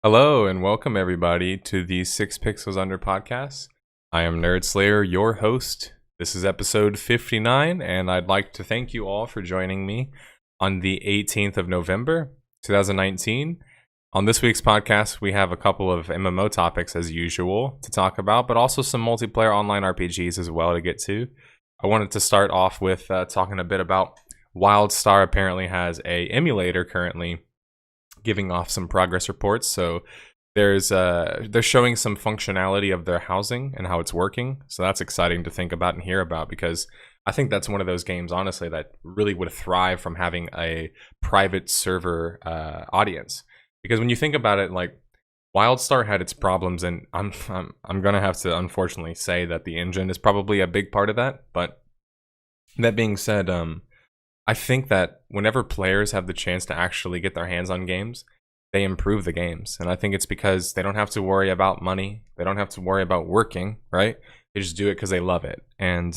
Hello and welcome everybody to the 6 Pixels Under podcast. I am nerdSlayer, your host. This is episode 59, and I'd like to thank you all for joining me on the 18th of November, 2019. On this week's podcast, we have a couple of MMO topics as usual to talk about, but also some multiplayer online RPGs as well to get to. I wanted to start off with talking a bit about Wildstar. Apparently has a emulator currently giving off some progress reports. So they're showing some functionality of their housing and how it's working. So that's exciting to think about and hear about, because I think that's one of those games, honestly, that really would thrive from having a private server audience. Because when you think about it, like, Wildstar had its problems, and I'm gonna have to unfortunately say that the engine is probably a big part of that. But that being said, I think that whenever players have the chance to actually get their hands on games, they improve the games. And I think it's because they don't have to worry about money. They don't have to worry about working, right? They just do it because they love it. And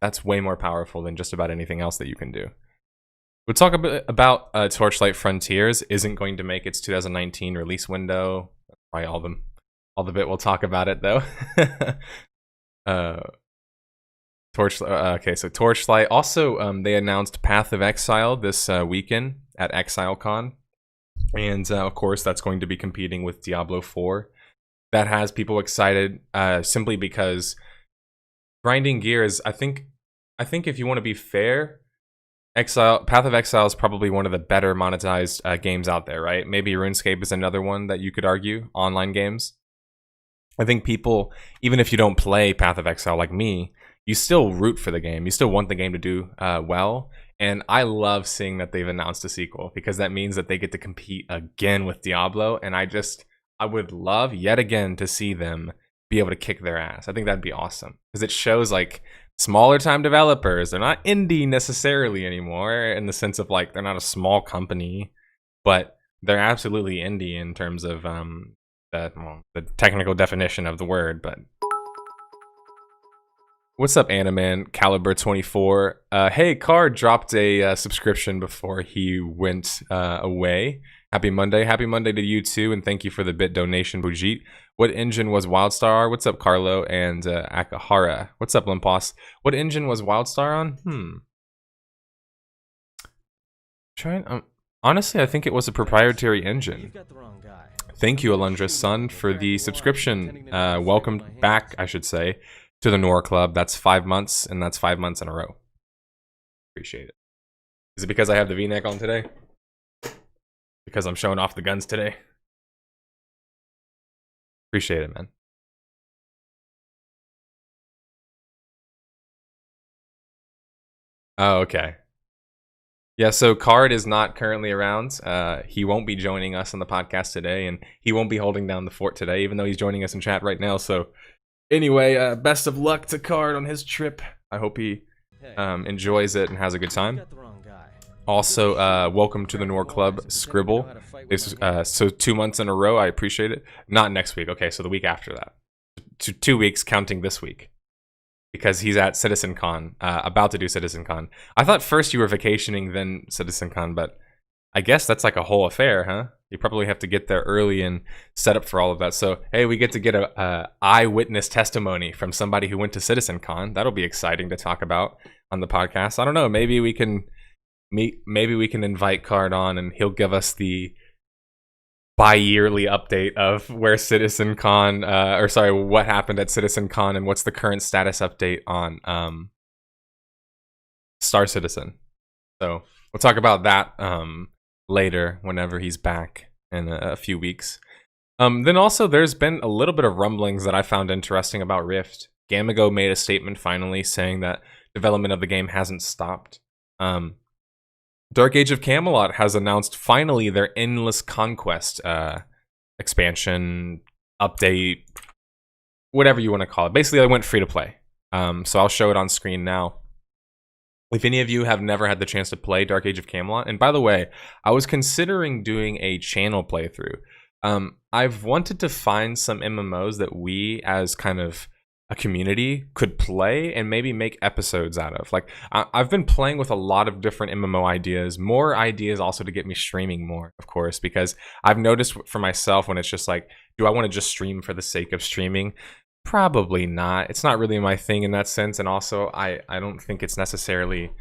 that's way more powerful than just about anything else that you can do. We'll talk a bit about Torchlight Frontiers isn't going to make its 2019 release window. Probably all the bit we'll talk about it, though. Okay, so Torchlight. Also, they announced Path of Exile this weekend at ExileCon. And of course, that's going to be competing with Diablo 4. That has people excited simply because grinding gear is, I think if you want to be fair, Path of Exile is probably one of the better monetized games out there, right? Maybe RuneScape is another one that you could argue, online games. I think people, even if you don't play Path of Exile like me, you still root for the game. You still want the game to do well. And I love seeing that they've announced a sequel, because that means that they get to compete again with Diablo. And I would love yet again to see them be able to kick their ass. I think that'd be awesome, because it shows like smaller time developers. They're not indie necessarily anymore, in the sense of like they're not a small company, but they're absolutely indie in terms of the technical definition of the word. But what's up, Animan Caliber 24? Hey, Card dropped a subscription before he went away. Happy Monday to you too, and thank you for the bit donation, Bujit. What engine was Wildstar? What's up, Carlo and Akahara? What's up, Lemposs? What engine was Wildstar on? Honestly, I think it was a proprietary engine. Thank you, Alundra's son, for the subscription. Welcome back, I should say, to the Nor Club. That's 5 months, and that's 5 months in a row. Appreciate it. Is it because I have the V-neck on today? Because I'm showing off the guns today? Appreciate it, man. Oh, okay. Yeah, so Card is not currently around. He won't be joining us on the podcast today, and he won't be holding down the fort today, even though he's joining us in chat right now. So anyway, best of luck to Card on his trip. I hope he enjoys it and has a good time. Also, welcome to the Nor Club, Scribble. So 2 months in a row, I appreciate it. Not next week, okay, so the week after that. 2 weeks counting this week, because he's at CitizenCon, about to do CitizenCon. I thought first you were vacationing, then CitizenCon, but I guess that's like a whole affair, huh? You probably have to get there early and set up for all of that. So, hey, we get to get a eyewitness testimony from somebody who went to CitizenCon. That'll be exciting to talk about on the podcast. I don't know, maybe we can invite Card on, and he'll give us the bi-yearly update of where CitizenCon, what happened at CitizenCon and what's the current status update on Star Citizen. So we'll talk about that later, whenever he's back in a few weeks. Then also, there's been a little bit of rumblings that I found interesting about Rift. Gamigo made a statement finally saying that development of the game hasn't stopped. Dark Age of Camelot has announced finally their Endless Conquest expansion, update, whatever you want to call it. Basically, they went free to play. So I'll show it on screen now. If any of you have never had the chance to play Dark Age of Camelot, and by the way, I was considering doing a channel playthrough. I've wanted to find some MMOs that we, as kind of a community could play and maybe make episodes out of. Like, I've been playing with a lot of different MMO ideas, more ideas also to get me streaming more, of course, because I've noticed for myself when it's just like, do I want to just stream for the sake of streaming? Probably not. It's not really my thing in that sense, and also I don't think it's necessarily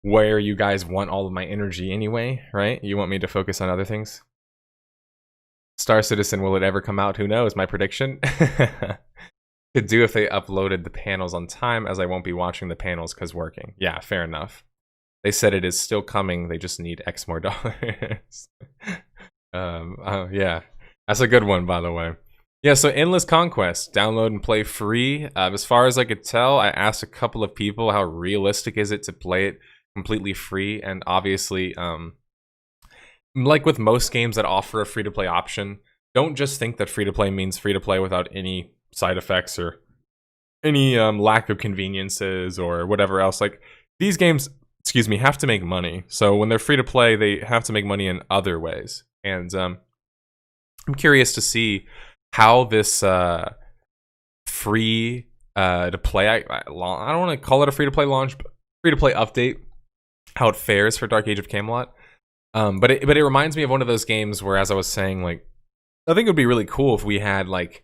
where you guys want all of my energy anyway, right? You want me to focus on other things? Star Citizen, will it ever come out? Who knows? My prediction? Could do if they uploaded the panels on time, as I won't be watching the panels because working. Yeah, fair enough. They said it is still coming. They just need X more dollars. Yeah, that's a good one, by the way. Yeah, so Endless Conquest, download and play free. As far as I could tell, I asked a couple of people how realistic is it to play it completely free, and obviously, like with most games that offer a free-to-play option, don't just think that free-to-play means free-to-play without any side effects or any lack of conveniences or whatever else. Like, these games, excuse me, have to make money. So when they're free to play, they have to make money in other ways. And I'm curious to see how this free to play, I don't want to call it a free to play launch, but free to play update, how it fares for Dark Age of Camelot. But it reminds me of one of those games where, as I was saying, like, I think it would be really cool if we had like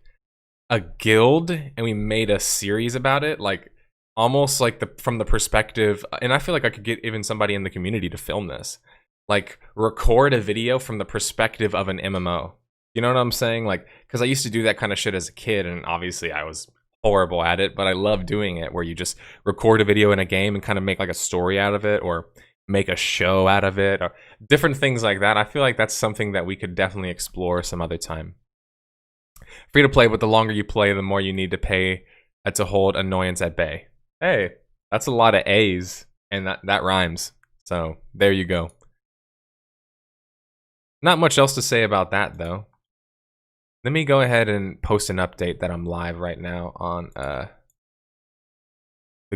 a guild and we made a series about it, like almost like from the perspective, and I feel like I could get even somebody in the community to film this, like record a video from the perspective of an MMO. You know what I'm saying? Like, because I used to do that kind of shit as a kid, and obviously I was horrible at it, but I love doing it, where you just record a video in a game and kind of make like a story out of it, or make a show out of it, or different things like that. I feel like that's something that we could definitely explore some other time. Free to play, but the longer you play, the more you need to pay to hold annoyance at bay. Hey, that's a lot of A's, and that rhymes. So there you go. Not much else to say about that, though. Let me go ahead and post an update that I'm live right now on the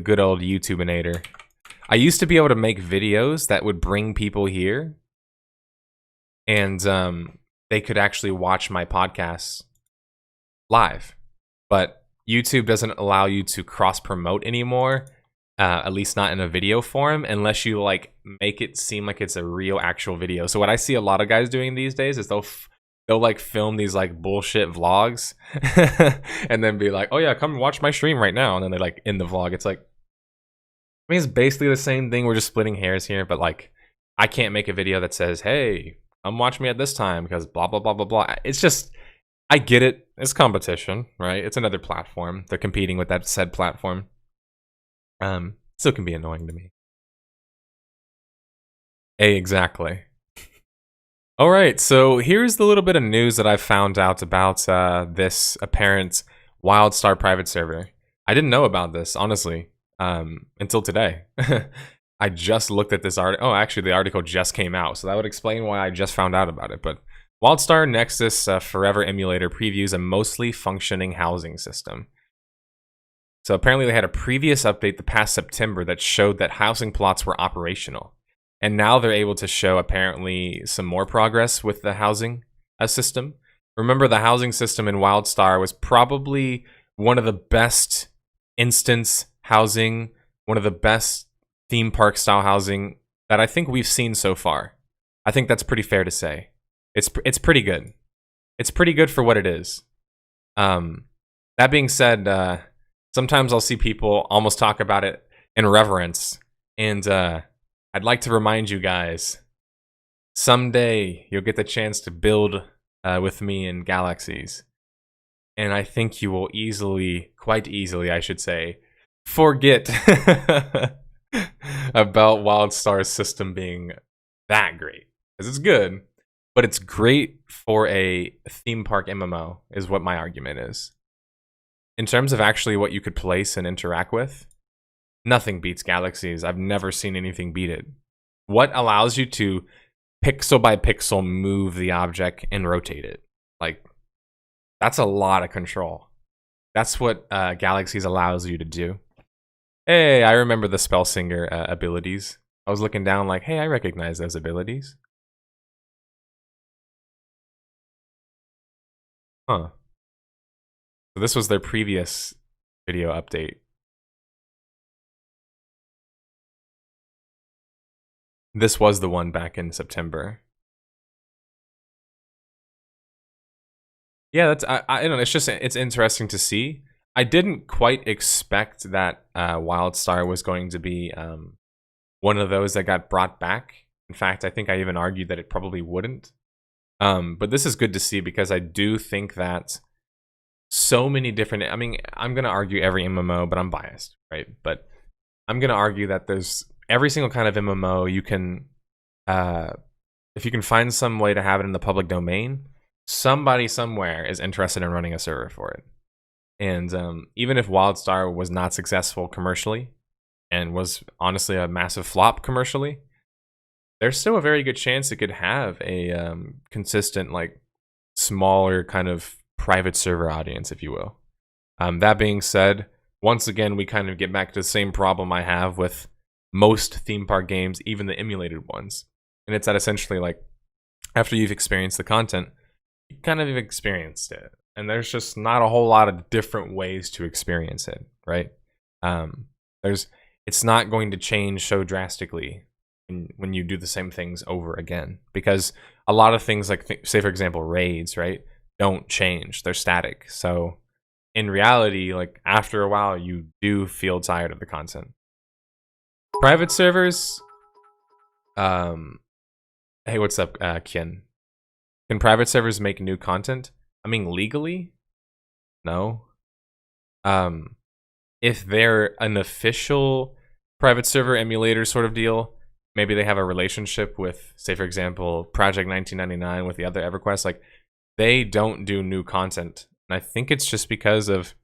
good old YouTubeinator. I used to be able to make videos that would bring people here, and they could actually watch my podcasts live, but YouTube doesn't allow you to cross promote anymore, at least not in a video form, unless you like make it seem like it's a real actual video. So what I see a lot of guys doing these days is they'll like film these like bullshit vlogs and then be like, oh yeah, come watch my stream right now, and then they like in the vlog. It's like, I mean, it's basically the same thing. We're just splitting hairs here, but like, I can't make a video that says, hey, come watch me at this time because blah blah blah blah blah. It's just, I get it. It's competition, right? It's another platform. They're competing with that said platform. Still can be annoying to me. Exactly. All right, so here's the little bit of news that I found out about this apparent Wildstar private server. I didn't know about this, honestly, until today. I just looked at this article. Oh, actually, the article just came out, so that would explain why I just found out about it. But Wildstar Nexus Forever emulator previews a mostly functioning housing system. So apparently they had a previous update the past September that showed that housing plots were operational. And now they're able to show apparently some more progress with the housing system. Remember, the housing system in Wildstar was probably one of the best instance housing, one of the best theme park style housing that I think we've seen so far. I think that's pretty fair to say. It's pretty good. It's pretty good for what it is. That being said, sometimes I'll see people almost talk about it in reverence, and I'd like to remind you guys, someday you'll get the chance to build with me in Galaxies, and I think you will easily, quite easily I should say, forget about Wildstar's system being that great, because it's good, but it's great for a theme park MMO is what my argument is. In terms of actually what you could place and interact with, nothing beats Galaxies. I've never seen anything beat it. What allows you to pixel by pixel move the object and rotate it? Like, that's a lot of control. That's what Galaxies allows you to do. Hey, I remember the Spellsinger abilities. I was looking down like, hey, I recognize those abilities. Huh. So this was their previous video update. This was the one back in September. Yeah, that's I don't know. It's interesting to see. I didn't quite expect that Wildstar was going to be one of those that got brought back. In fact, I think I even argued that it probably wouldn't. But this is good to see because I do think that so many different. I mean, I'm gonna argue every MMO, but I'm biased, right? But I'm gonna argue that there's every single kind of MMO you can, if you can find some way to have it in the public domain, somebody somewhere is interested in running a server for it. And even if Wildstar was not successful commercially and was honestly a massive flop commercially, there's still a very good chance it could have a consistent, like, smaller kind of private server audience, if you will. That being said, once again, we kind of get back to the same problem I have with most theme park games, even the emulated ones. And it's that essentially, like, after you've experienced the content, you kind of have experienced it. And there's just not a whole lot of different ways to experience it, right? It's not going to change so drastically when you do the same things over again, because a lot of things, like, say for example raids, right, don't change, they're static. So in reality, like, after a while you do feel tired of the content. Private servers, hey, what's up, Ken? Can private servers make new content? I mean, legally, no. If they're an official private server emulator sort of deal, maybe they have a relationship with, say for example, Project 1999 with the other EverQuest, like, they don't do new content. And I think it's just because of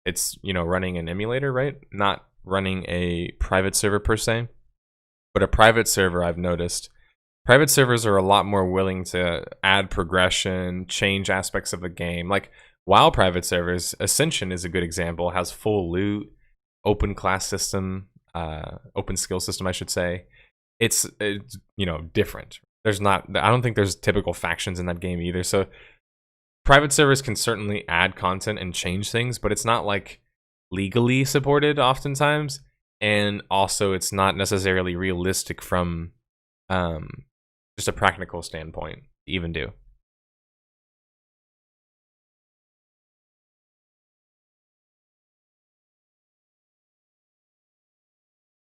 it's, you know, running an emulator, right? Not running a private server per se. But a private server, I've noticed, private servers are a lot more willing to add progression, change aspects of the game. Like, WoW private servers, Ascension is a good example, has full loot, open class system, open skill system, I should say. It's you know, different. I don't think there's typical factions in that game either. So private servers can certainly add content and change things, but it's not like legally supported oftentimes. And also it's not necessarily realistic from just a practical standpoint to even do.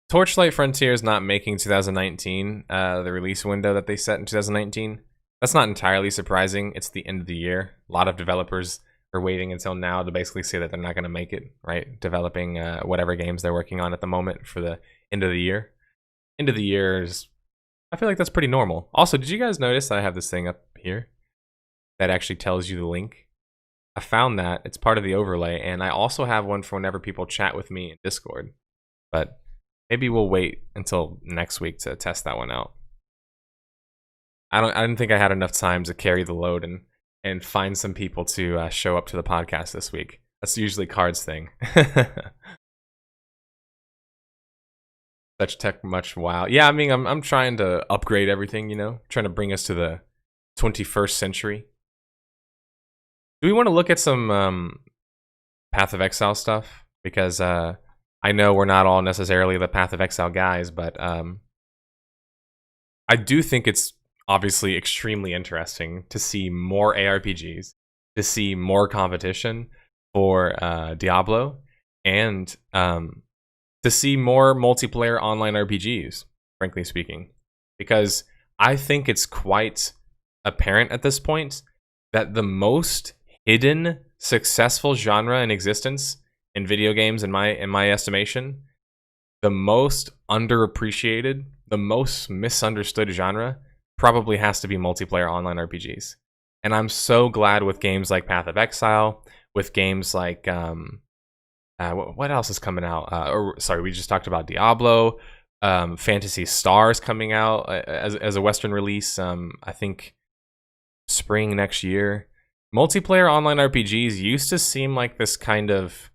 Torchlight Frontier is not making 2019, the release window that they set in 2019. That's not entirely surprising. It's the end of the year. A lot of developers are waiting until now to basically say that they're not going to make it, right? Developing whatever games they're working on at the moment for the end of the year. End of the year is, I feel like that's pretty normal. Also, did you guys notice I have this thing up here that actually tells you the link? I found that. It's part of the overlay, and I also have one for whenever people chat with me in Discord. But maybe we'll wait until next week to test that one out. I didn't think I had enough time to carry the load and find some people to show up to the podcast this week. That's usually Card's thing. Such tech, much wow. Yeah, I mean, I'm trying to upgrade everything, you know, trying to bring us to the 21st century. Do we want to look at some Path of Exile stuff? Because I know we're not all necessarily the Path of Exile guys, but I do think it's obviously extremely interesting to see more ARPGs, to see more competition for Diablo, and to see more multiplayer online RPGs, frankly speaking. Because I think it's quite apparent at this point that the most hidden, successful genre in existence in video games, in my estimation, the most underappreciated, the most misunderstood genre probably has to be multiplayer online RPGs. And I'm so glad with games like Path of Exile, with games like what else is coming out? Sorry, we just talked about Diablo, Phantasy Stars coming out as a Western release. I think spring next year. Multiplayer online RPGs used to seem like this kind of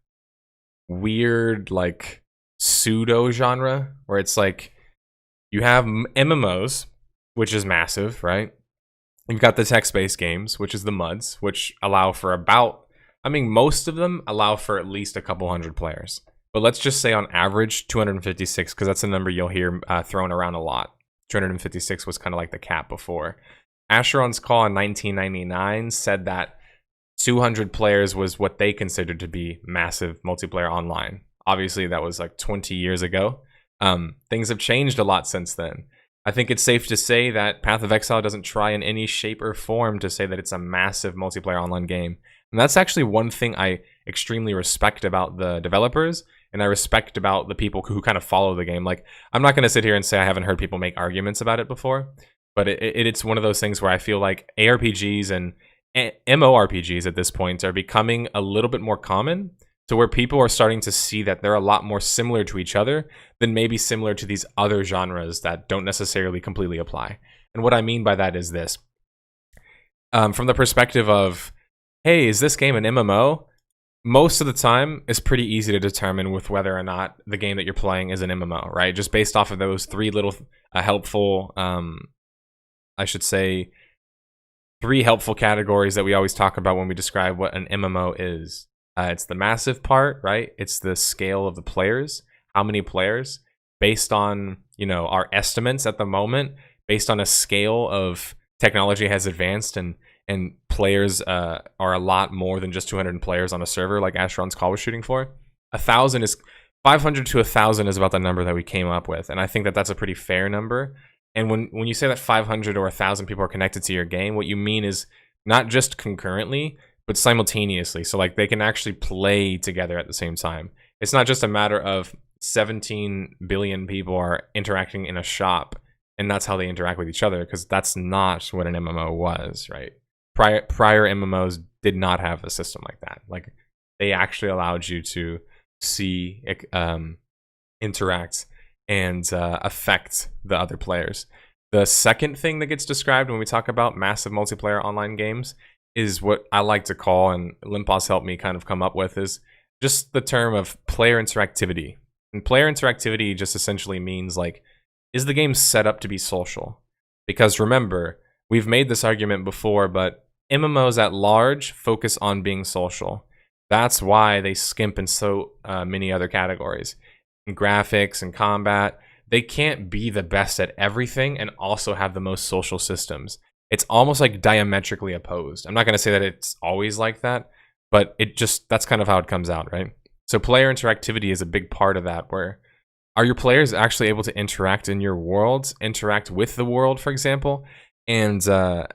weird, like, pseudo genre where it's like you have MMOs, which is massive, right? You've got the text-based games, which is the MUDs, which allow for about I mean, most of them allow for at least a couple hundred players. But let's just say on average 256, because that's a number you'll hear thrown around a lot. 256 was kind of like the cap before. Asheron's Call in 1999 said that 200 players was what they considered to be massive multiplayer online. Obviously, that was like 20 years ago. Things have changed a lot since then. I think it's safe to say that Path of Exile doesn't try in any shape or form to say that it's a massive multiplayer online game. And that's actually one thing I extremely respect about the developers, and I respect about the people who kind of follow the game. Like, I'm not going to sit here and say I haven't heard people make arguments about it before, but it's one of those things where I feel like ARPGs and MMORPGs at this point are becoming a little bit more common, to where people are starting to see that they're a lot more similar to each other than maybe similar to these other genres that don't necessarily completely apply. And what I mean by that is this. From the perspective of, hey, is this game an MMO? Most of the time, it's pretty easy to determine with whether or not the game that you're playing is an MMO, right? Just based off of those three little helpful, I should say, three helpful categories that we always talk about when we describe what an MMO is. It's the massive part, right? It's the scale of the players, how many players, based on, you know, our estimates at the moment, based on a scale of technology has advanced and players are a lot more than just 200 players on a server like Asheron's Call was shooting for. 500 to 1,000 is about the number that we came up with, and I think that that's a pretty fair number. And when you say that 500 or 1,000 people are connected to your game, what you mean is not just concurrently, but simultaneously. So like they can actually play together at the same time. It's not just a matter of 17 billion people are interacting in a shop and that's how they interact with each other, because that's not what an MMO was, right? Prior MMOs did not have a system like that. Like, they actually allowed you to see, interact, and affect the other players. The second thing that gets described when we talk about massive multiplayer online games is what I like to call, and LEMPOSS helped me kind of come up with, is just the term of player interactivity. And player interactivity just essentially means, like, is the game set up to be social? Because remember, we've made this argument before, but MMOs at large focus on being social. That's why they skimp in so many other categories. In graphics and combat, they can't be the best at everything and also have the most social systems. It's almost like diametrically opposed. I'm not going to say that it's always like that, but that's kind of how it comes out, right? So player interactivity is a big part of that, where are your players actually able to interact in your world, interact with the world, for example, and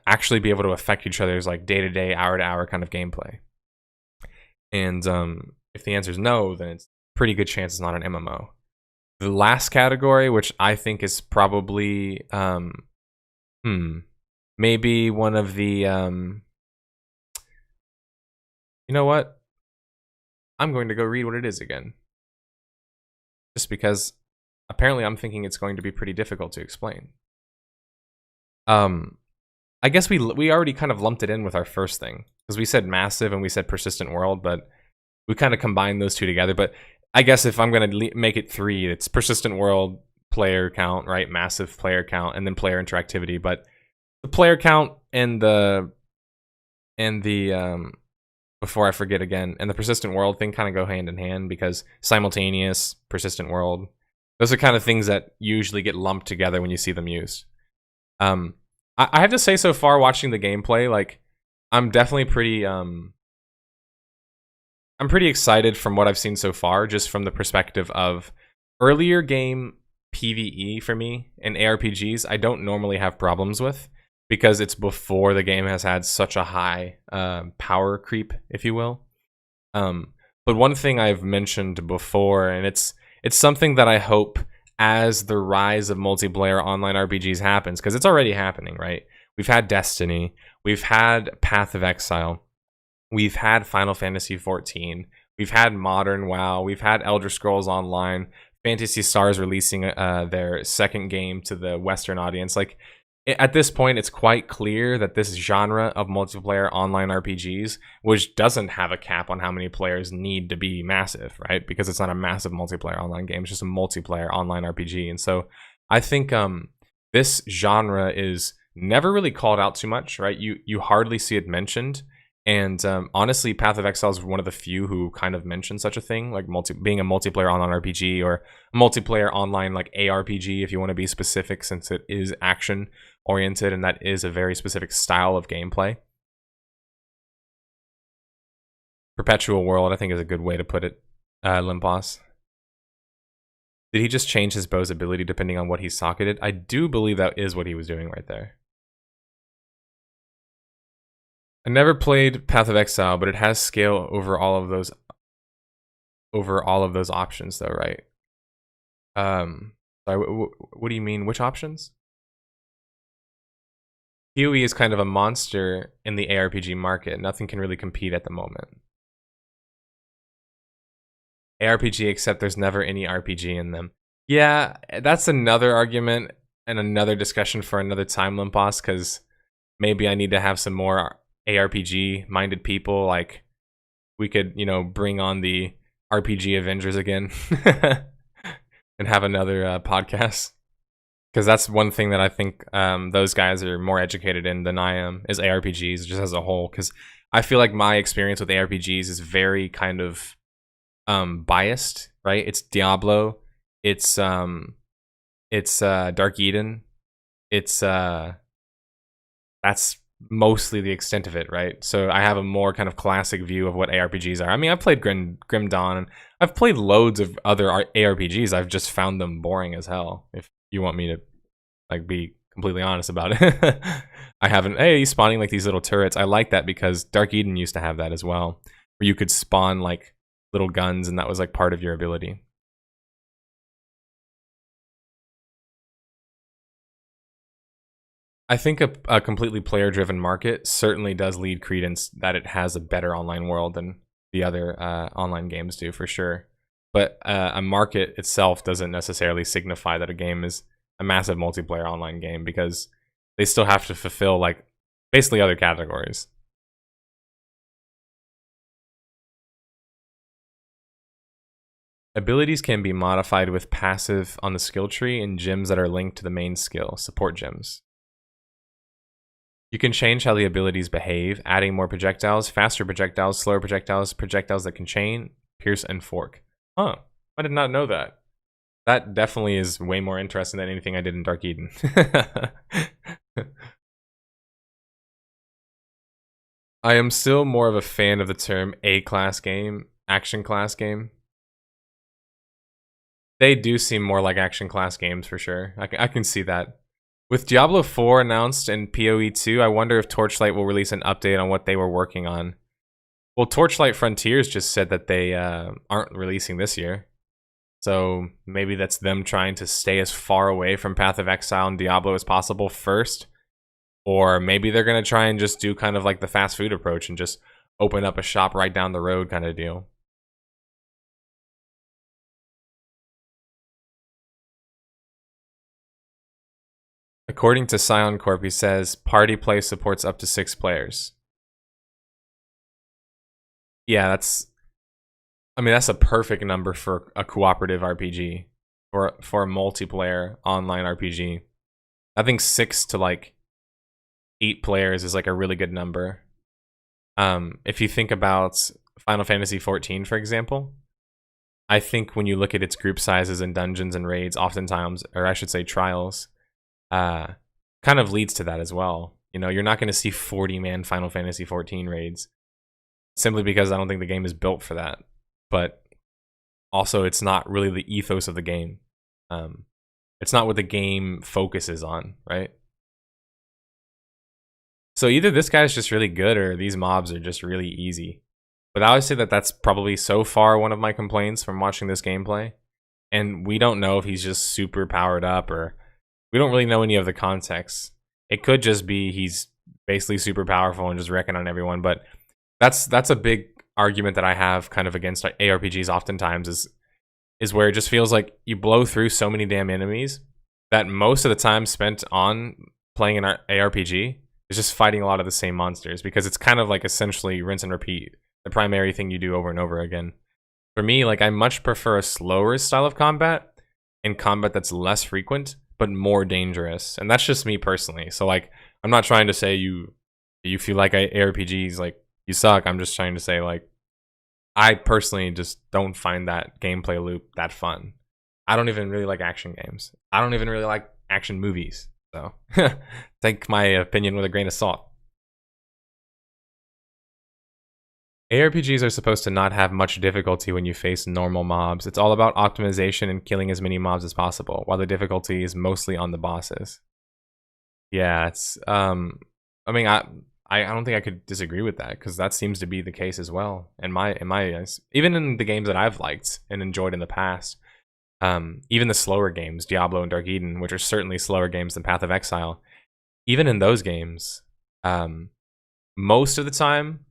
actually be able to affect each other's like day-to-day, hour-to-hour kind of gameplay? And if the answer is no, then it's a pretty good chance it's not an MMO. The last category, which I think is probably maybe one of the you know what? I'm going to go read what it is again. Just because apparently I'm thinking it's going to be pretty difficult to explain. I guess we already kind of lumped it in with our first thing, because we said massive and we said persistent world, but we kind of combined those two together. But I guess if I'm going to make it three, it's persistent world, player count, right? Massive player count, and then player interactivity. But the player count and the before I forget again, and the persistent world thing kind of go hand in hand, because simultaneous, persistent world, those are kind of things that usually get lumped together when you see them used. I have to say, so far watching the gameplay, like, I'm definitely pretty I'm pretty excited from what I've seen so far, just from the perspective of earlier game PvE for me in ARPGs. I don't normally have problems with, because it's before the game has had such a high power creep, if you will. But one thing I've mentioned before, and it's something that I hope as the rise of multiplayer online RPGs happens, because it's already happening, right? We've had Destiny, we've had Path of Exile, we've had Final Fantasy XIV, we've had modern WoW, we've had Elder Scrolls Online, Phantasy Stars releasing their second game to the Western audience. Like, at this point, it's quite clear that this genre of multiplayer online RPGs, which doesn't have a cap on how many players need to be massive, right? Because it's not a massive multiplayer online game, it's just a multiplayer online RPG. And so I think this genre is never really called out too much, right? You hardly see it mentioned. And honestly, Path of Exile is one of the few who kind of mentioned such a thing, like being a multiplayer online RPG or a multiplayer online like ARPG, if you want to be specific, since it is action oriented and that is a very specific style of gameplay. Perpetual world, I think, is a good way to put it. LEMPOSS. Did he just change his bow's ability depending on what he socketed? I do believe that is what he was doing right there. I never played Path of Exile, but it has scale over all of those options, though, right? Sorry, what do you mean? Which options? PoE is kind of a monster in the ARPG market. Nothing can really compete at the moment. ARPG, except there's never any RPG in them. Yeah, that's another argument and another discussion for another time, LEMPOSS, because maybe I need to have some more ARPG-minded people. Like, we could, you know, bring on the RPG Avengers again and have another podcast. Because that's one thing that I think those guys are more educated in than I am, is ARPGs, just as a whole. Because I feel like my experience with ARPGs is very kind of biased, right? It's Diablo, it's Dark Eden, it's that's mostly the extent of it, right? So I have a more kind of classic view of what ARPGs are. I mean, I've played Grim Dawn, and I've played loads of other ARPGs. I've just found them boring as hell, if you want me to like be completely honest about it. I haven't, hey, spawning like these little turrets. I like that because Dark Eden used to have that as well, where you could spawn like little guns and that was like part of your ability. I think a completely player-driven market certainly does lead credence that it has a better online world than the other online games do, for sure. But a market itself doesn't necessarily signify that a game is a massive multiplayer online game, because they still have to fulfill like basically other categories. Abilities can be modified with passive on the skill tree and gems that are linked to the main skill, support gems. You can change how the abilities behave, adding more projectiles, faster projectiles, slower projectiles, projectiles that can chain, pierce, and fork. Huh, I did not know that. That definitely is way more interesting than anything I did in Dark Eden. I am still more of a fan of the term A-class game, action class game. They do seem more like action class games for sure. I can see that. With Diablo 4 announced and PoE 2, I wonder if Torchlight will release an update on what they were working on. Well, Torchlight Frontiers just said that they aren't releasing this year. So maybe that's them trying to stay as far away from Path of Exile and Diablo as possible first. Or maybe they're going to try and just do kind of like the fast food approach and just open up a shop right down the road kind of deal. According to Scion Corp, he says party play supports up to 6 players. Yeah, that's a perfect number for a cooperative RPG, for a multiplayer online RPG. I think 6 to like 8 players is like a really good number. If you think about Final Fantasy XIV, for example, I think when you look at its group sizes and dungeons and raids, oftentimes, or I should say trials, kind of leads to that as well. You know, you're not going to see 40-man Final Fantasy XIV raids, simply because I don't think the game is built for that. But also, it's not really the ethos of the game. It's not what the game focuses on, right? So either this guy's just really good or these mobs are just really easy. But I would say that that's probably so far one of my complaints from watching this gameplay. And we don't know if he's just super powered up, or we don't really know any of the context. It could just be he's basically super powerful and just wrecking on everyone. But that's a big argument that I have kind of against ARPGs oftentimes, is where it just feels like you blow through so many damn enemies that most of the time spent on playing an ARPG is just fighting a lot of the same monsters, because it's kind of like essentially rinse and repeat, the primary thing you do over and over again. For me, like, I much prefer a slower style of combat, and combat that's less frequent but more dangerous. And that's just me personally. So like, I'm not trying to say you feel like ARPGs like you suck. I'm just trying to say, like, I personally just don't find that gameplay loop that fun. I don't even really like action games. I don't even really like action movies. So take my opinion with a grain of salt. ARPGs are supposed to not have much difficulty when you face normal mobs. It's all about optimization and killing as many mobs as possible, while the difficulty is mostly on the bosses. Yeah, it's I mean, I don't think I could disagree with that, because that seems to be the case as well. In my eyes, even in the games that I've liked and enjoyed in the past, even the slower games, Diablo and Dark Eden, which are certainly slower games than Path of Exile, even in those games, most of the time,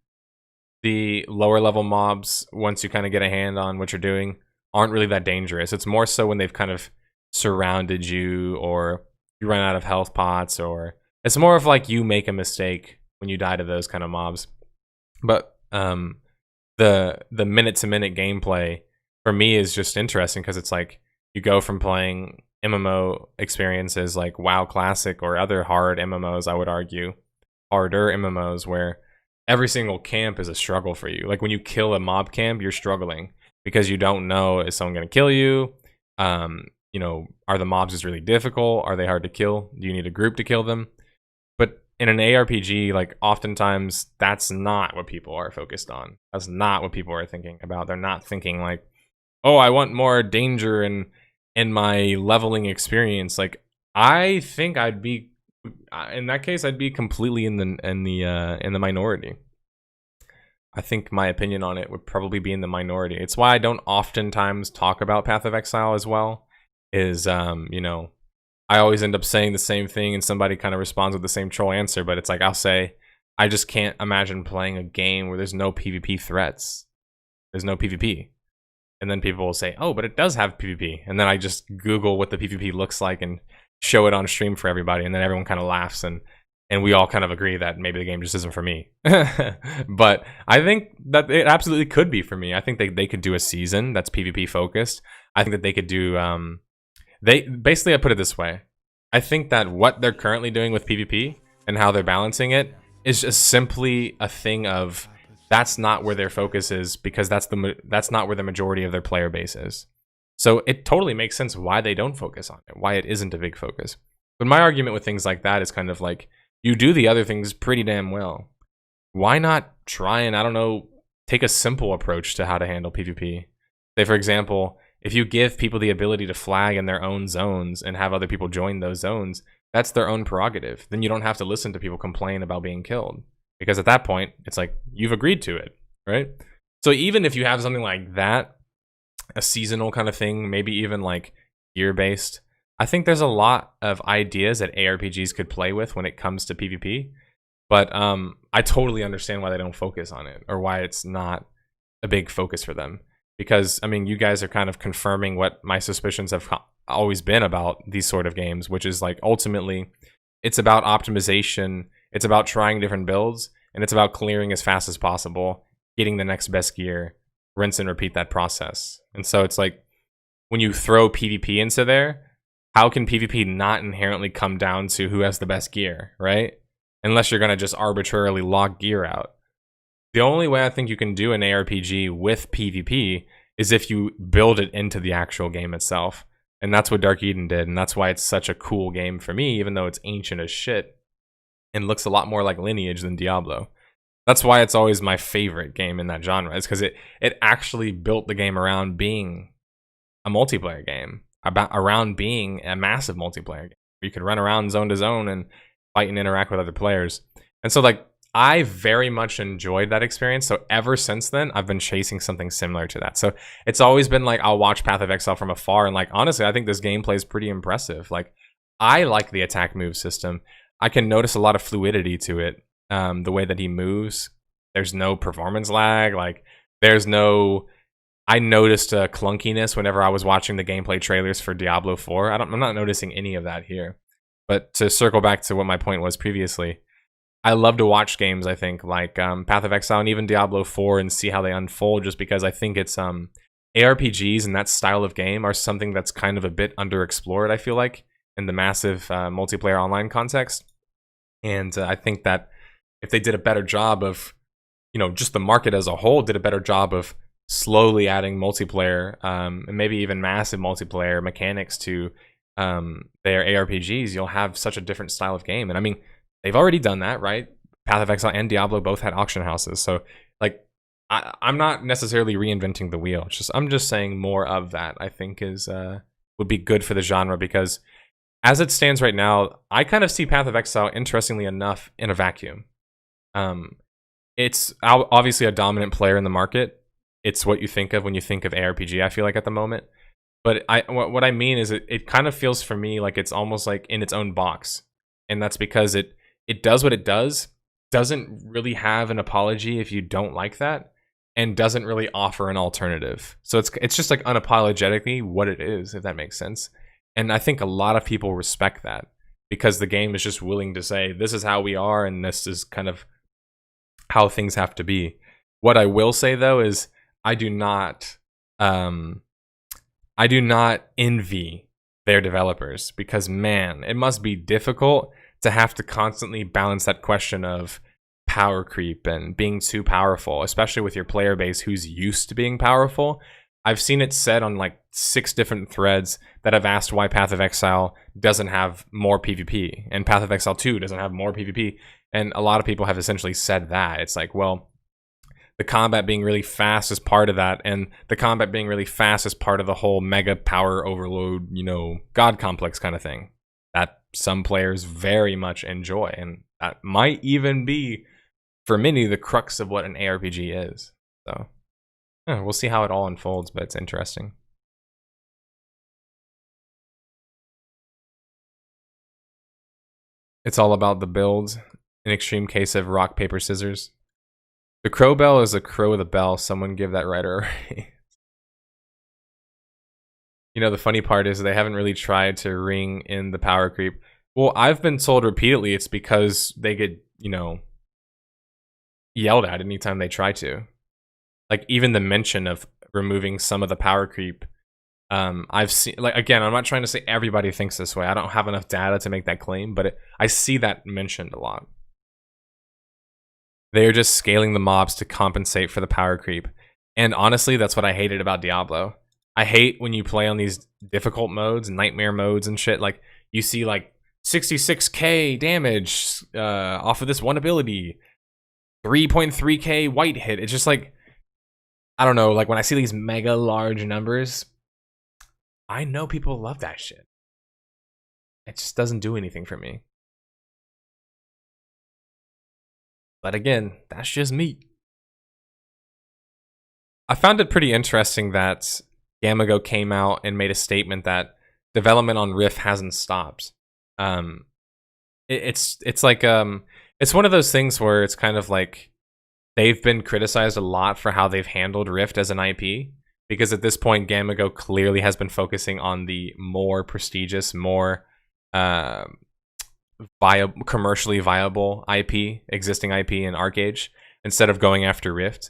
the lower level mobs, once you kind of get a hand on what you're doing, aren't really that dangerous. It's more so when they've kind of surrounded you, or you run out of health pots, or it's more of like you make a mistake when you die to those kind of mobs. But the minute-to-minute gameplay for me is just interesting, because it's like you go from playing MMO experiences like WoW Classic or other hard MMOs, I would argue, harder MMOs, where every single camp is a struggle for you. Like when you kill a mob camp, you're struggling because you don't know, is someone going to kill you? You know, are the mobs just really difficult? Are they hard to kill? Do you need a group to kill them? But in an ARPG, like, oftentimes that's not what people are focused on. That's not what people are thinking about. They're not thinking like, oh, I want more danger in my leveling experience. Like, I think I'd be, in that case, I'd be completely in the minority. I think my opinion on it would probably be in the minority. It's why I don't oftentimes talk about Path of Exile as well. Is you know, I always end up saying the same thing, and somebody kind of responds with the same troll answer. But it's like, I'll say, I just can't imagine playing a game where there's no PvP threats. There's no PvP. And then people will say, oh, but it does have PvP. And then I just Google what the PvP looks like and show it on stream for everybody. And then everyone kind of laughs, and we all kind of agree that maybe the game just isn't for me. But I think that it absolutely could be for me. I think they could do a season that's PvP focused. I think that they could do, basically, I put it this way. I think that what they're currently doing with PvP and how they're balancing it is just simply a thing of, that's not where their focus is, because that's not where the majority of their player base is. So it totally makes sense why they don't focus on it, why it isn't a big focus. But my argument with things like that is kind of like, you do the other things pretty damn well. Why not try and, I don't know, take a simple approach to how to handle PvP? Say, for example, if you give people the ability to flag in their own zones and have other people join those zones, that's their own prerogative. Then you don't have to listen to people complain about being killed. Because at that point, it's like, you've agreed to it, right? So even if you have something like that, a seasonal kind of thing, maybe even like gear-based, I think there's a lot of ideas that ARPGs could play with when it comes to PvP. But I totally understand why they don't focus on it, or why it's not a big focus for them. Because, I mean, you guys are kind of confirming what my suspicions have always been about these sort of games, which is like, ultimately, it's about optimization, it's about trying different builds, and it's about clearing as fast as possible, getting the next best gear, rinse and repeat that process. And so it's like, when you throw PvP into there, how can PvP not inherently come down to who has the best gear, right? Unless you're going to just arbitrarily lock gear out. The only way I think you can do an ARPG with PvP is if you build it into the actual game itself. And that's what Dark Eden did, and that's why it's such a cool game for me, even though it's ancient as shit and looks a lot more like Lineage than Diablo. That's why it's always my favorite game in that genre, is because it actually built the game around being a multiplayer game, around being a massive multiplayer game. You could run around zone to zone and fight and interact with other players. And so, like, I very much enjoyed that experience. So ever since then, I've been chasing something similar to that. So it's always been like, I'll watch Path of Exile from afar, and like, honestly, I think this gameplay is pretty impressive. Like, I like the attack move system. I can notice a lot of fluidity to it. The way that he moves, there's no performance lag. Like, there's no, I noticed a clunkiness whenever I was watching the gameplay trailers for Diablo 4. I'm not noticing any of that here. But to circle back to what my point was previously, I love to watch games, I think, like Path of Exile and even Diablo 4, and see how they unfold, just because I think it's ARPGs and that style of game are something that's kind of a bit underexplored, I feel like, in the massive multiplayer online context. And I think that if they did a better job of just the market as a whole did a better job of slowly adding multiplayer, and maybe even massive multiplayer mechanics to their ARPGs, you'll have such a different style of game. And I mean, they've already done that, right? Path of Exile and Diablo both had auction houses, so like I'm not necessarily reinventing the wheel. I'm just saying more of that I think is would be good for the genre, because as it stands right now, I kind of see Path of Exile, interestingly enough, in a vacuum. It's obviously a dominant player in the market. It's what you think of when you think of ARPG, I feel like, at the moment. But what I mean is it kind of feels for me like it's almost like in its own box. And that's because it does what it does, doesn't really have an apology if you don't like that, and doesn't really offer an alternative. So it's just like unapologetically what it is, if that makes sense. And I think a lot of people respect that, because the game is just willing to say, this is how we are, and this is kind of how things have to be. What I will say, though, is I do not envy their developers, because, man, it must be difficult to have to constantly balance that question of power creep and being too powerful, especially with your player base who's used to being powerful. I've seen it said on like 6 different threads that have asked why Path of Exile doesn't have more PvP, and Path of Exile 2 doesn't have more PvP. And a lot of people have essentially said that. It's like, well, the combat being really fast is part of that, and the combat being really fast is part of the whole mega power overload, god complex kind of thing that some players very much enjoy. And that might even be, for many, the crux of what an ARPG is. So we'll see how it all unfolds, but it's interesting. It's all about the build. An extreme case of rock, paper, scissors. The crow bell is a crow with a bell. Someone give that writer a raise. The funny part is they haven't really tried to ring in the power creep. Well, I've been told repeatedly it's because they get, yelled at anytime they try to. Like, even the mention of removing some of the power creep, I've seen, like, again, I'm not trying to say everybody thinks this way. I don't have enough data to make that claim, but I see that mentioned a lot. They're just scaling the mobs to compensate for the power creep. And honestly, that's what I hated about Diablo. I hate when you play on these difficult modes, nightmare modes and shit, like, you see, like, 66k damage off of this one ability, 3.3k white hit. It's just like, I don't know, like, when I see these mega large numbers, I know people love that shit. It just doesn't do anything for me. But again, that's just me. I found it pretty interesting that Gamigo came out and made a statement that development on Rift hasn't stopped. It's like it's one of those things where it's kind of like they've been criticized a lot for how they've handled Rift as an IP, because at this point Gamigo clearly has been focusing on the more prestigious, more commercially viable IP, existing IP in ArchAge, instead of going after Rift.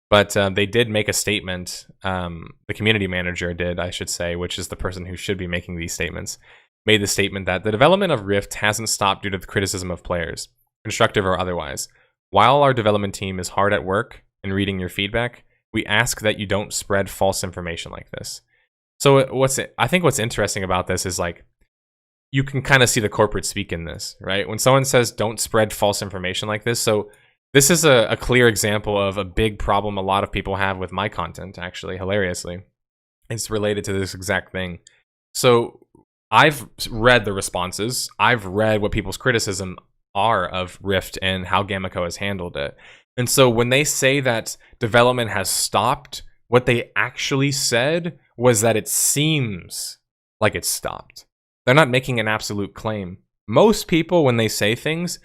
But they did make a statement, the community manager did, I should say, which is the person who should be making these statements, made the statement that the development of Rift hasn't stopped due to the criticism of players, constructive or otherwise. While our development team is hard at work in reading your feedback, we ask that you don't spread false information like this. So I think what's interesting about this is, like, you can kind of see the corporate speak in this, right? When someone says don't spread false information like this, so this is a clear example of a big problem a lot of people have with my content, actually, hilariously. It's related to this exact thing. So I've read the responses. I've read what people's criticism are of Rift and how Gamigo has handled it. And so when they say that development has stopped, what they actually said was that it seems like it's stopped. They're not making an absolute claim. Most people, when they say things,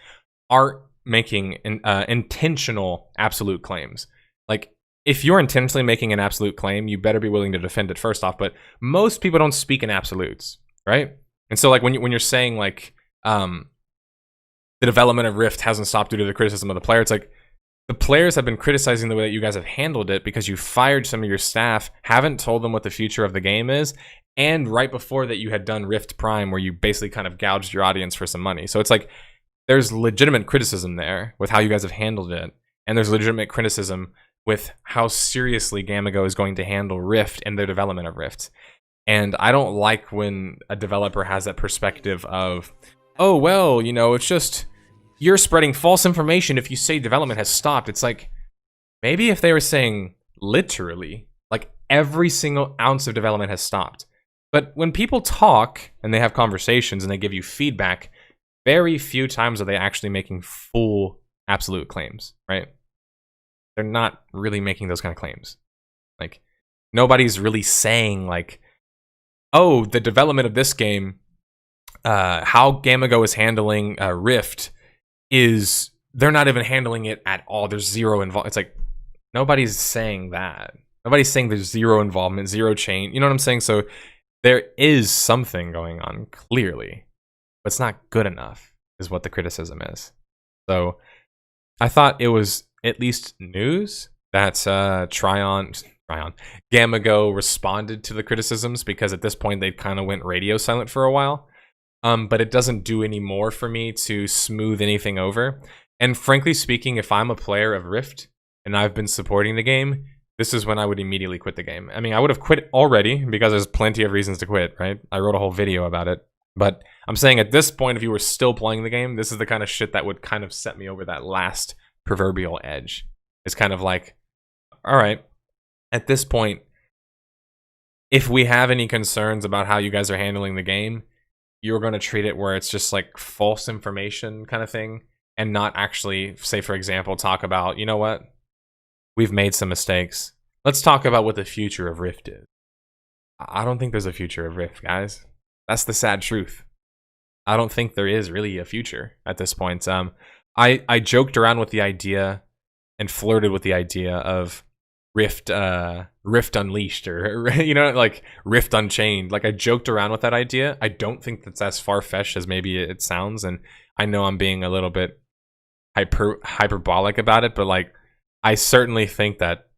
are making intentional absolute claims. Like, if you're intentionally making an absolute claim, you better be willing to defend it first off. But most people don't speak in absolutes, right? And so, like, when you're saying, like, the development of Rift hasn't stopped due to the criticism of the player, it's like, the players have been criticizing the way that you guys have handled it because you fired some of your staff, haven't told them what the future of the game is, and right before that you had done Rift Prime, where you basically kind of gouged your audience for some money. So it's like, there's legitimate criticism there with how you guys have handled it. and there's legitimate criticism with how seriously Gamigo is going to handle Rift and their development of Rift. And I don't like when a developer has that perspective of, oh, well, you know, it's just, you're spreading false information if you say development has stopped. It's like, maybe if they were saying literally, like every single ounce of development has stopped. But when people talk and they have conversations and they give you feedback, very few times are they actually making full absolute claims, right? They're not really making those kind of claims. Like, nobody's really saying like, oh, the development of this game, how Gamigo is handling Rift is, they're not even handling it at all. There's zero involvement. It's like, nobody's saying that. Nobody's saying there's zero involvement, zero change. You know what I'm saying? So there is something going on, clearly. But it's not good enough, is what the criticism is. So I thought it was at least news that Gamigo responded to the criticisms, because at this point they kind of went radio silent for a while. But it doesn't do any more for me to smooth anything over. And frankly speaking, if I'm a player of Rift and I've been supporting the game, this is when I would immediately quit the game. I mean, I would have quit already because there's plenty of reasons to quit, right? I wrote a whole video about it. But I'm saying at this point, if you were still playing the game, this is the kind of shit that would kind of set me over that last proverbial edge. It's kind of like, all right, at this point, if we have any concerns about how you guys are handling the game, you're going to treat it where it's just like false information kind of thing, and not actually, say, for example, talk about, you know what? We've made some mistakes. Let's talk about what the future of Rift is. I don't think there's a future of Rift, guys. That's the sad truth. I don't think there is really a future at this point. I joked around with the idea and flirted with the idea of Rift Unleashed, or you know, like Rift Unchained. Like, I joked around with that idea. I don't think that's as far-fetched as maybe it sounds, and I know I'm being a little bit hyperbolic about it, but like, I certainly think that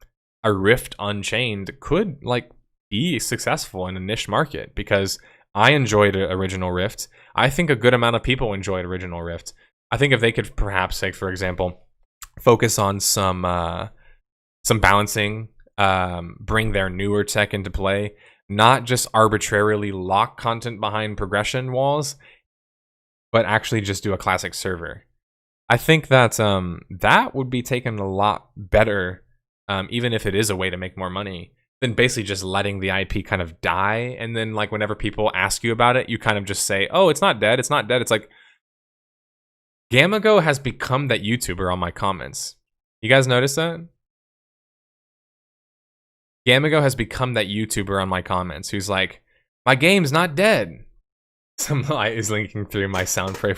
a Rift Unchained could like be successful in a niche market, because I enjoyed original Rift. I think a good amount of people enjoyed original Rift. I think if they could perhaps, say, for example, focus on some balancing, bring their newer tech into play, not just arbitrarily lock content behind progression walls, but actually just do a classic server. I think that that would be taken a lot better, even if it is a way to make more money, than basically just letting the IP kind of die. And then, like, whenever people ask you about it, you kind of just say, oh, it's not dead, it's not dead. It's like, Gamigo has become that YouTuber on my comments. You guys notice that? Gamigo has become that YouTuber on my comments who's like, my game's not dead. Some light is linking through my sound frame.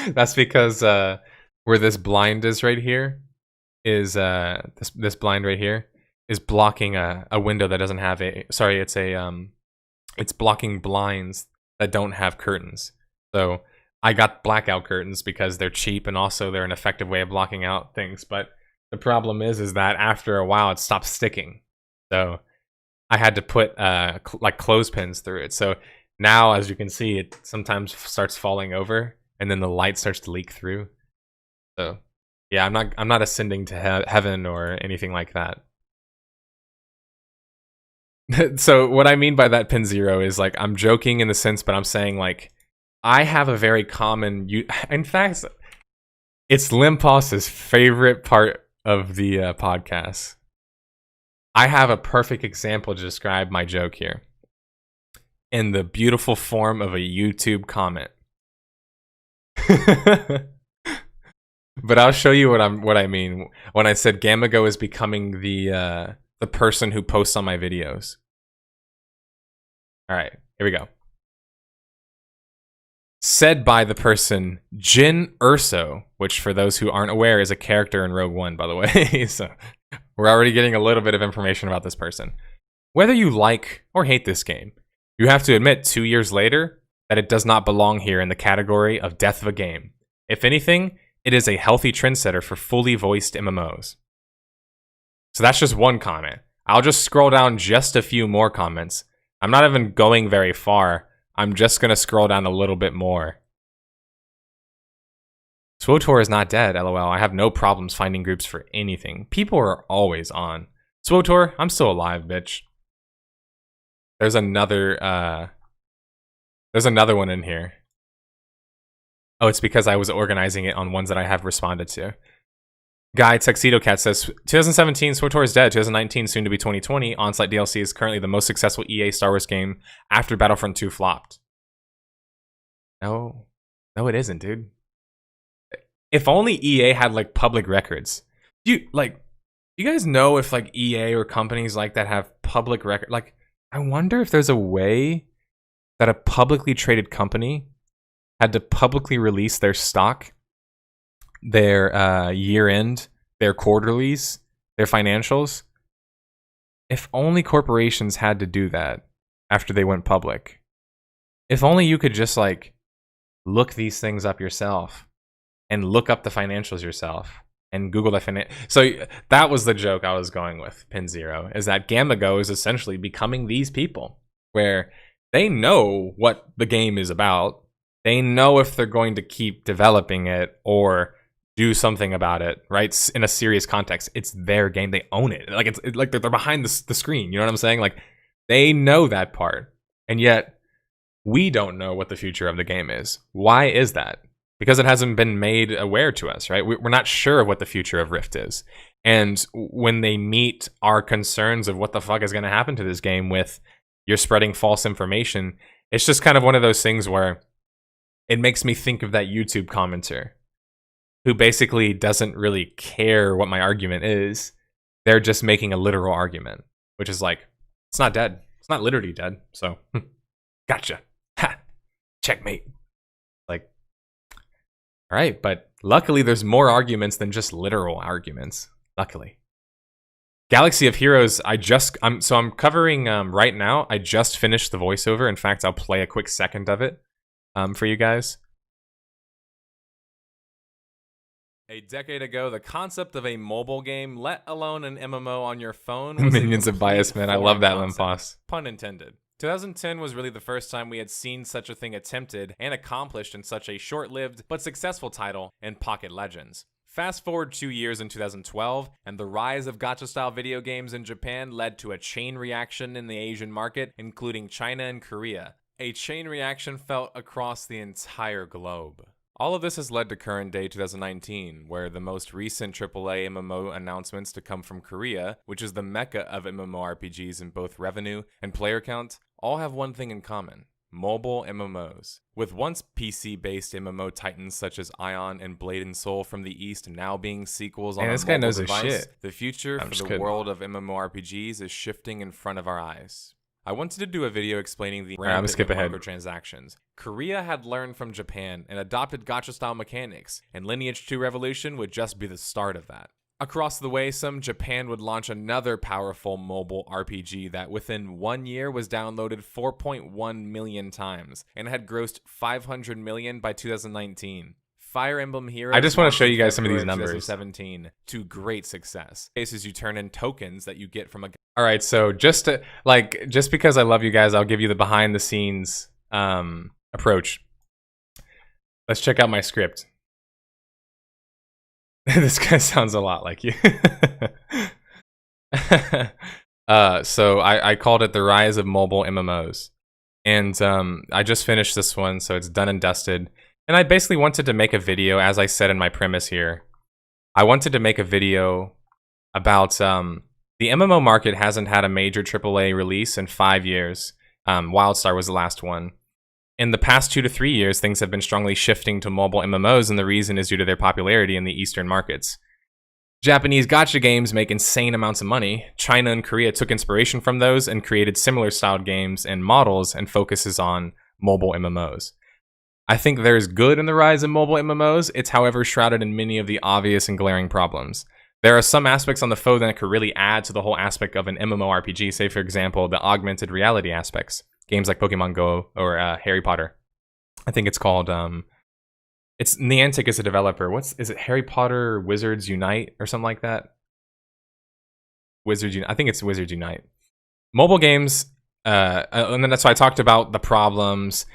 That's because where this blind is right here is this blind right here is blocking a window that doesn't have a, sorry, it's blocking blinds that don't have curtains. So I got blackout curtains because they're cheap, and also they're an effective way of blocking out things. But the problem is that after a while it stops sticking. So I had to put like clothespins through it. So now, as you can see, it sometimes starts falling over, and then the light starts to leak through. So yeah, I'm not ascending to heaven or anything like that. So what I mean by that, Pin Zero, is like, I'm joking in the sense, but I'm saying like, I have a very common, in fact, it's LEMPOSS's favorite part of the podcast. I have a perfect example to describe my joke here, in the beautiful form of a YouTube comment. But I'll show you what I mean when I said Gamigo is becoming the person who posts on my videos. All right, here we go. Said by the person Jin Urso, which, for those who aren't aware, is a character in Rogue One, by the way. So we're already getting a little bit of information about this person. Whether you like or hate this game, you have to admit 2 years later that it does not belong here in the category of death of a game. If anything, it is a healthy trendsetter for fully voiced MMOs. So that's just one comment. I'll just scroll down just a few more comments. I'm not even going very far. I'm just going to scroll down a little bit more. SWOTOR is not dead, lol. I have no problems finding groups for anything. People are always on. SWOTOR, I'm still alive, bitch. There's another one in here. Oh, it's because I was organizing it on ones that I have responded to. Guy Tuxedo Cat says 2017 SWTOR is dead. 2019 soon to be 2020. Onslaught DLC is currently the most successful EA Star Wars game after Battlefront 2 flopped. No, it isn't, dude. If only EA had like public records. You guys know if like EA or companies like that have public record? Like, I wonder if there's a way that a publicly traded company had to publicly release their stock, their year-end, their quarterlies, their financials. If only corporations had to do that after they went public. If only you could just like look these things up yourself and look up the financials yourself and Google the So that was the joke I was going with, Pin Zero, is that Gamigo is essentially becoming these people where they know what the game is about. They know if they're going to keep developing it or do something about it, right? In a serious context, it's their game. They own it. Like it's like they're behind the screen. You know what I'm saying? Like they know that part, and yet we don't know what the future of the game is. Why is that? Because it hasn't been made aware to us, right? We're not sure of what the future of Rift is. And when they meet our concerns of what the fuck is going to happen to this game with you're spreading false information, it's just kind of one of those things where it makes me think of that YouTube commenter who basically doesn't really care what my argument is. They're just making a literal argument, which is like, it's not dead. It's not literally dead. So, gotcha. Ha! Checkmate. Like, all right, but luckily there's more arguments than just literal arguments. Luckily. Galaxy of Heroes, I'm covering right now. I just finished the voiceover. In fact, I'll play a quick second of it for you guys. A decade ago, the concept of a mobile game, let alone an MMO on your phone, was Minions of Bias, man. I love that, LEMPOSS. Pun intended. 2010 was really the first time we had seen such a thing attempted and accomplished in such a short-lived but successful title in Pocket Legends. Fast forward 2 years in 2012, and the rise of gacha-style video games in Japan led to a chain reaction in the Asian market, including China and Korea. A chain reaction felt across the entire globe. All of this has led to current day 2019, where the most recent AAA MMO announcements to come from Korea, which is the mecca of MMORPGs in both revenue and player count, all have one thing in common: mobile MMOs. With once PC-based MMO titans such as Ion and Blade and Soul from the East now being sequels on a mobile device, the future for the world of MMORPGs is shifting in front of our eyes. I wanted to do a video explaining the rampant microtransactions. Korea had learned from Japan and adopted gacha-style mechanics, and Lineage 2 Revolution would just be the start of that. Across the way, Japan would launch another powerful mobile RPG that within 1 year was downloaded 4.1 million times and had grossed 500 million by 2019. Fire Emblem Heroes. I just want to show you guys some of these numbers. 2017 to great success. Cases you turn in tokens that you get from a. All right, so just because I love you guys, I'll give you the behind the scenes approach. Let's check out my script. This guy sounds a lot like you. So I called it the rise of mobile MMOs, and I just finished this one, so it's done and dusted. And I basically wanted to make a video, as I said in my premise here. I wanted to make a video about the MMO market hasn't had a major AAA release in 5 years. Wildstar was the last one. In the past 2 to 3 years, things have been strongly shifting to mobile MMOs, and the reason is due to their popularity in the Eastern markets. Japanese gacha games make insane amounts of money. China and Korea took inspiration from those and created similar styled games and models and focuses on mobile MMOs. I think there's good in the rise of mobile MMOs. It's, however, shrouded in many of the obvious and glaring problems. There are some aspects on the phone that could really add to the whole aspect of an MMORPG, say, for example, the augmented reality aspects. Games like Pokemon Go or Harry Potter. I think it's called, it's Niantic is a developer. Is it Harry Potter Wizards Unite or something like that? I think it's Wizards Unite. Mobile games, and then that's why I talked about the problems.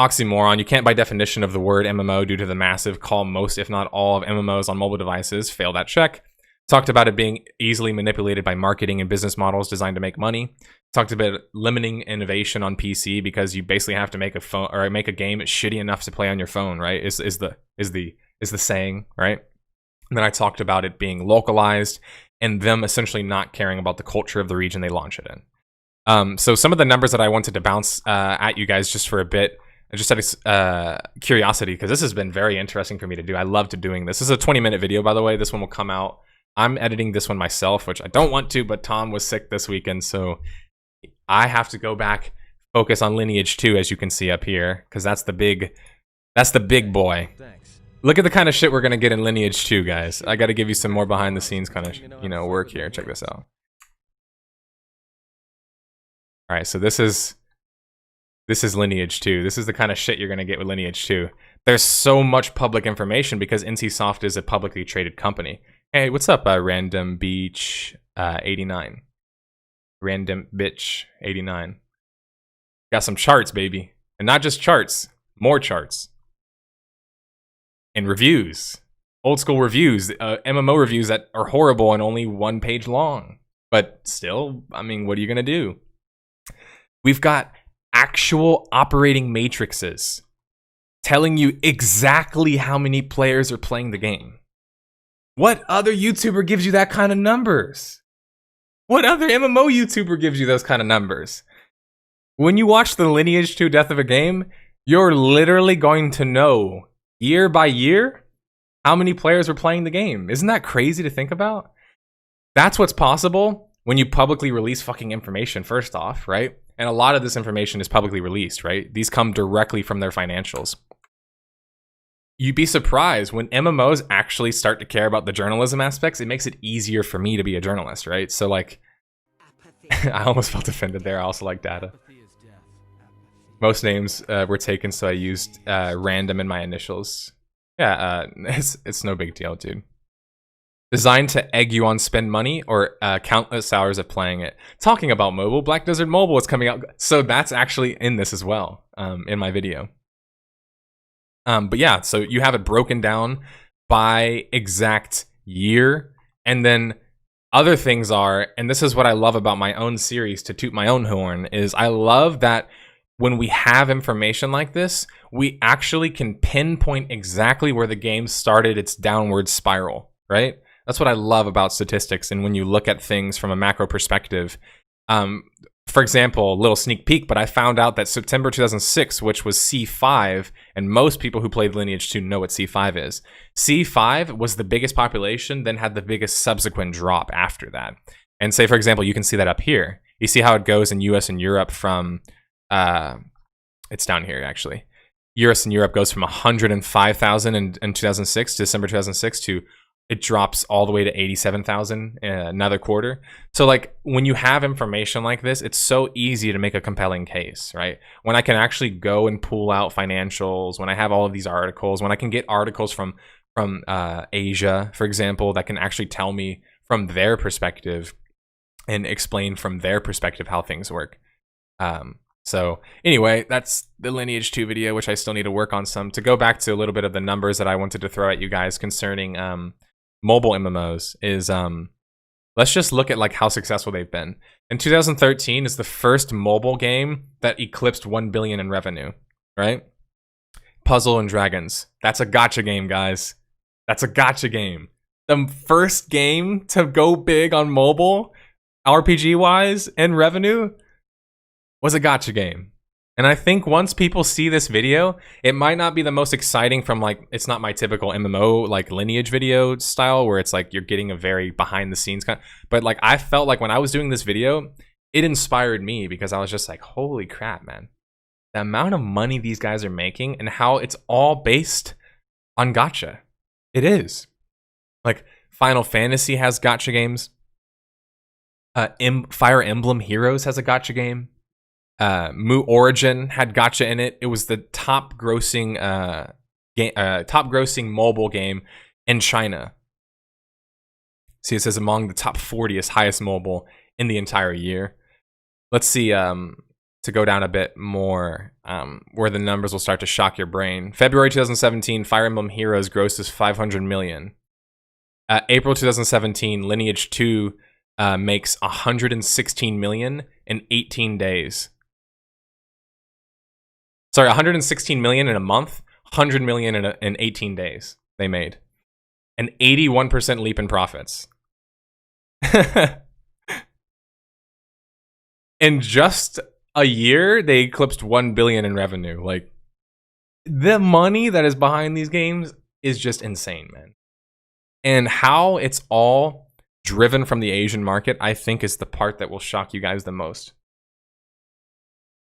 oxymoron. You can't by definition of the word MMO due to the massive call most, if not all, of MMOs on mobile devices. Fail that check. Talked about it being easily manipulated by marketing and business models designed to make money. Talked about limiting innovation on PC because you basically have to make a phone or make a game shitty enough to play on your phone, right? Is the saying, right? And then I talked about it being localized and them essentially not caring about the culture of the region they launch it in. So some of the numbers that I wanted to bounce at you guys just for a bit, just out of curiosity, because this has been very interesting for me to do. I loved doing this. This is a 20-minute video, by the way. This one will come out. I'm editing this one myself, which I don't want to, but Tom was sick this weekend, so I have to go back, focus on Lineage 2, as you can see up here, because that's the big boy. Thanks. Look at the kind of shit we're gonna get in Lineage 2, guys. I got to give you some more behind-the-scenes kind of, work here. Check this out. All right, so this is Lineage 2. This is the kind of shit you're gonna get with Lineage 2. There's so much public information because NCSoft is a publicly traded company. Hey, what's up, Random Beach 89? Random Bitch 89. Got some charts, baby. And not just charts, more charts. And reviews. Old school reviews. MMO reviews that are horrible and only 1 page long. But still, I mean, what are you going to do? We've got actual operating matrices telling you exactly how many players are playing the game. What other YouTuber gives you that kind of numbers? What other MMO YouTuber gives you those kind of numbers? When you watch the Lineage 2 Death of a Game, you're literally going to know year by year how many players were playing the game. Isn't that crazy to think about? That's what's possible when you publicly release fucking information, first off, right? And a lot of this information is publicly released, right? These come directly from their financials. You'd be surprised when MMOs actually start to care about the journalism aspects. It makes it easier for me to be a journalist, right? So like, I almost felt offended there. I also like data. Most names were taken, so I used random in my initials. Yeah, it's no big deal, dude. Designed to egg you on spend money or countless hours of playing it. Talking about mobile, Black Desert Mobile is coming out. So that's actually in this as well, in my video. But yeah, so you have it broken down by exact year. And then other things are, and this is what I love about my own series, to toot my own horn, is I love that when we have information like this, we actually can pinpoint exactly where the game started its downward spiral, right? That's what I love about statistics. And when you look at things from a macro perspective, for example, a little sneak peek, but I found out that September 2006, which was C5, and most people who played Lineage 2 know what C5 is. C5 was the biggest population, then had the biggest subsequent drop after that. And say, for example, you can see that up here. You see how it goes in US and Europe from, it's down here actually. US and Europe goes from 105,000 in 2006, December 2006, to it drops all the way to 87,000 in another quarter. So like when you have information like this, it's so easy to make a compelling case, right? When I can actually go and pull out financials, when I have all of these articles, when I can get articles from Asia, for example, that can actually tell me from their perspective and explain from their perspective how things work. So anyway, that's the Lineage 2 video, which I still need to work on some. To go back to a little bit of the numbers that I wanted to throw at you guys concerning mobile MMOs is let's just look at like how successful they've been. In 2013 is the first mobile game that eclipsed 1 billion in revenue, right? Puzzle and Dragons. That's a gacha game, guys. That's a gacha game. The first game to go big on mobile, RPG wise and revenue, was a gacha game. And I think once people see this video, it might not be the most exciting from like, it's not my typical MMO like Lineage video style where it's like you're getting a very behind the scenes kind of, but like I felt like when I was doing this video, it inspired me because I was just like, holy crap, man. The amount of money these guys are making and how it's all based on gacha. It is. Like Final Fantasy has gacha games. Fire Emblem Heroes has a gacha game. Mu Origin had gacha in it. It was the top grossing mobile game in China. See, it says among the top 40 highest mobile in the entire year. Let's see. to go down a bit more, where the numbers will start to shock your brain. February 2017, Fire Emblem Heroes grosses 500 million. April 2017, Lineage 2 makes 116 million in 18 days. Sorry, 116 million in a month, 100 million in 18 days they made. An 81% leap in profits. In just a year, they eclipsed 1 billion in revenue. Like, the money that is behind these games is just insane, man. And how it's all driven from the Asian market, I think, is the part that will shock you guys the most.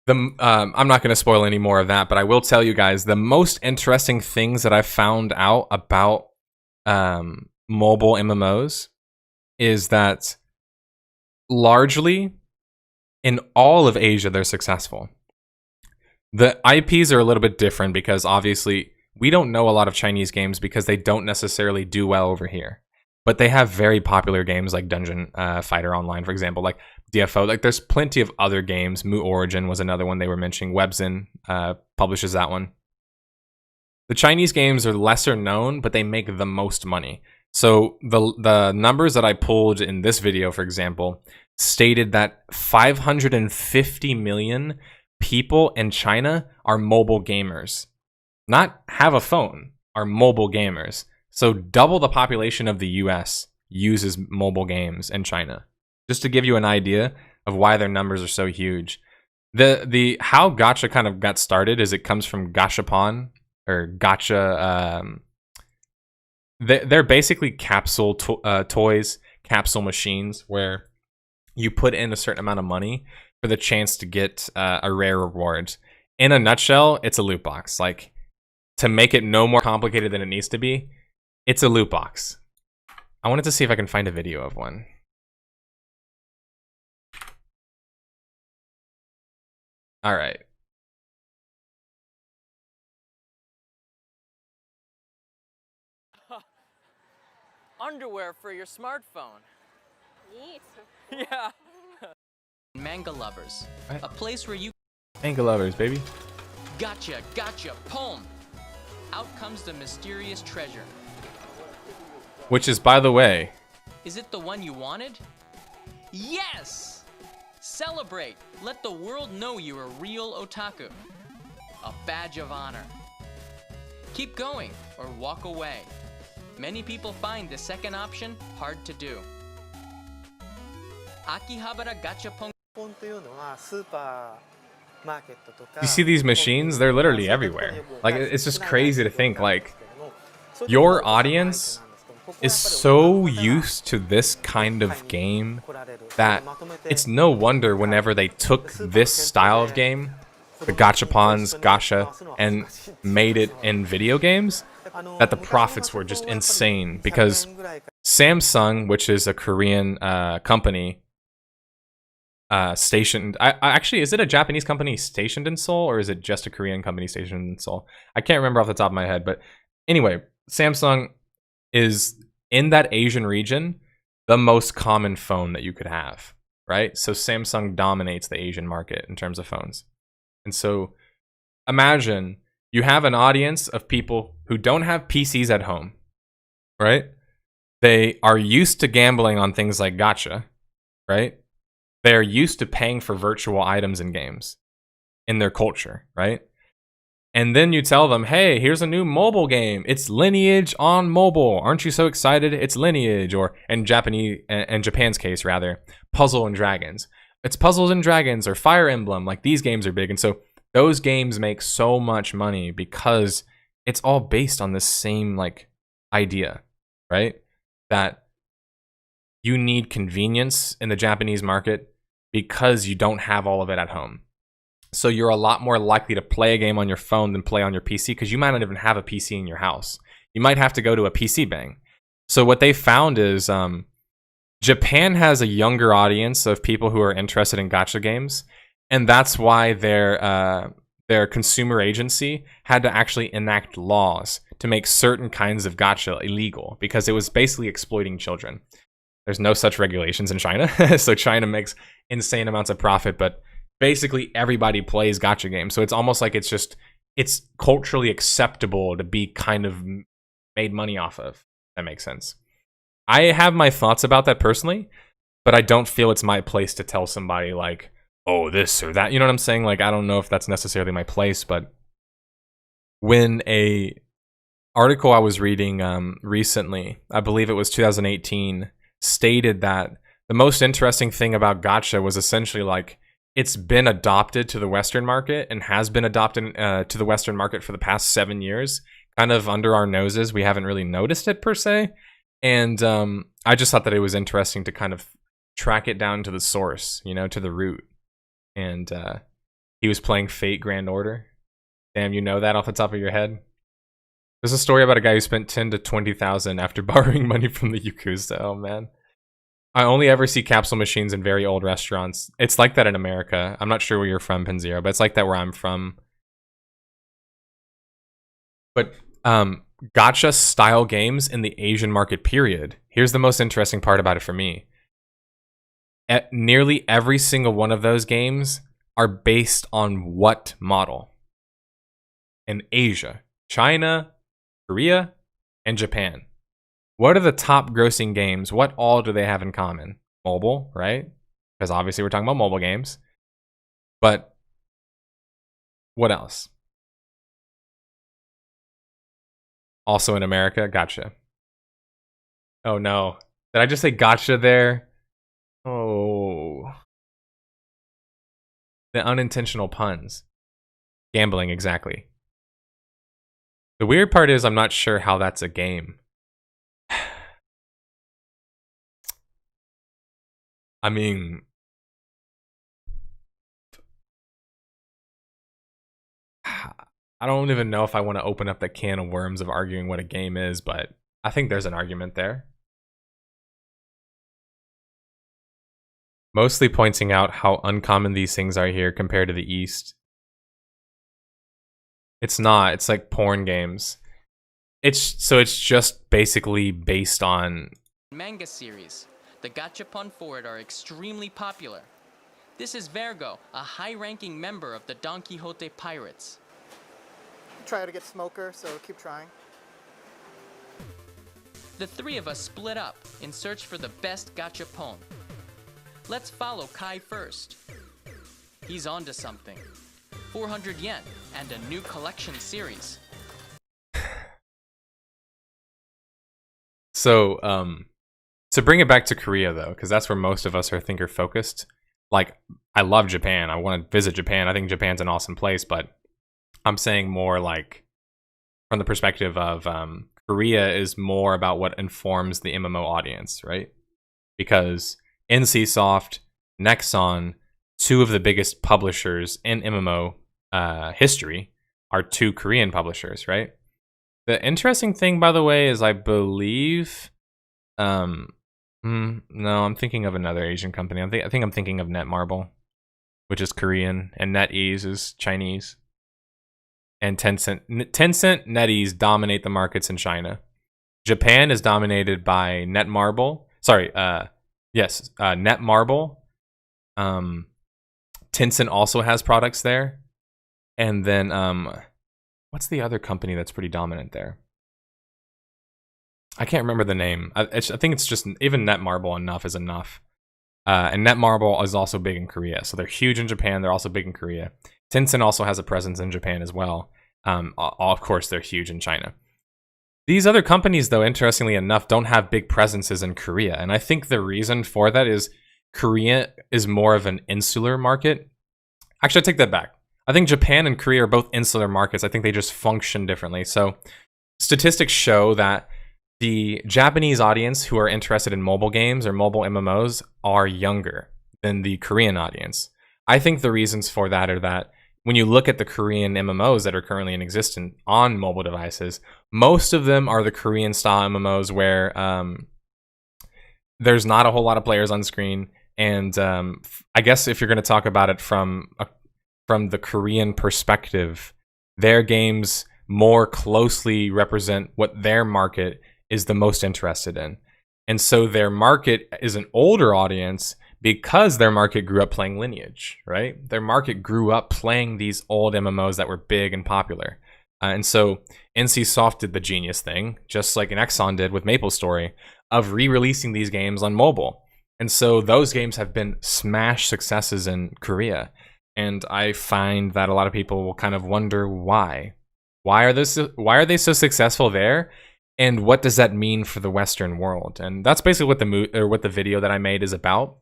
I'm not going to spoil any more of that, but I will tell you guys the most interesting things that I've found out about mobile MMOs is that largely in all of Asia, they're successful. The IPs are a little bit different because obviously we don't know a lot of Chinese games because they don't necessarily do well over here. But they have very popular games like Dungeon Fighter Online, for example, like DFO. Like, there's plenty of other games. Mu Origin was another one they were mentioning. Webzen publishes that one. The Chinese games are lesser known, but they make the most money. So the numbers that I pulled in this video, for example, stated that 550 million people in China are mobile gamers. Not have a phone, are mobile gamers. So double the population of the US uses mobile games in China. Just to give you an idea of why their numbers are so huge. The how gacha kind of got started is it comes from gashapon or gacha. They're basically capsule toys, capsule machines where you put in a certain amount of money for the chance to get a rare reward. In a nutshell, it's a loot box. Like, to make it no more complicated than it needs to be, it's a loot box. I wanted to see if I can find a video of one. All right. Underwear for your smartphone. Neat. Yeah. Manga Lovers. What? A place where you... Manga Lovers, baby. Gotcha, poem. Out comes the mysterious treasure. Which is, by the way... Is it the one you wanted? Yes! Celebrate! Let the world know you're a real otaku. A badge of honor. Keep going, or walk away. Many people find the second option hard to do. Akihabara Gachapon. You see these machines? They're literally everywhere. Like, it's just crazy to think, like, your audience is so used to this kind of game that it's no wonder whenever they took this style of game, the gachapons, gacha, and made it in video games, that the profits were just insane. Because Samsung, which is a Korean company, stationed... actually, is it a Japanese company stationed in Seoul, or is it just a Korean company stationed in Seoul? I can't remember off the top of my head, but anyway, Samsung is, in that Asian region, the most common phone that you could have, right? So Samsung dominates the Asian market in terms of phones. And so imagine you have an audience of people who don't have PCs at home, right? They are used to gambling on things like gacha, right? They're used to paying for virtual items in games in their culture, right? And then you tell them, hey, here's a new mobile game. It's Lineage on mobile. Aren't you so excited? It's Lineage. Or in Japan's case, rather, Puzzle and Dragons. It's Puzzles and Dragons or Fire Emblem. Like, these games are big. And so those games make so much money because it's all based on this same, like, idea, right? That you need convenience in the Japanese market because you don't have all of it at home. So you're a lot more likely to play a game on your phone than play on your PC because you might not even have a PC in your house. You might have to go to a PC bang. So what they found is Japan has a younger audience of people who are interested in gacha games, and that's why their consumer agency had to actually enact laws to make certain kinds of gacha illegal because it was basically exploiting children. There's no such regulations in China, so China makes insane amounts of profit, but basically everybody plays gacha games. So it's almost like it's culturally acceptable to be kind of made money off of. If that makes sense. I have my thoughts about that personally, but I don't feel it's my place to tell somebody like, oh, this or that. You know what I'm saying? Like, I don't know if that's necessarily my place, but when a article I was reading recently, I believe it was 2018, stated that the most interesting thing about gacha was essentially like it's been adopted to the Western market and has been adopted to the Western market for the past 7 years, kind of under our noses. We haven't really noticed it per se. And I just thought that it was interesting to kind of track it down to the source, you know, to the root. And he was playing Fate Grand Order. Damn, you know that off the top of your head? There's a story about a guy who spent 10 to 20,000 after borrowing money from the Yakuza. Oh, man. I only ever see capsule machines in very old restaurants. It's like that in America. I'm not sure where you're from, Penzero, but it's like that where I'm from. But gacha style games in the Asian market, period. Here's the most interesting part about it for me. Nearly every single one of those games are based on what model? In Asia, China, Korea, and Japan. What are the top grossing games? What all do they have in common? Mobile, right? Because obviously we're talking about mobile games. But what else? Also in America, gotcha. Oh no. Did I just say gotcha there? Oh. The unintentional puns. Gambling, exactly. The weird part is I'm not sure how that's a game. I mean, I don't even know if I want to open up the can of worms of arguing what a game is, but I think there's an argument there. Mostly pointing out how uncommon these things are here compared to the East. It's not. It's like porn games. It's just basically based on manga series. The gachapon for it are extremely popular. This is Vergo, a high-ranking member of the Don Quixote Pirates. Try to get Smoker, so keep trying. The three of us split up in search for the best gachapon. Let's follow Kai first. He's onto something. 400 yen and a new collection series. So, to bring it back to Korea, though, because that's where most of us are thinker focused. Like, I love Japan. I want to visit Japan. I think Japan's an awesome place, but I'm saying more like from the perspective of Korea is more about what informs the MMO audience, right? Because NCSoft, Nexon, two of the biggest publishers in MMO history, are two Korean publishers, right? The interesting thing, by the way, is I believe... no, I'm thinking of another Asian company. I think I'm thinking of Netmarble, which is Korean, and NetEase is Chinese. And Tencent, NetEase dominate the markets in China. Japan is dominated by Netmarble. Sorry, Netmarble. Tencent also has products there. And then, what's the other company that's pretty dominant there? I can't remember the name. I think it's just even Netmarble enough is enough. And Netmarble is also big in Korea. So they're huge in Japan. They're also big in Korea. Tencent also has a presence in Japan as well. Of course, they're huge in China. These other companies, though, interestingly enough, don't have big presences in Korea. And I think the reason for that is Korea is more of an insular market. Actually, I take that back. I think Japan and Korea are both insular markets. I think they just function differently. So statistics show that the Japanese audience who are interested in mobile games or mobile MMOs are younger than the Korean audience. I think the reasons for that are that when you look at the Korean MMOs that are currently in existence on mobile devices, most of them are the Korean style MMOs where there's not a whole lot of players on screen. And I guess if you're going to talk about it from the Korean perspective, their games more closely represent what their market is the most interested in. And so their market is an older audience because their market grew up playing Lineage, right? Their market grew up playing these old MMOs that were big and popular. And so NCSoft did the genius thing, just like an Exxon did with MapleStory, of re-releasing these games on mobile. And so those games have been smash successes in Korea. And I find that a lot of people will kind of wonder why. Why are they so successful there? And what does that mean for the Western world? And that's basically what the video that I made is about.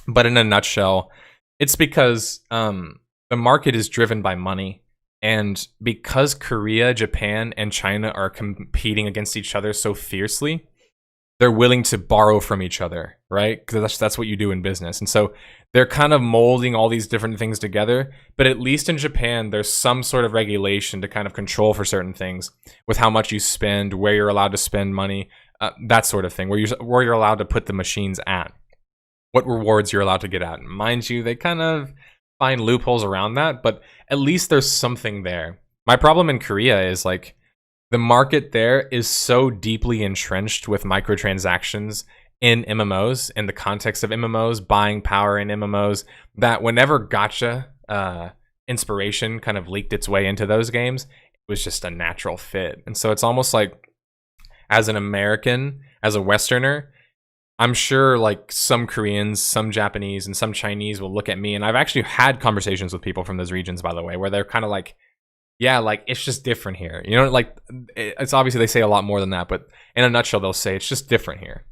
But in a nutshell, it's because the market is driven by money. And because Korea, Japan, and China are competing against each other so fiercely, they're willing to borrow from each other, right? Because that's what you do in business. And so they're kind of molding all these different things together. But at least in Japan, there's some sort of regulation to kind of control for certain things with how much you spend, where you're allowed to spend money, that sort of thing, where you're allowed to put the machines at, what rewards you're allowed to get at. And mind you, they kind of find loopholes around that, but at least there's something there. My problem in Korea is like the market there is so deeply entrenched with microtransactions in MMOs, in the context of MMOs, buying power in MMOs, that whenever gacha inspiration kind of leaked its way into those games, it was just a natural fit. And so it's almost like, as an American, as a Westerner, I'm sure like some Koreans, some Japanese, and some Chinese will look at me, and I've actually had conversations with people from those regions, by the way, where they're kind of like, yeah, like, it's just different here. You know, like, it's obviously they say a lot more than that, but in a nutshell, they'll say it's just different here.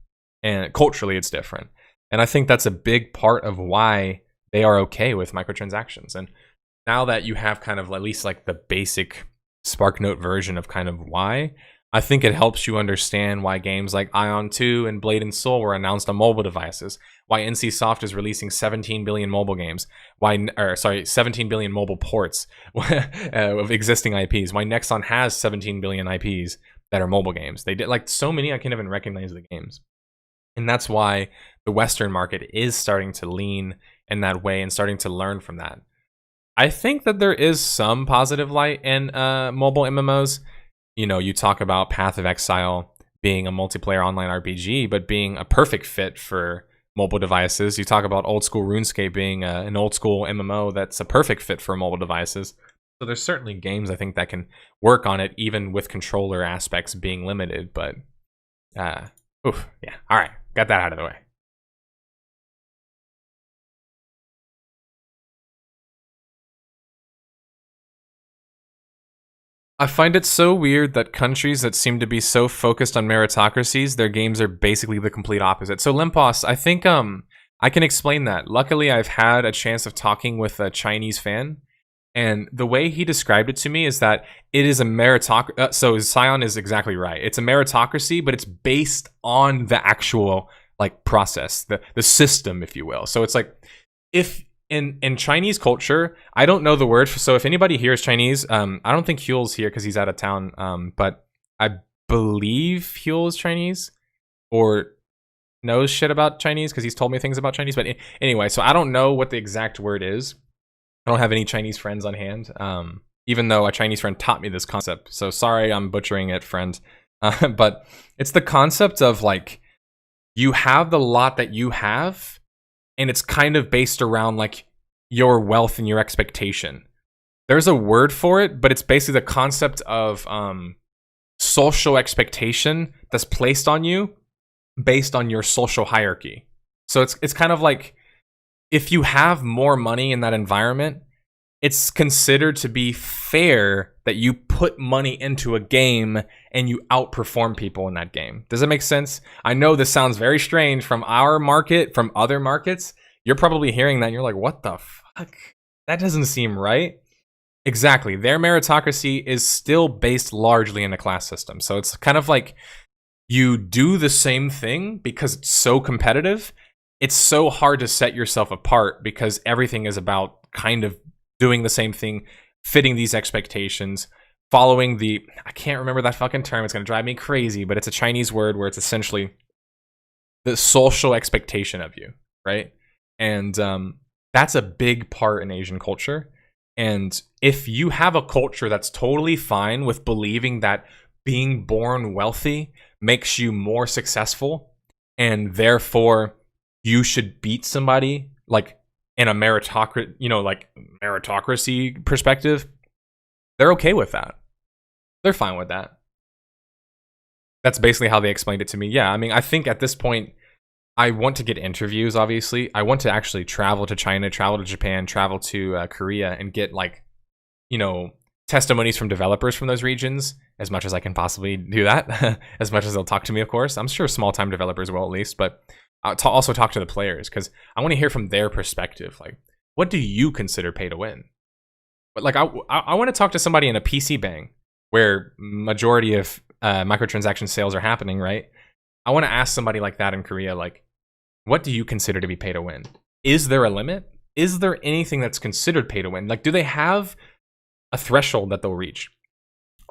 And culturally, it's different. And I think that's a big part of why they are okay with microtransactions. And now that you have kind of at least like the basic SparkNote version of kind of why, I think it helps you understand why games like Ion 2 and Blade and Soul were announced on mobile devices, why NCSoft is releasing 17 billion mobile games, 17 billion mobile ports of existing IPs, why Nexon has 17 billion IPs that are mobile games. They did like so many I can't even recognize the games. And that's why the Western market is starting to lean in that way and starting to learn from that. I think that there is some positive light in mobile MMOs. You know, you talk about Path of Exile being a multiplayer online RPG, but being a perfect fit for mobile devices. You talk about old school RuneScape being an old school MMO that's a perfect fit for mobile devices. So there's certainly games I think that can work on it, even with controller aspects being limited. But, yeah, all right, got that out of the way. I find it so weird that countries that seem to be so focused on meritocracies, their games are basically the complete opposite. So LEMPOSS, I think I can explain that. Luckily, I've had a chance of talking with a Chinese fan, and the way he described it to me is that it is a meritocracy. So Sion is exactly right. It's a meritocracy, but it's based on the actual like process, the system, if you will. So it's like if in Chinese culture, I don't know the word. So if anybody here is Chinese, I don't think Huel's here because he's out of town. But I believe Huel is Chinese or knows shit about Chinese because he's told me things about Chinese. But anyway, so I don't know what the exact word is. I don't have any Chinese friends on hand, even though a Chinese friend taught me this concept. So sorry, I'm butchering it, friend. But it's the concept of like, you have the lot that you have, and it's kind of based around like your wealth and your expectation. There's a word for it, but it's basically the concept of social expectation that's placed on you based on your social hierarchy. So it's kind of like if you have more money in that environment, it's considered to be fair that you put money into a game and you outperform people in that game. Does that make sense? I know this sounds very strange from our market, from other markets. You're probably hearing that and you're like, what the fuck? That doesn't seem right. Exactly. Their meritocracy is still based largely in a class system. So it's kind of like you do the same thing because it's so competitive. It's so hard to set yourself apart because everything is about kind of doing the same thing, fitting these expectations, following the, I can't remember that fucking term, it's going to drive me crazy, but it's a Chinese word where it's essentially the social expectation of you, right? And that's a big part in Asian culture. And if you have a culture that's totally fine with believing that being born wealthy makes you more successful, and therefore you should beat somebody like in a meritocracy, like meritocracy perspective, they're okay with that. They're fine with that. That's basically how they explained it to me. Yeah, I mean, I think at this point, I want to get interviews, obviously. I want to actually travel to China, travel to Japan, travel to Korea, and get, like, testimonies from developers from those regions, as much as I can possibly do that. As much as they'll talk to me, of course. I'm sure small-time developers will, at least. But I'll also talk to the players, because I want to hear from their perspective. Like, what do you consider pay to win? But, like, I want to talk to somebody in a PC bang, where majority of microtransaction sales are happening, right? I want to ask somebody like that in Korea, like, what do you consider to be pay to win? Is there a limit? Is there anything that's considered pay to win? Like, do they have a threshold that they'll reach?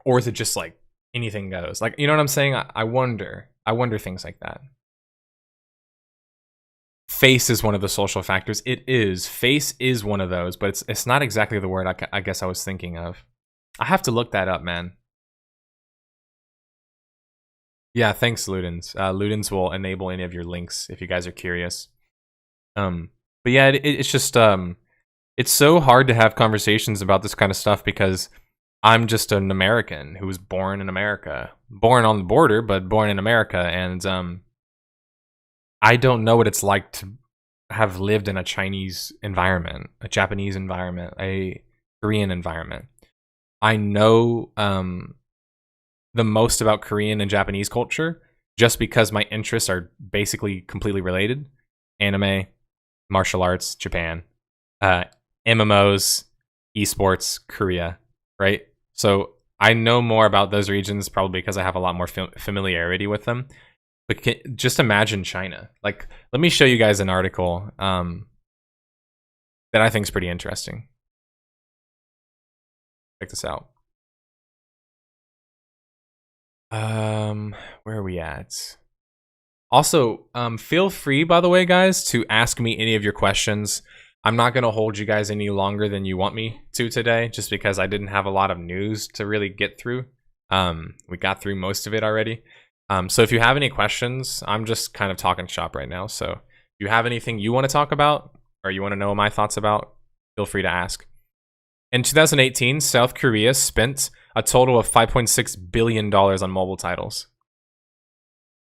Or is it just like anything goes? Like, you know what I'm saying? I wonder things like that. Face is one of the social factors. It is. Face is one of those, but it's not exactly the word I guess I was thinking of. I have to look that up, man. Yeah, thanks, Ludens. Ludens will enable any of your links if you guys are curious. But yeah, it's just it's so hard to have conversations about this kind of stuff because I'm just an American who was born in America, born on the border, but born in America, and I don't know what it's like to have lived in a Chinese environment, a Japanese environment, a Korean environment. I know the most about Korean and Japanese culture just because my interests are basically completely related. Anime, martial arts, Japan, MMOs, esports, Korea, right? So I know more about those regions probably because I have a lot more familiarity with them. But just imagine China. Like, let me show you guys an article that I think is pretty interesting. Check this out. Where are we at? Also, feel free, by the way, guys, to ask me any of your questions. I'm not going to hold you guys any longer than you want me to today, just because I didn't have a lot of news to really get through. We got through most of it already. So if you have any questions, I'm just kind of talking shop right now. So if you have anything you want to talk about or you want to know my thoughts about, feel free to ask. In 2018, South Korea spent a total of $5.6 billion on mobile titles.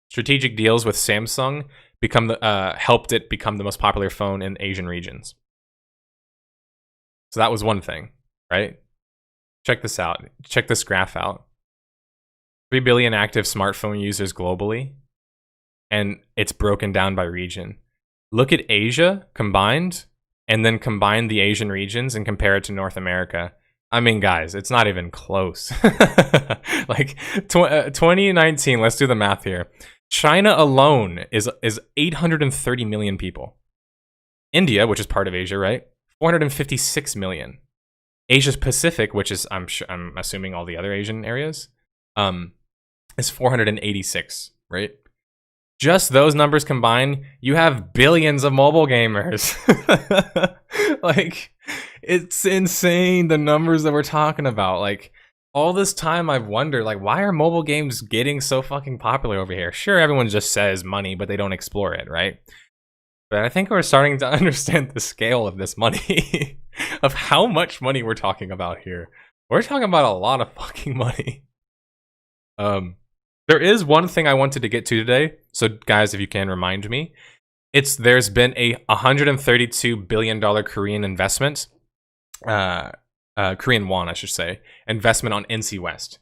Strategic deals with Samsung helped it become the most popular phone in Asian regions. So that was one thing, right? Check this out. Check this graph out. 3 billion active smartphone users globally, and it's broken down by region. Look at Asia combined, and then combine the Asian regions and compare it to North America. I mean, guys, it's not even close. Like, 2019, let's do the math here. China alone is 830 million people. India, which is part of Asia, right? 456 million. Asia Pacific, which is I'm assuming all the other Asian areas, is 486, right? Just those numbers combined, you have billions of mobile gamers. Like, it's insane, the numbers that we're talking about. Like, all this time I've wondered, like, why are mobile games getting so fucking popular over here? Sure, everyone just says money, but they don't explore it, right? But I think we're starting to understand the scale of this money, of how much money we're talking about here. We're talking about a lot of fucking money. There is one thing I wanted to get to today. So guys, if you can remind me, there's been a $132 billion Korean investment, Korean won, I should say, investment on NC West.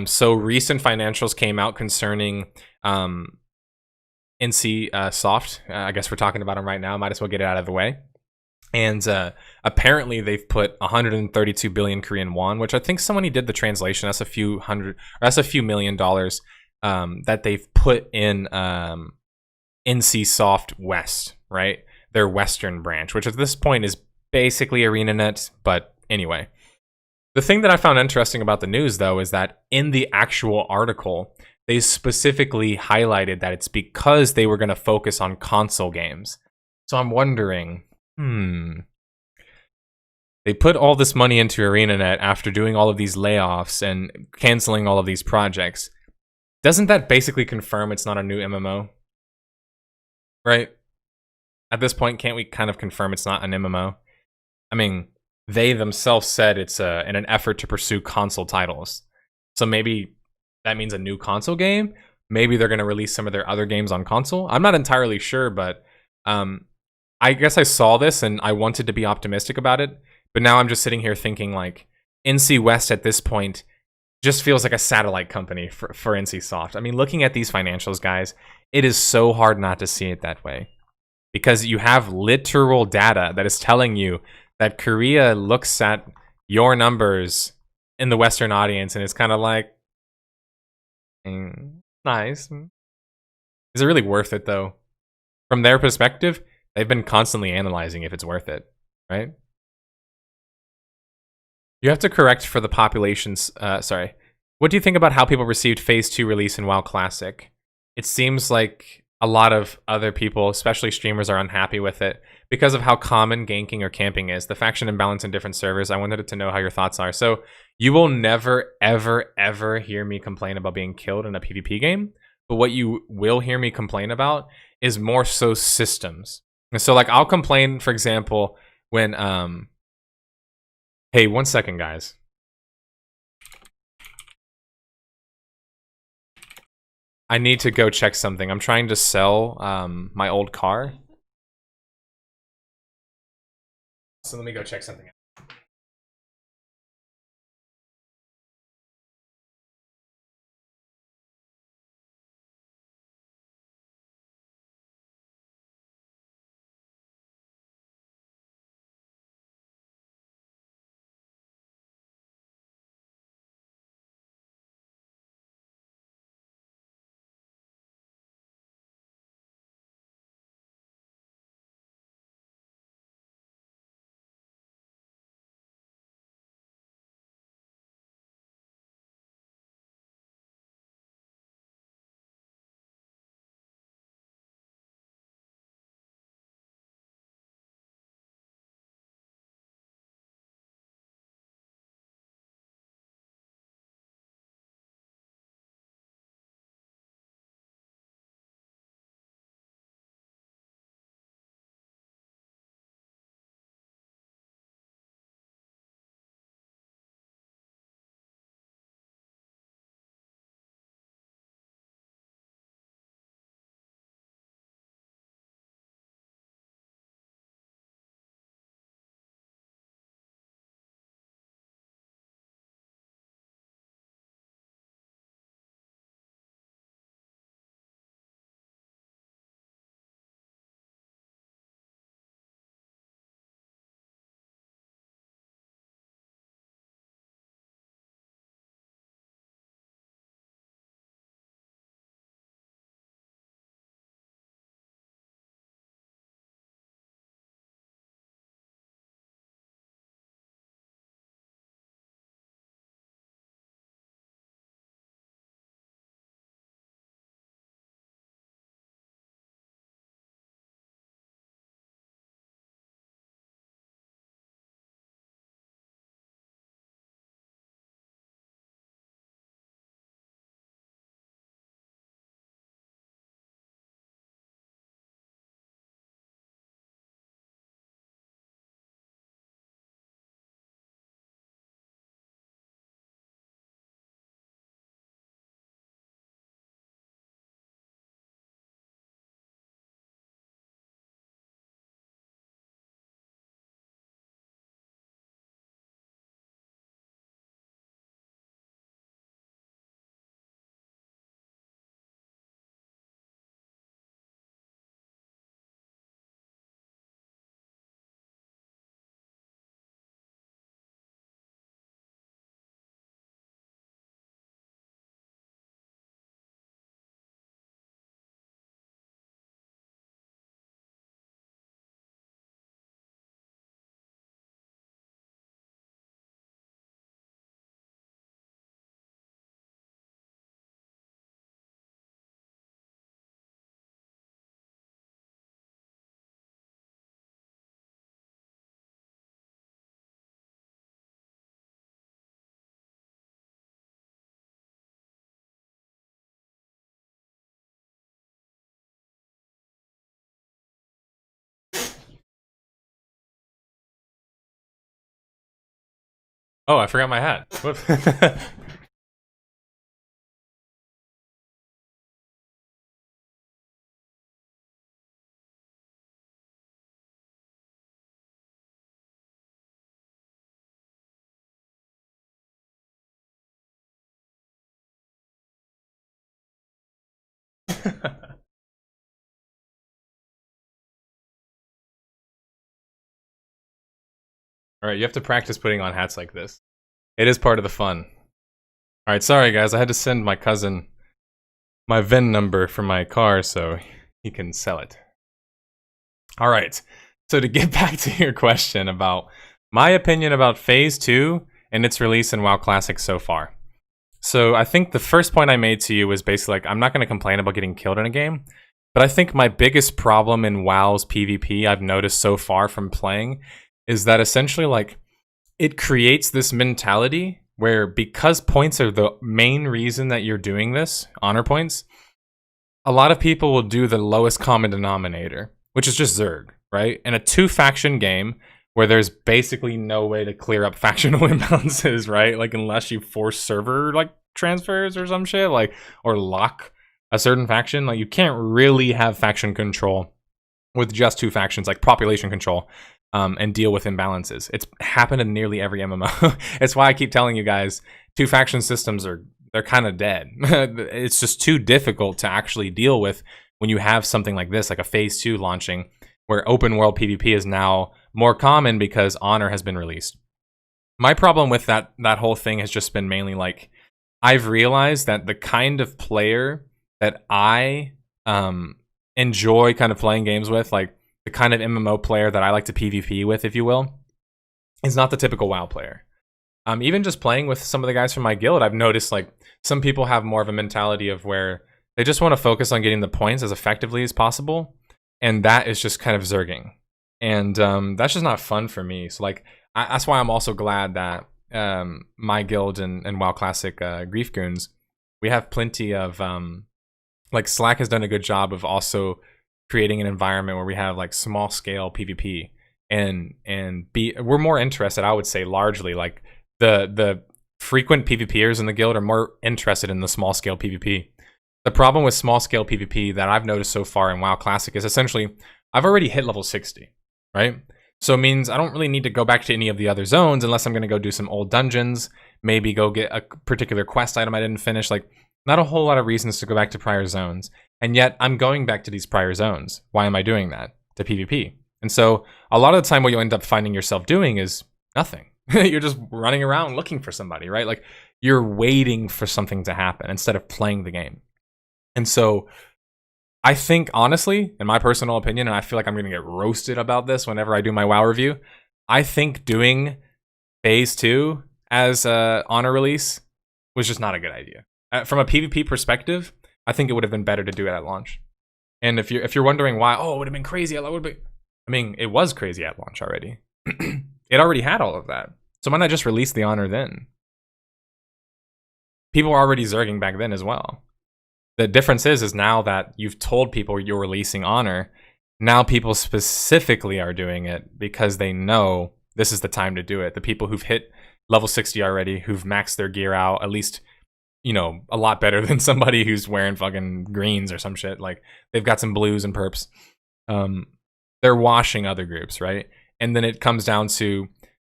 So recent financials came out concerning NC Soft. I guess we're talking about them right now. Might as well get it out of the way. And apparently they've put 132 billion Korean won, which I think somebody did the translation. That's a few million dollars that they've put in NC Soft West, right? Their Western branch, which at this point is basically ArenaNet. But anyway, the thing that I found interesting about the news, though, is that in the actual article, they specifically highlighted that it's because they were going to focus on console games. So I'm wondering, they put all this money into ArenaNet after doing all of these layoffs and canceling all of these projects. Doesn't that basically confirm it's not a new MMO? Right? At this point, can't we kind of confirm it's not an MMO? I mean, they themselves said it's in an effort to pursue console titles. So maybe that means a new console game. Maybe they're going to release some of their other games on console. I'm not entirely sure, but I guess I saw this and I wanted to be optimistic about it. But now I'm just sitting here thinking like NC West at this point just feels like a satellite company for NC Soft. I mean, looking at these financials, guys, it is so hard not to see it that way. Because you have literal data that is telling you that Korea looks at your numbers in the Western audience and it's kind of like, nice. Is it really worth it, though? From their perspective, they've been constantly analyzing if it's worth it, right? You have to correct for the population's... sorry. What do you think about how people received Phase 2 release in WoW Classic? It seems like a lot of other people, especially streamers, are unhappy with it because of how common ganking or camping is. The faction imbalance in different servers. I wanted to know how your thoughts are. So you will never, ever, ever hear me complain about being killed in a PvP game. But what you will hear me complain about is more so systems. And so like I'll complain, for example, when hey, 1 second, guys. I need to go check something. I'm trying to sell my old car. So let me go check something out. Oh, I forgot my hat. Whoop. All right, you have to practice putting on hats like this. It is part of the fun. All right, sorry guys, I had to send my cousin my VIN number for my car so he can sell it. All right, so to get back to your question about my opinion about Phase 2 and its release in WoW Classic so far. So I think the first point I made to you was basically like, I'm not going to complain about getting killed in a game, but I think my biggest problem in WoW's PvP I've noticed so far from playing is that essentially like it creates this mentality where because points are the main reason that you're doing this, honor points, a lot of people will do the lowest common denominator, which is just Zerg, right? In a 2-faction game where there's basically no way to clear up factional imbalances, right? Like unless you force server like transfers or some shit, like, or lock a certain faction, like you can't really have faction control with just 2 factions, like population control. And deal with imbalances. It's happened in nearly every MMO. It's why I keep telling you guys, 2-faction systems they're kind of dead. It's just too difficult to actually deal with when you have something like this, like a Phase 2 launching, where open world PvP is now more common because Honor has been released. My problem with that whole thing has just been mainly like, I've realized that the kind of player that I enjoy kind of playing games with, like the kind of MMO player that I like to PvP with, if you will, is not the typical WoW player. Even just playing with some of the guys from my guild, I've noticed like some people have more of a mentality of where they just want to focus on getting the points as effectively as possible, and that is just kind of zerging, and that's just not fun for me. So like that's why I'm also glad that my guild and WoW Classic Grief Goons, we have plenty of like Slack has done a good job of also creating an environment where we have like small scale PvP and we're more interested, I would say largely like the frequent PvPers in the guild are more interested in the small scale PvP. The problem with small scale PvP that I've noticed so far in WoW Classic is essentially I've already hit level 60, right? So it means I don't really need to go back to any of the other zones unless I'm going to go do some old dungeons, maybe go get a particular quest item I didn't finish. Like not a whole lot of reasons to go back to prior zones. And yet I'm going back to these prior zones. Why am I doing that? To PvP. And so a lot of the time what you'll end up finding yourself doing is nothing. You're just running around looking for somebody, right? Like you're waiting for something to happen instead of playing the game. And so I think honestly, in my personal opinion, and I feel like I'm going to get roasted about this whenever I do my WoW review, I think doing Phase 2 as a honor release was just not a good idea. From a PvP perspective, I think it would have been better to do it at launch. And if you're wondering why, oh, it would have been crazy. I mean, it was crazy at launch already. It already had all of that. So why not just release the honor then? People were already zerging back then as well. The difference is now that you've told people you're releasing honor, now people specifically are doing it because they know this is the time to do it. The people who've hit level 60 already, who've maxed their gear out, at least, you know, a lot better than somebody who's wearing fucking greens or some shit. Like they've got some blues and perps. They're washing other groups, right? And then it comes down to,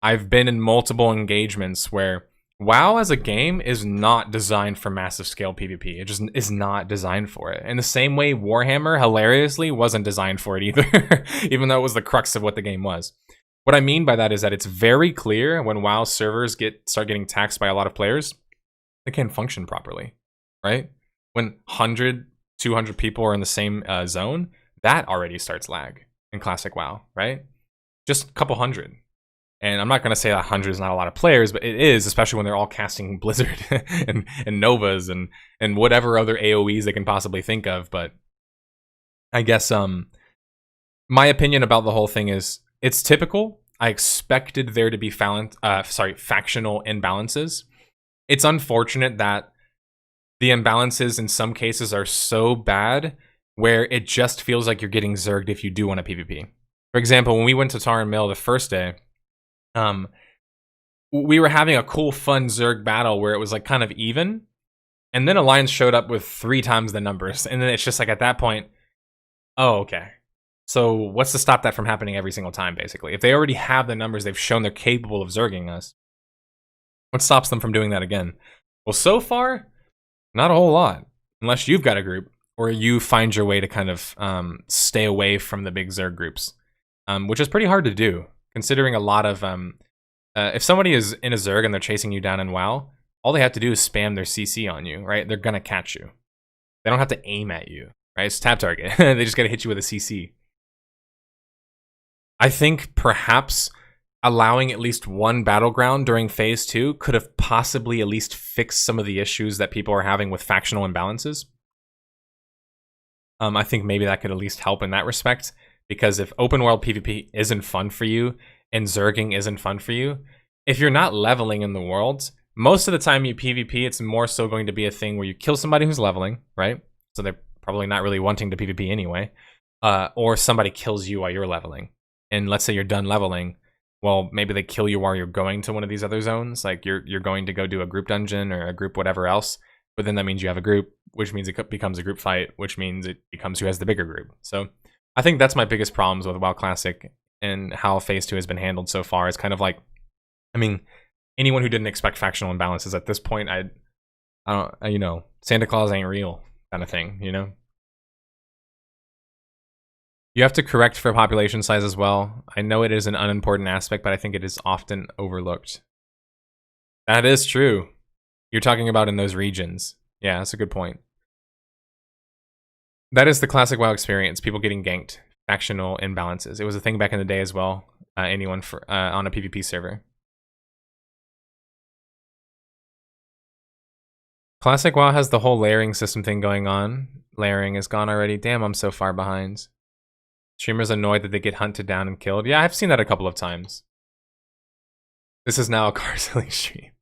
I've been in multiple engagements where WoW as a game is not designed for massive scale PvP. It just is not designed for it. In the same way Warhammer, hilariously, wasn't designed for it either, even though it was the crux of what the game was. What I mean by that is that it's very clear when WoW servers start getting taxed by a lot of players, they can't function properly, right? When 100, 200 people are in the same zone, that already starts lag in classic WoW, right? Just a couple hundred. And I'm not going to say that 100 is not a lot of players, but it is, especially when they're all casting Blizzard and Novas and whatever other AoEs they can possibly think of. But I guess my opinion about the whole thing is it's typical. I expected there to be factional imbalances. It's unfortunate that the imbalances in some cases are so bad where it just feels like you're getting zerged if you do want a PvP. For example, when we went to Tar and Mill the first day, we were having a cool, fun Zerg battle where it was like kind of even, and then Alliance showed up with 3 times the numbers, and then it's just like at that point, oh, okay. So what's to stop that from happening every single time, basically? If they already have the numbers, they've shown they're capable of Zerging us, what stops them from doing that again? Well, so far, not a whole lot, unless you've got a group, or you find your way to kind of stay away from the big Zerg groups, which is pretty hard to do, considering a lot of... if somebody is in a Zerg and they're chasing you down in WoW, all they have to do is spam their CC on you, right? They're gonna catch you. They don't have to aim at you, right? It's tap target. They just gotta hit you with a CC. I think perhaps allowing at least one battleground during phase 2 could have possibly at least fixed some of the issues that people are having with factional imbalances. I think maybe that could at least help in that respect, because if open world PvP isn't fun for you and Zerging isn't fun for you, if you're not leveling in the world, most of the time you PvP, it's more so going to be a thing where you kill somebody who's leveling, right? So they're probably not really wanting to PvP anyway, or somebody kills you while you're leveling. And let's say you're done leveling, well, maybe they kill you while you're going to one of these other zones, like you're going to go do a group dungeon or a group whatever else, but then that means you have a group, which means it becomes a group fight, which means it becomes who has the bigger group. So I think that's my biggest problems with WoW Classic and how Phase 2 has been handled so far. It's kind of like, I mean, anyone who didn't expect factional imbalances at this point, I don't, you know, Santa Claus ain't real kind of thing, you know? You have to correct for population size as well. I know it is an unimportant aspect, but I think it is often overlooked. That is true. You're talking about in those regions. Yeah, that's a good point. That is the classic WoW experience, people getting ganked, factional imbalances. It was a thing back in the day as well, anyone for, on a PvP server. Classic WoW has the whole layering system thing going on. Layering is gone already. Damn, I'm so far behind. Streamers annoyed that they get hunted down and killed. Yeah, I've seen that a couple of times. This is now a car selling stream.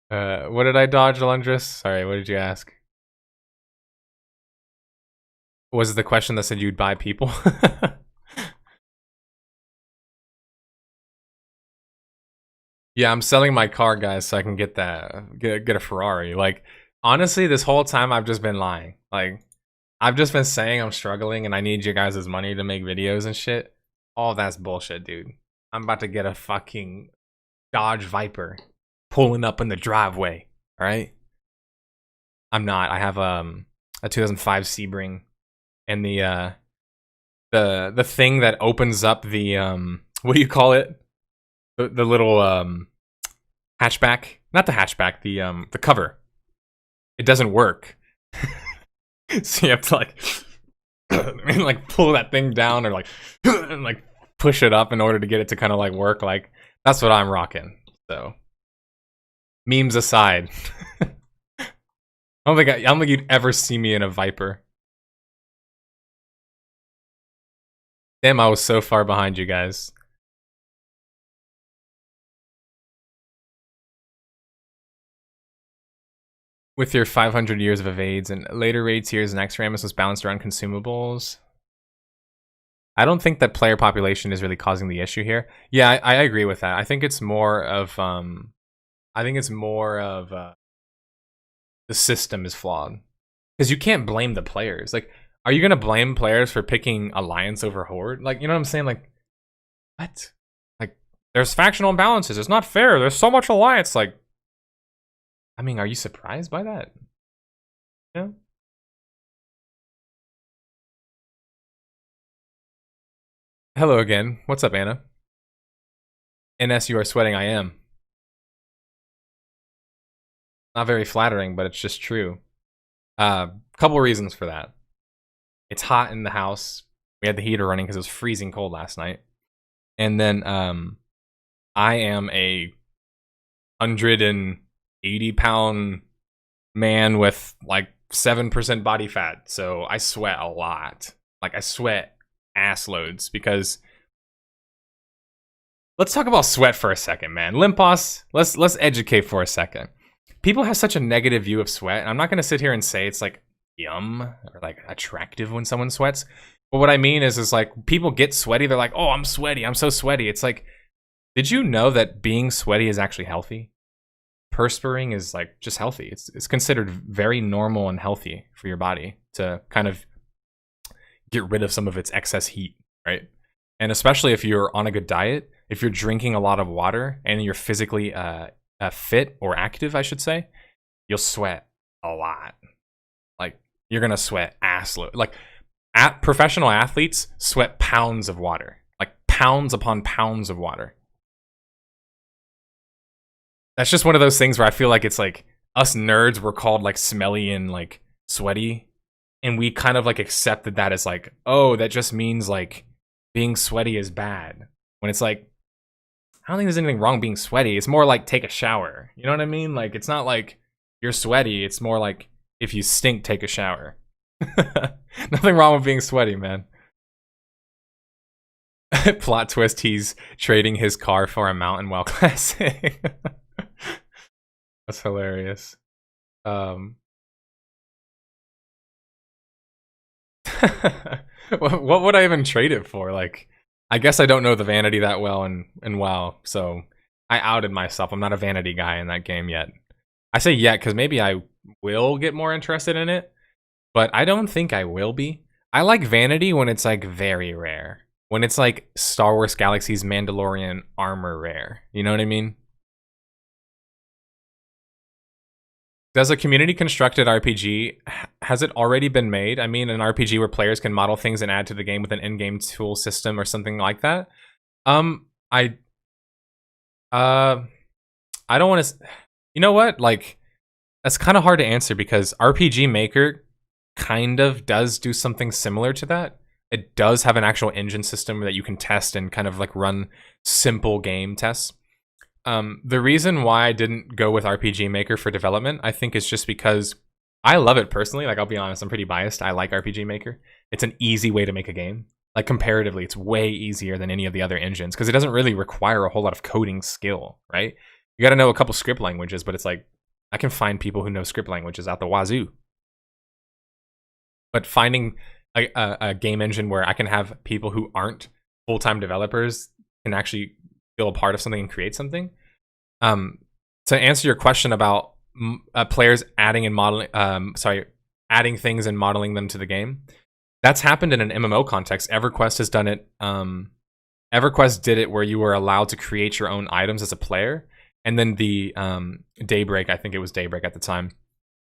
What did I dodge, Alundris? Sorry, what did you ask? Was it the question that said you'd buy people? Yeah, I'm selling my car, guys, so I can get that, get a Ferrari. Like, honestly, this whole time I've just been lying. Like, I've just been saying I'm struggling and I need you guys' money to make videos and shit. All that's bullshit, dude. I'm about to get a fucking Dodge Viper pulling up in the driveway, alright? I'm not. I have a 2005 Sebring, and the thing that opens up the what do you call it? The little hatchback, not the hatchback, the cover. It doesn't work. So you have to like like pull that thing down or like and like push it up in order to get it to kind of like work. Like that's what I'm rocking. So memes aside, I don't think you'd ever see me in a Viper. Damn, I was so far behind you guys. With your 500 years of evades and later raid tiers and X-Ramus was balanced around consumables. I don't think that player population is really causing the issue here. Yeah, I agree with that. I think it's more of the system is flawed. Because you can't blame the players. Like, are you gonna blame players for picking Alliance over Horde? Like, you know what I'm saying? Like, what? Like, there's factional imbalances. It's not fair. There's so much Alliance. Like, I mean, are you surprised by that? Yeah. Hello again. What's up, Anna? NS, you are sweating. I am. Not very flattering, but it's just true. Couple reasons for that. It's hot in the house. We had the heater running because it was freezing cold last night. And then I am a 180-pound man with like 7% body fat, so I sweat a lot. Like I sweat ass loads because let's talk about sweat for a second, man. LEMPOSS, let's educate for a second. People have such a negative view of sweat, and I'm not gonna sit here and say it's like yum or like attractive when someone sweats, But what I mean is like people get sweaty. They're like, oh, I'm sweaty. I'm so sweaty. It's like, did you know that being sweaty is actually healthy? Perspiring is like just healthy. It's considered very normal and healthy for your body to kind of get rid of some of its excess heat, right? And especially if you're on a good diet, if you're drinking a lot of water and you're physically fit or active, I should say, you'll sweat a lot. Like you're gonna sweat ass load. Like professional athletes sweat pounds of water, like pounds upon pounds of water. That's just one of those things where I feel like it's like us nerds were called like smelly and like sweaty, and we kind of like accepted that as like, oh, that just means like being sweaty is bad. When it's like, I don't think there's anything wrong being sweaty. It's more like take a shower. You know what I mean? Like it's not like you're sweaty. It's more like if you stink, take a shower. Nothing wrong with being sweaty, man. Plot twist, he's trading his car for a mountain while classic. That's hilarious. What would I even trade it for? Like, I guess I don't know the vanity that well in WoW, so I outed myself. I'm not a vanity guy in that game yet. I say yet because maybe I will get more interested in it, but I don't think I will be. I like vanity when it's like very rare. When it's like Star Wars Galaxy's Mandalorian armor rare. You know what I mean? Does a community constructed RPG, has it already been made? I mean, an RPG where players can model things and add to the game with an in-game tool system or something like that? I don't want to, you know what? Like, that's kind of hard to answer because RPG Maker kind of does do something similar to that. It does have an actual engine system that you can test and kind of like run simple game tests. The reason why I didn't go with RPG Maker for development, I think, is just because I love it personally. Like, I'll be honest, I'm pretty biased. I like RPG Maker. It's an easy way to make a game. Like, comparatively, it's way easier than any of the other engines because it doesn't really require a whole lot of coding skill, right? You got to know a couple script languages, but it's like, I can find people who know script languages out the wazoo. But finding a game engine where I can have people who aren't full-time developers can actually feel a part of something and create something. To answer your question about players adding and modeling, adding things and modeling them to the game, that's happened in an MMO context. EverQuest has done it. EverQuest did it where you were allowed to create your own items as a player, and then the Daybreak, I think it was Daybreak at the time,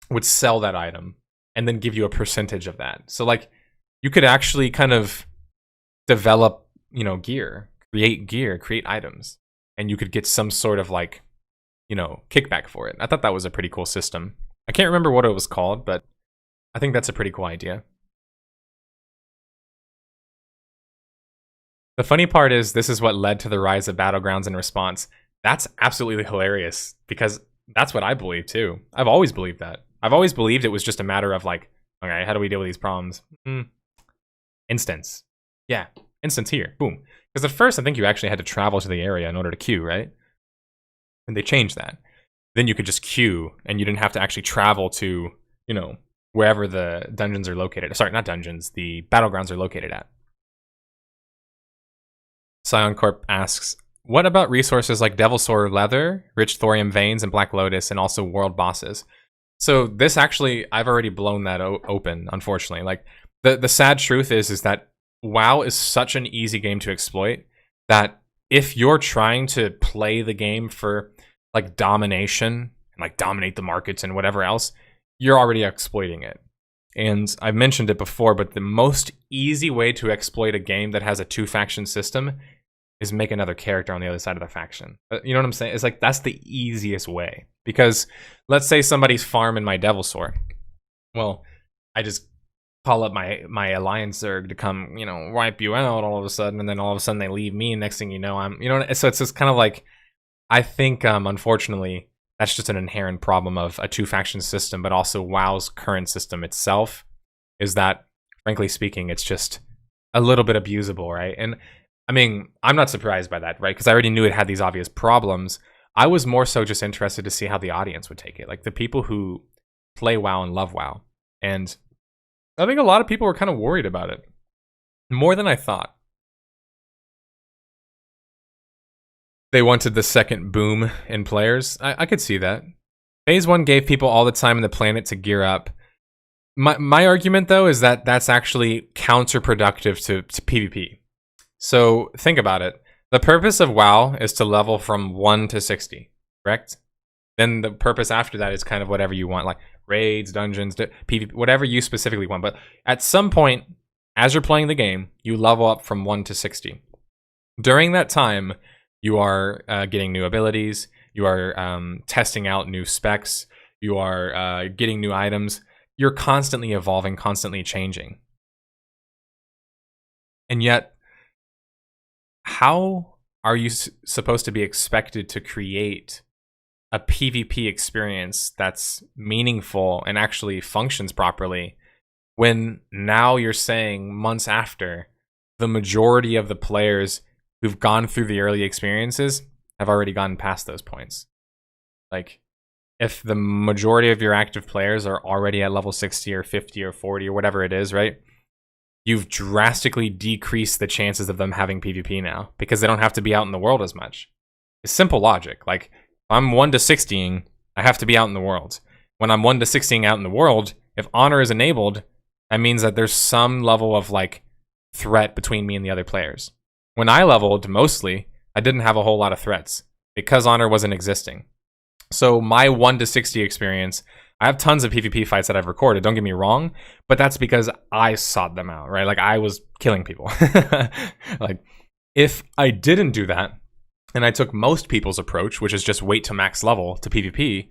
would sell that item and then give you a percentage of that. So like, you could actually kind of develop, gear, create items, and you could get some sort of like, kickback for it. I thought that was a pretty cool system. I can't remember what it was called, but I think that's a pretty cool idea. The funny part is this is what led to the rise of Battlegrounds and Response. That's absolutely hilarious because that's what I believe too. I've always believed that. I've always believed it was just a matter of like, okay, how do we deal with these problems? Instance. Yeah, instance here. Boom. Because at first, I think you actually had to travel to the area in order to queue, right? And they changed that. Then you could just queue, and you didn't have to actually travel to, wherever the dungeons are located. Sorry, not dungeons. The battlegrounds are located at. Scion Corp asks, what about resources like Devilsaur Leather, Rich Thorium Veins, and Black Lotus, and also world bosses? So this actually, I've already blown that open, unfortunately. Like, the sad truth is that WoW is such an easy game to exploit that if you're trying to play the game for like domination and like dominate the markets and whatever else, you're already exploiting it. And I've mentioned it before, but the most easy way to exploit a game that has a two-faction system is make another character on the other side of the faction. You know what I'm saying? It's like, that's the easiest way. Because let's say somebody's farming my Devilsaur. Well, I just call up my Alliance Zerg to come, wipe you out all of a sudden, and then all of a sudden they leave me, and next thing you know, so it's just kind of like, I think, unfortunately, that's just an inherent problem of a two-faction system, but also WoW's current system itself is that, frankly speaking, it's just a little bit abusable, right? And I mean, I'm not surprised by that, right? Because I already knew it had these obvious problems. I was more so just interested to see how the audience would take it, like the people who play WoW and love WoW. And I think a lot of people were kind of worried about it. More than I thought. They wanted the second boom in players. I could see that. Phase 1 gave people all the time on the planet to gear up. My argument, though, is that that's actually counterproductive to PvP. So think about it. The purpose of WoW is to level from 1 to 60, correct? Then the purpose after that is kind of whatever you want, like raids, dungeons, PvP, whatever you specifically want. But at some point, as you're playing the game, you level up from 1 to 60. During that time, you are getting new abilities, you are testing out new specs, you are getting new items. You're constantly evolving, constantly changing. And yet, how are you supposed to be expected to create a PvP experience that's meaningful and actually functions properly when now you're saying months after the majority of the players who've gone through the early experiences have already gone past those points? Like, if the majority of your active players are already at level 60 or 50 or 40 or whatever it is, right? You've drastically decreased the chances of them having PvP now because they don't have to be out in the world as much. It's simple logic. Like, if I'm 1 to 60ing, I have to be out in the world. When I'm 1 to 60ing out in the world, if honor is enabled, that means that there's some level of like threat between me and the other players. When I leveled, mostly, I didn't have a whole lot of threats because honor wasn't existing. So my 1 to 60 experience, I have tons of PvP fights that I've recorded, don't get me wrong, but that's because I sought them out, right? Like, I was killing people. Like, if I didn't do that, and I took most people's approach, which is just wait to max level to PvP,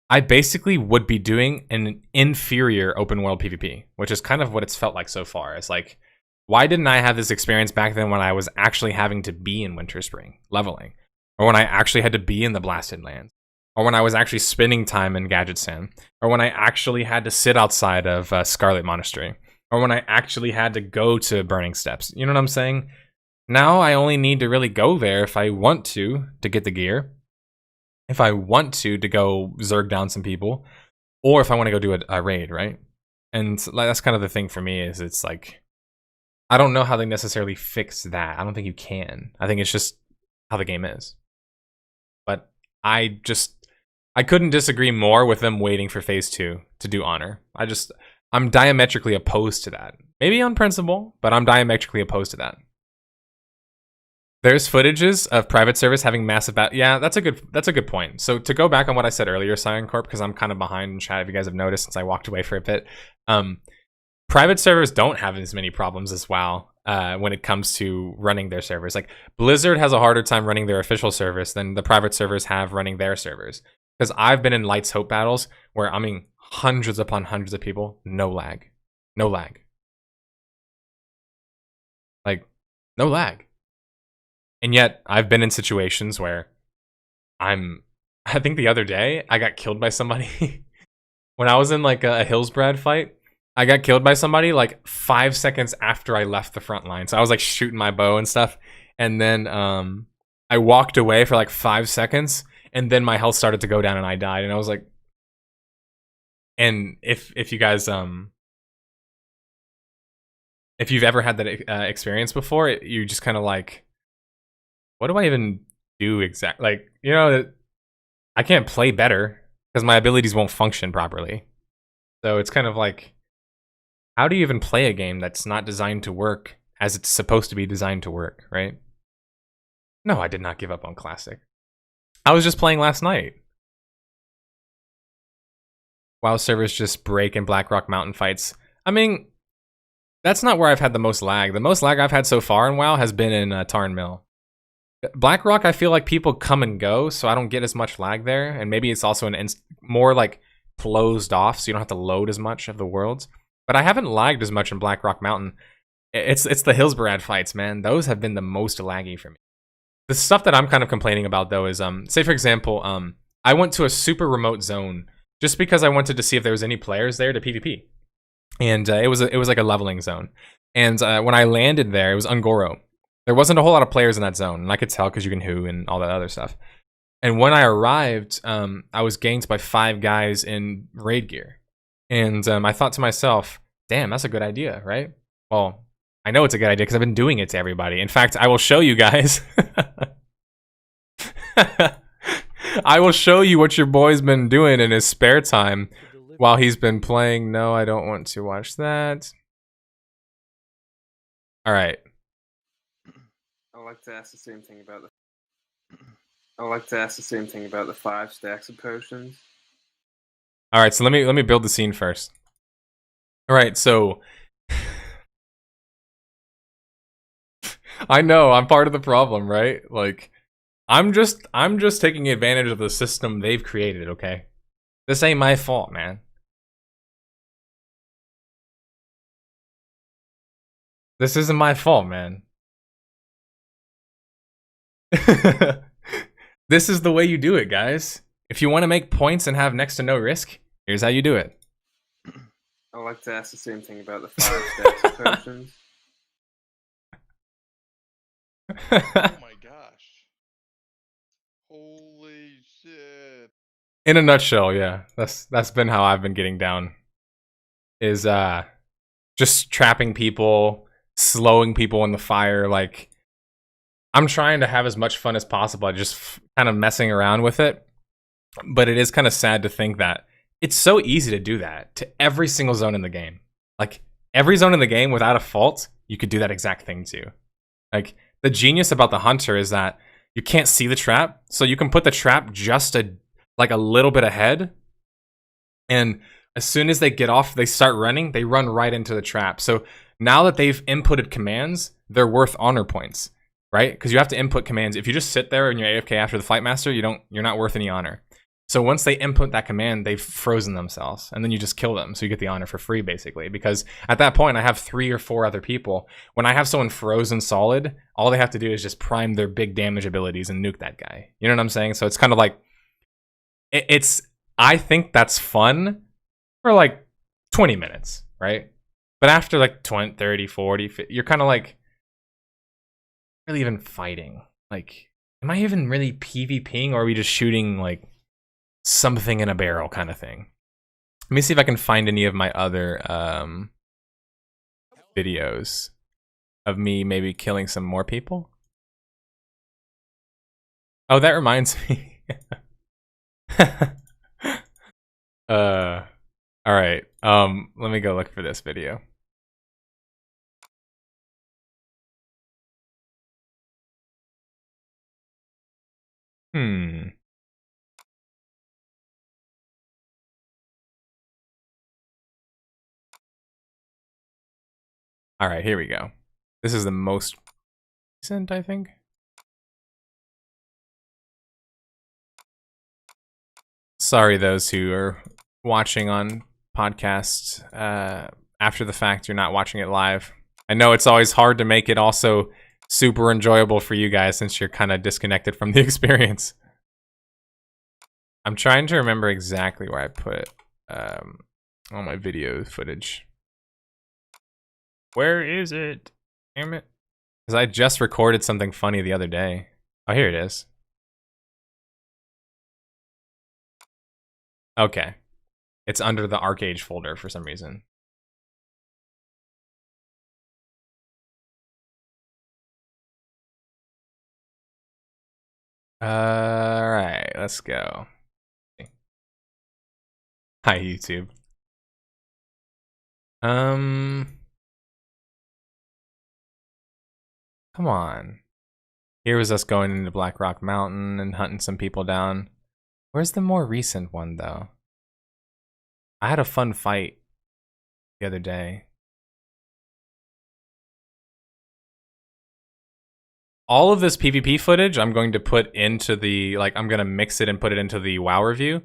I basically would be doing an inferior open world PvP, which is kind of what it's felt like so far. It's like, why didn't I have this experience back then when I was actually having to be in Winter Spring, leveling? Or when I actually had to be in the Blasted Lands? Or when I was actually spending time in Gadgetzan? Or when I actually had to sit outside of Scarlet Monastery? Or when I actually had to go to Burning Steps? You know what I'm saying? Now I only need to really go there if I want to get the gear. If I want to go zerg down some people. Or if I want to go do a raid, right? And that's kind of the thing for me, is it's like, I don't know how they necessarily fix that. I don't think you can. I think it's just how the game is. But I couldn't disagree more with them waiting for phase 2 to do honor. I'm diametrically opposed to that. Maybe on principle, but I'm diametrically opposed to that. There's footages of private service having massive yeah, that's a good point. So to go back on what I said earlier, Cyan Corp, because I'm kind of behind in chat if you guys have noticed since I walked away for a bit. Private servers don't have as many problems as WoW when it comes to running their servers. Like, Blizzard has a harder time running their official service than the private servers have running their servers. Because I've been in Light's Hope battles where, I mean, hundreds upon hundreds of people, no lag. No lag. Like, no lag. And yet, I've been in situations where I think the other day, I got killed by somebody. When I was in, like, a Hillsbrad fight, I got killed by somebody, like, 5 seconds after I left the front line. So I was, like, shooting my bow and stuff. And then I walked away for, like, 5 seconds. And then my health started to go down and I died. And I was like... And if you guys... If you've ever had that experience before, you just kind of like... What do I even do exactly? Like, you know, I can't play better because my abilities won't function properly. So it's kind of like, how do you even play a game that's not designed to work as it's supposed to be designed to work, right? No, I did not give up on Classic. I was just playing last night. WoW servers just break in Blackrock Mountain fights. I mean, that's not where I've had the most lag. The most lag I've had so far in WoW has been in Tarn Mill. Blackrock, I feel like people come and go, so I don't get as much lag there. And maybe it's also more like closed off, so you don't have to load as much of the worlds. But I haven't lagged as much in Blackrock Mountain. It's the Hillsbrad fights, man. Those have been the most laggy for me. The stuff that I'm kind of complaining about, though, is, say, for example, I went to a super remote zone just because I wanted to see if there was any players there to PvP. And it was like a leveling zone. And when I landed there, it was Ungoro. There wasn't a whole lot of players in that zone, and I could tell because you can who and all that other stuff. And when I arrived, I was ganked by 5 guys in raid gear. And I thought to myself, damn, that's a good idea, right? Well, I know it's a good idea because I've been doing it to everybody. In fact, I will show you guys. I will show you what your boy's been doing in his spare time while he's been playing. No, I don't want to watch that. All right. I like to ask the same thing about the 5 stacks of potions. All right, so let me build the scene first. All right, so I know I'm part of the problem, right? Like I'm just taking advantage of the system they've created, okay? This ain't my fault, man. This isn't my fault, man. This is the way you do it, guys. If you want to make points and have next to no risk, here's how you do it. I like to ask the same thing about the 5 stacks of potions. Oh my gosh. Holy shit. In a nutshell, yeah. That's been how I've been getting down. Is just trapping people, slowing people in the fire. Like I'm trying to have as much fun as possible, just kind of messing around with it. But it is kind of sad to think that it's so easy to do that to every single zone in the game. Like every zone in the game without a fault, you could do that exact thing too. Like the genius about the hunter is that you can't see the trap, so you can put the trap just a little bit ahead, and as soon as they get off, they start running, they run right into the trap. So now that they've inputted commands, they're worth honor points, right? Because you have to input commands. If you just sit there and you're AFK after the fight master, you're not worth any honor. So once they input that command, they've frozen themselves, and then you just kill them, so you get the honor for free, basically. Because at that point, I have 3 or 4 other people. When I have someone frozen solid, all they have to do is just prime their big damage abilities and nuke that guy. You know what I'm saying? So it's kind of like, I think that's fun for like 20 minutes, right? But after like 20, 30, 40, 50, you're kind of like, really even fighting? Like, am I even really PvPing, or are we just shooting like something in a barrel kind of thing? Let me see if I can find any of my other videos of me maybe killing some more people. Oh, that reminds me. All right. Let me go look for this video. All right, here we go. This is the most recent, I think. Sorry, those who are watching on podcasts after the fact. You're not watching it live. I know it's always hard to make it also super enjoyable for you guys since you're kind of disconnected from the experience. I'm trying to remember exactly where I put all my video footage. Where is it? Damn it. Because I just recorded something funny the other day. Oh, here it is. Okay. It's under the ArchAge folder for some reason. Alright, let's go. Hi, YouTube. Come on. Here was us going into Black Rock Mountain and hunting some people down. Where's the more recent one, though? I had a fun fight the other day. All of this PvP footage I'm going to put into the, I'm going to mix it and put it into the WoW review.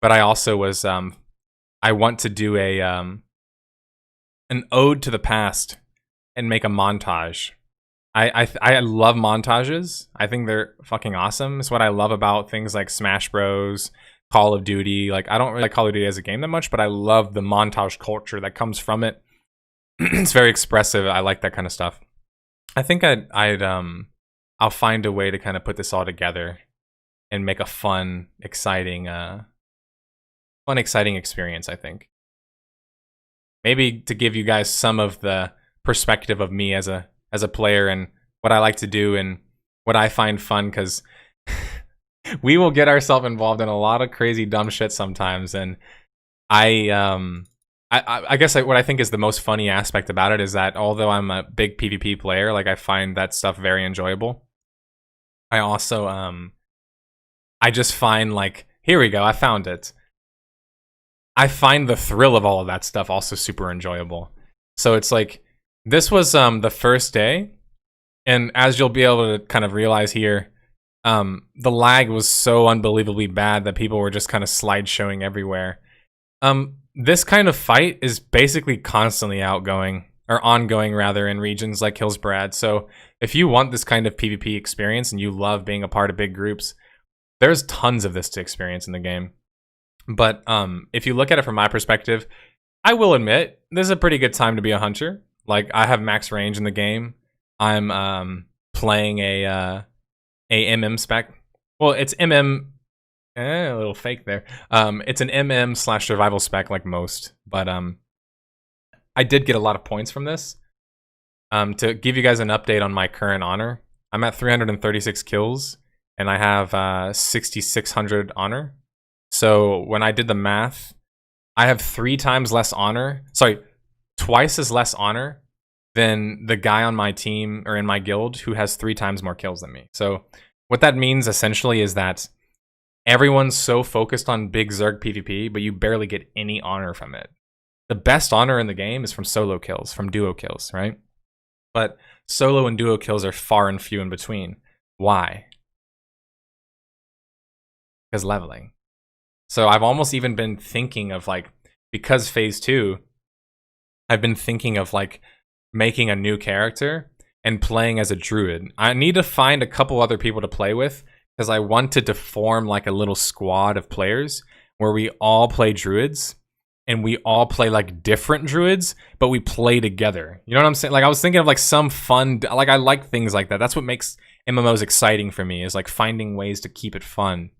But I also was, I want to do a, an ode to the past and make a montage. I love montages. I think they're fucking awesome. It's what I love about things like Smash Bros, Call of Duty. Like, I don't really like Call of Duty as a game that much, but I love the montage culture that comes from it. It's very expressive. I like that kind of stuff. I think I'll find a way to kind of put this all together and make a fun, exciting experience, I think. Maybe to give you guys some of the perspective of me as a player and what I like to do and what I find fun, because we will get ourselves involved in a lot of crazy dumb shit sometimes. And I guess what I think is the most funny aspect about it is that although I'm a big PvP player, like I find that stuff very enjoyable. I also I just find, like, here we go, I found it. I find the thrill of all of that stuff also super enjoyable. So it's like, this was the first day, and as you'll be able to kind of realize here, the lag was so unbelievably bad that people were just kind of slideshowing everywhere. This kind of fight is basically constantly ongoing rather, in regions like Hillsbrad. So if you want this kind of PvP experience and you love being a part of big groups, there's tons of this to experience in the game. But if you look at it from my perspective, I will admit this is a pretty good time to be a hunter. Like, I have max range in the game. I'm playing a MM spec. Well, it's MM. A little fake there. It's an MM/survival spec like most, but I did get a lot of points from this. To give you guys an update on my current honor, I'm at 336 kills, and I have 6,600 honor. So when I did the math, I have 3 times less honor. Sorry, twice as less honor than the guy on my team or in my guild who has 3 times more kills than me. So what that means essentially is that everyone's so focused on big Zerg PvP, but you barely get any honor from it. The best honor in the game is from solo kills, from duo kills, right? But solo and duo kills are far and few in between. Why? Because leveling. So I've almost even been thinking of, like, because phase 2, I've been thinking of, like, making a new character and playing as a druid. I need to find a couple other people to play with, because I wanted to form like a little squad of players where we all play druids and we all play like different druids, but we play together. You know what I'm saying? Like, I was thinking of like some fun, like, I like things like that. That's what makes MMOs exciting for me, is like finding ways to keep it fun.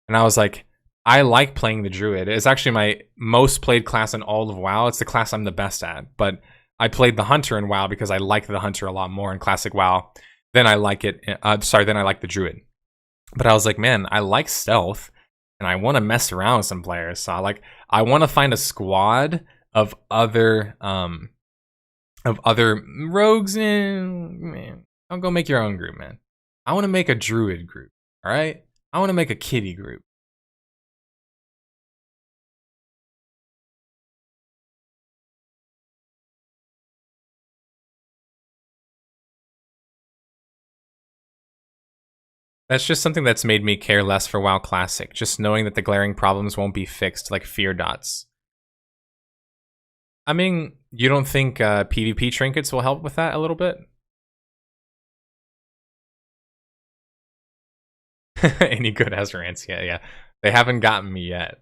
And I was like, I like playing the druid. It's actually my most played class in all of WoW. It's the class I'm the best at, but I played the hunter in WoW because I like the hunter a lot more in classic WoW than I like it. Than I like the druid. But I was like, man, I like stealth, and I want to mess around with some players. So I want to find a squad of other rogues. Man, don't go make your own group, man. I want to make a druid group. All right, I want to make a kitty group. That's just something that's made me care less for WoW Classic, just knowing that the glaring problems won't be fixed, like fear dots. I mean, you don't think PvP trinkets will help with that a little bit? Any good Ezrants? Yeah. They haven't gotten me yet.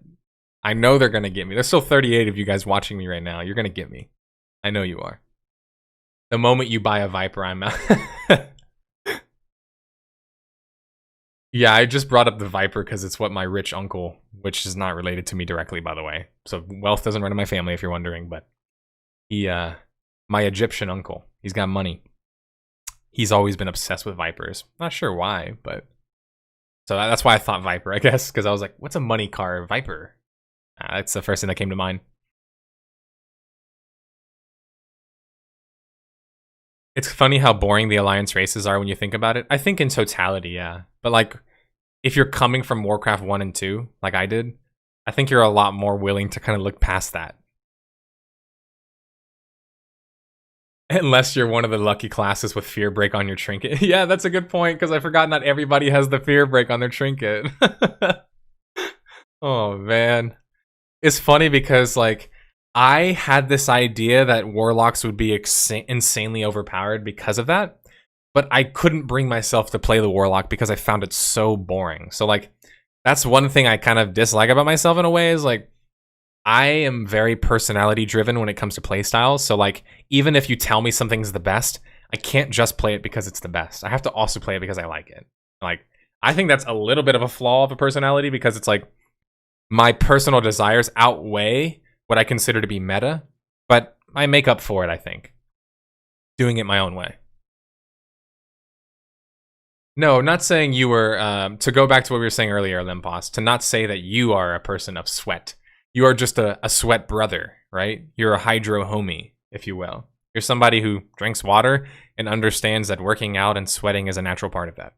I know they're going to get me. There's still 38 of you guys watching me right now. You're going to get me. I know you are. The moment you buy a Viper, I'm out. Yeah, I just brought up the Viper because it's what my rich uncle, which is not related to me directly, by the way. So wealth doesn't run in my family, if you're wondering, but my Egyptian uncle, he's got money. He's always been obsessed with Vipers. Not sure why, but so that's why I thought Viper, I guess, because I was like, what's a money car? Viper. That's the first thing that came to mind. It's funny how boring the Alliance races are when you think about it. I think in totality, yeah. But like, if you're coming from Warcraft 1 and 2, like I did, I think you're a lot more willing to kind of look past that. Unless you're one of the lucky classes with Fear Break on your trinket. Yeah, that's a good point, because I forgot not everybody has the Fear Break on their trinket. Oh, man. It's funny because, like, I had this idea that Warlocks would be insanely overpowered because of that, but I couldn't bring myself to play the Warlock because I found it so boring. So, like, that's one thing I kind of dislike about myself in a way, is, like, I am very personality driven when it comes to playstyles. So, like, even if you tell me something's the best, I can't just play it because it's the best. I have to also play it because I like it. Like, I think that's a little bit of a flaw of a personality, because it's like my personal desires outweigh what I consider to be meta, but I make up for it, I think. doing it my own way. No, not saying you were, to go back to what we were saying earlier, LEMPOSS, to not say that you are a person of sweat. You are just a sweat brother, right? You're a hydro homie, if you will. You're somebody who drinks water and understands that working out and sweating is a natural part of that.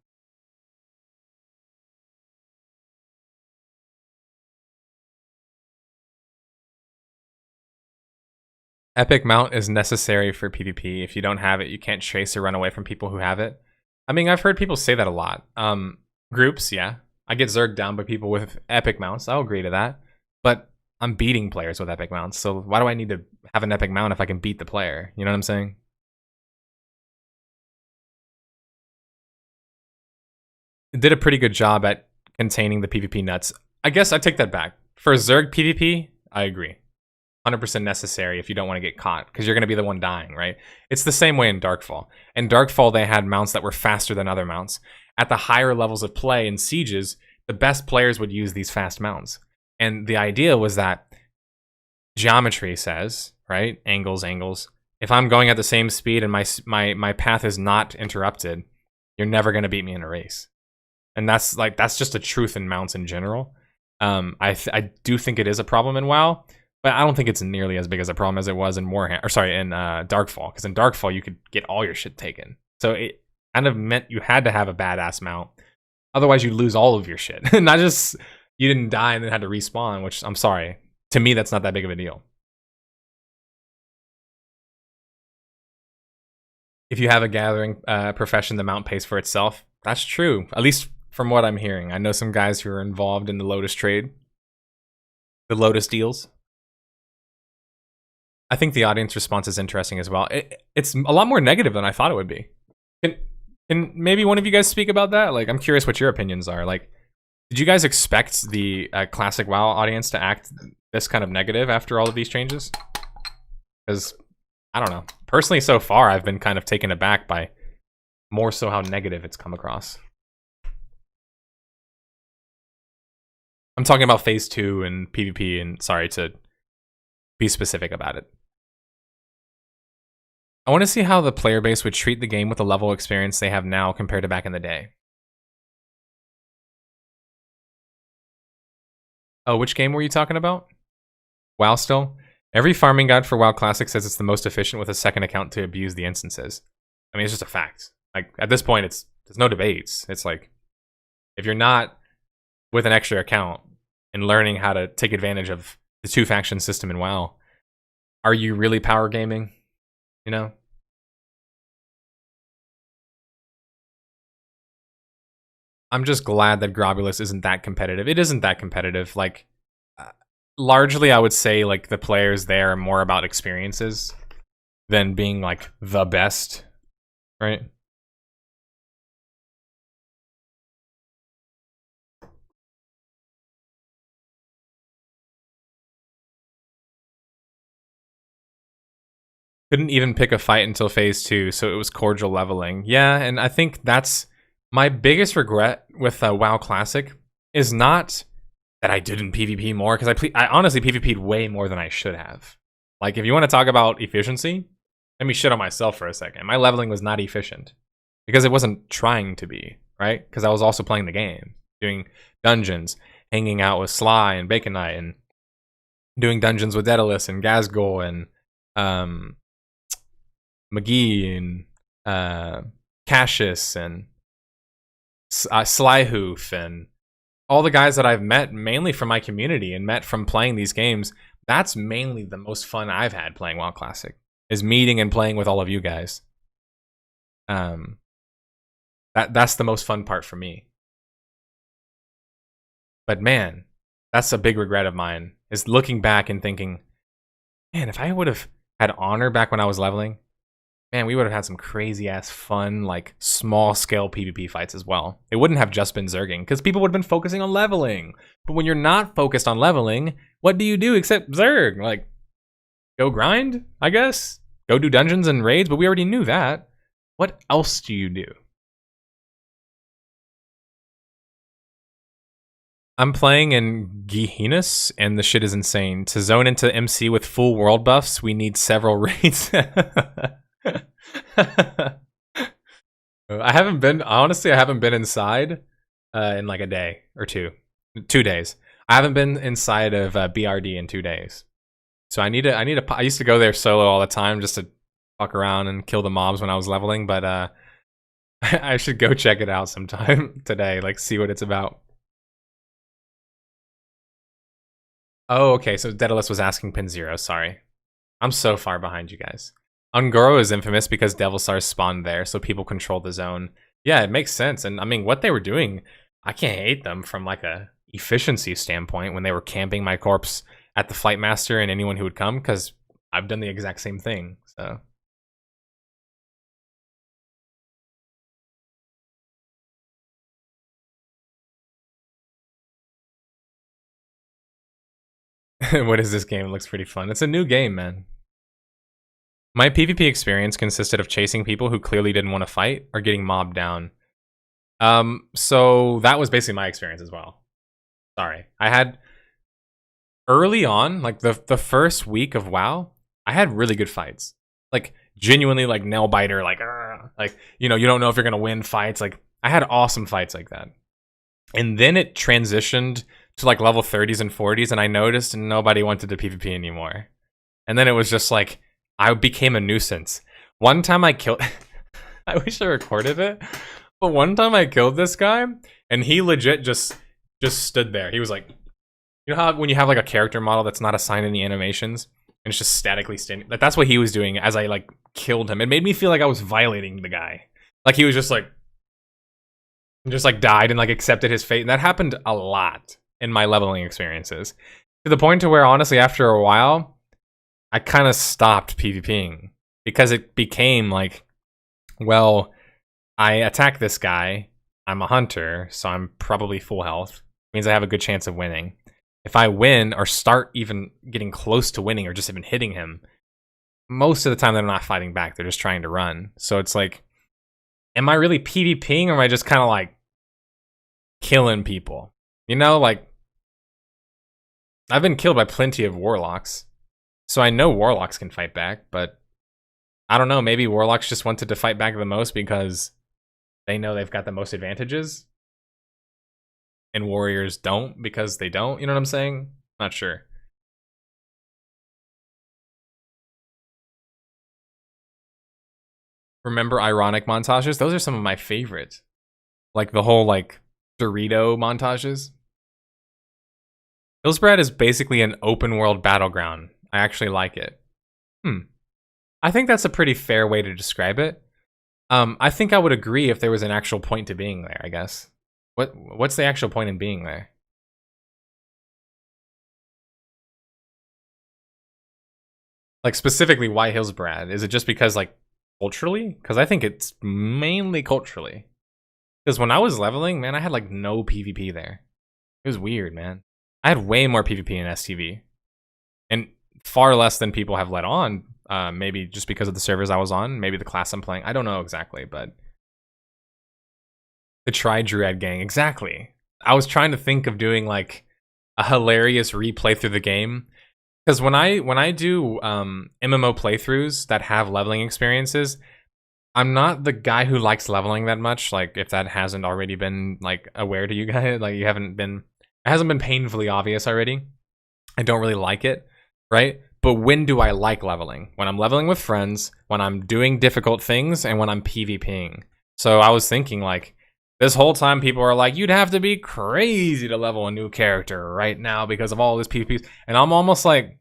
Epic mount is necessary for PvP. If you don't have it, you can't chase or run away from people who have it. I mean, I've heard people say that a lot. Groups, yeah. I get zerged down by people with epic mounts. I'll agree to that. But I'm beating players with epic mounts, so why do I need to have an epic mount if I can beat the player? You know what I'm saying? It did a pretty good job at containing the PvP nuts. I guess I take that back. For Zerg PvP, I agree. 100% necessary if you don't want to get caught, because you're going to be the one dying, right? It's the same way in Darkfall. In Darkfall, they had mounts that were faster than other mounts. At the higher levels of play in Sieges, the best players would use these fast mounts. And the idea was that geometry says, right? Angles. If I'm going at the same speed and my path is not interrupted, you're never going to beat me in a race. And that's just a truth in mounts in general. I do think it is a problem in WoW, but I don't think it's nearly as big as a problem as it was in Darkfall. Because in Darkfall, you could get all your shit taken. So it kind of meant you had to have a badass mount. Otherwise, you lose all of your shit. Not just you didn't die and then had to respawn, which I'm sorry. To me, that's not that big of a deal. If you have a gathering profession, the mount pays for itself. That's true, at least from what I'm hearing. I know some guys who are involved in the Lotus trade. The Lotus deals. I think the audience response is interesting as well. It's a lot more negative than I thought it would be. Can maybe one of you guys speak about that? Like, I'm curious what your opinions are. Like, did you guys expect the classic WoW audience to act this kind of negative after all of these changes? Because, I don't know. Personally, so far, I've been kind of taken aback by more so how negative it's come across. I'm talking about Phase 2 and PvP, and sorry to be specific about it. I want to see how the player base would treat the game with the level of experience they have now compared to back in the day. Oh, which game were you talking about? WoW still? Every farming guide for WoW Classic says it's the most efficient with a second account to abuse the instances. I mean, it's just a fact. Like, at this point, there's no debates. It's like, if you're not with an extra account and learning how to take advantage of the two-faction system in WoW, are you really power gaming? You know? I'm just glad that Grobulus isn't that competitive. It isn't that competitive. Like, largely, I would say, like, the players there are more about experiences than being, like, the best, right? Couldn't even pick a fight until Phase 2, so it was cordial leveling. Yeah, and I think that's my biggest regret with WoW Classic is not that I didn't PvP more, because I honestly PvP'd way more than I should have. Like, if you want to talk about efficiency, let me shit on myself for a second. My leveling was not efficient, because it wasn't trying to be, right? Because I was also playing the game, doing dungeons, hanging out with Sly and Bacon Knight, and doing dungeons with Daedalus and Gazgul and McGee and Cassius and Slyhoof and all the guys that I've met mainly from my community and met from playing these games. That's mainly the most fun I've had playing WoW Classic, is meeting and playing with all of you guys. That's the most fun part for me. But man, that's a big regret of mine, is looking back and thinking, man, if I would have had honor back when I was leveling, man, we would have had some crazy ass fun, like, small scale PvP fights as well. It wouldn't have just been zerging, because people would have been focusing on leveling. But when you're not focused on leveling, what do you do except zerg? Like, go grind, I guess? Go do dungeons and raids, but we already knew that. What else do you do? I'm playing in Gehenus, and the shit is insane. To zone into MC with full world buffs, we need several raids. I haven't been, honestly, I haven't been inside in like a day or 2 days. I haven't been inside of BRD in 2 days. So I used to go there solo all the time just to fuck around and kill the mobs when I was leveling, but I should go check it out sometime today, like see what it's about. Oh, okay, so Daedalus was asking pin 0, sorry. I'm so far behind you guys. Ungoro is infamous because Devil Stars spawned there, so people control the zone. Yeah, it makes sense, and I mean, what they were doing, I can't hate them from like a efficiency standpoint when they were camping my corpse at the Flight Master and anyone who would come, because I've done the exact same thing, so. What is this game? It looks pretty fun. It's a new game, man. My PvP experience consisted of chasing people who clearly didn't want to fight or getting mobbed down. So that was basically my experience as well. Sorry. I had early on, like the first week of WoW, I had really good fights. Like genuinely like nail biter, like you know, you don't know if you're gonna win fights. Like I had awesome fights like that. And then it transitioned to like level 30s and 40s, and I noticed nobody wanted to PvP anymore. And then it was just like I became a nuisance. One time I killed I wish I recorded it, but one time I killed this guy and he legit just stood there. He was like, you know how when you have like a character model that's not assigned any animations and it's just statically standing, like that's what he was doing as I like killed him. It made me feel like I was violating the guy. Like he was just like died and like accepted his fate. And that happened a lot in my leveling experiences, to the point to where honestly after a while I kind of stopped PvPing because it became like, well, I attack this guy, I'm a hunter, so I'm probably full health, means I have a good chance of winning. If I win or start even getting close to winning or just even hitting him, most of the time they're not fighting back, they're just trying to run. So it's like, am I really PvPing or am I just kind of like killing people? You know, like I've been killed by plenty of warlocks, so I know warlocks can fight back, but I don't know, maybe warlocks just wanted to fight back the most because they know they've got the most advantages and warriors don't because they don't, you know what I'm saying? Not sure. Remember ironic montages? Those are some of my favorite. Like the whole like Dorito montages. Hillsbrad is basically an open world battleground. I actually like it. I think that's a pretty fair way to describe it. I think I would agree if there was an actual point to being there, I guess. What's the actual point in being there? Like specifically, why Hillsbrad? Is it just because like culturally? Because I think it's mainly culturally. Because when I was leveling, man, I had like no PvP there. It was weird, man. I had way more PvP in STV. And far less than people have let on. Maybe just because of the servers I was on. Maybe the class I'm playing. I don't know exactly, but... The Tri-Druid gang, exactly. I was trying to think of doing like a hilarious replay through the game. Because when I do MMO playthroughs that have leveling experiences, I'm not the guy who likes leveling that much. Like if that hasn't already been like aware to you guys, like you haven't been, it hasn't been painfully obvious already. I don't really like it, right? But when do I like leveling? When I'm leveling with friends, when I'm doing difficult things, and when I'm PvPing. So I was thinking like, this whole time people are like, you'd have to be crazy to level a new character right now because of all this PvP. And I'm almost like,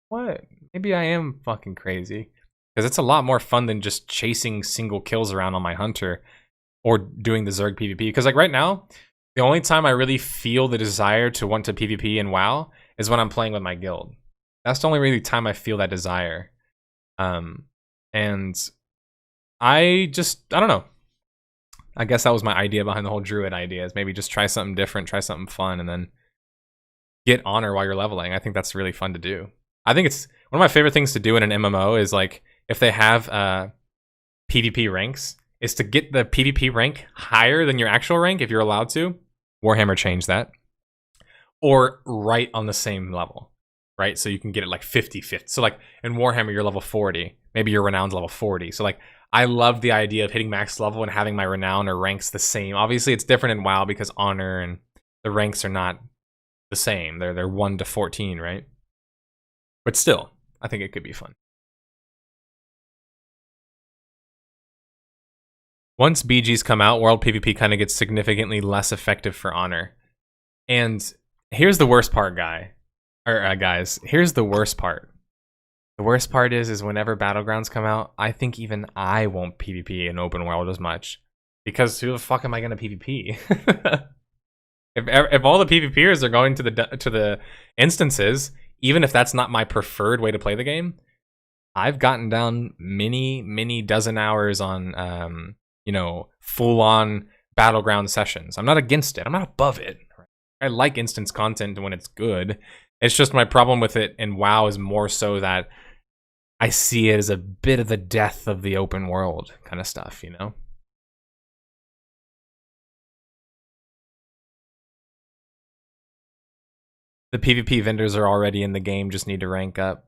what? Maybe I am fucking crazy. Because it's a lot more fun than just chasing single kills around on my hunter or doing the Zerg PvP. Because like right now, the only time I really feel the desire to want to PvP in WoW is when I'm playing with my guild. That's the only really time I feel that desire. And I don't know. I guess that was my idea behind the whole druid idea, is maybe just try something different, try something fun, and then get honor while you're leveling. I think that's really fun to do. I think it's one of my favorite things to do in an MMO is like, if they have PvP ranks, is to get the PvP rank higher than your actual rank if you're allowed to. Warhammer changed that. Or right on the same level. right? So you can get it like 50-50. So like in Warhammer, you're level 40. Maybe your renown's level 40. So like I love the idea of hitting max level and having my renown or ranks the same. Obviously, it's different in WoW because honor and the ranks are not the same. They're 1 to 14, right? But still, I think it could be fun. Once BGs come out, World PvP kind of gets significantly less effective for honor. And here's the worst part, guys. Here's the worst part. The worst part is whenever Battlegrounds come out, I think even I won't PvP in open world as much. Because who the fuck am I going to PvP? if all the PvPers are going to the instances, even if that's not my preferred way to play the game, I've gotten down many dozen hours on you know, full-on Battleground sessions. I'm not against it. I'm not above it. I like instance content when it's good. It's just my problem with it in WoW is more so that I see it as a bit of the death of the open world kind of stuff, you know? The PvP vendors are already in the game, just need to rank up.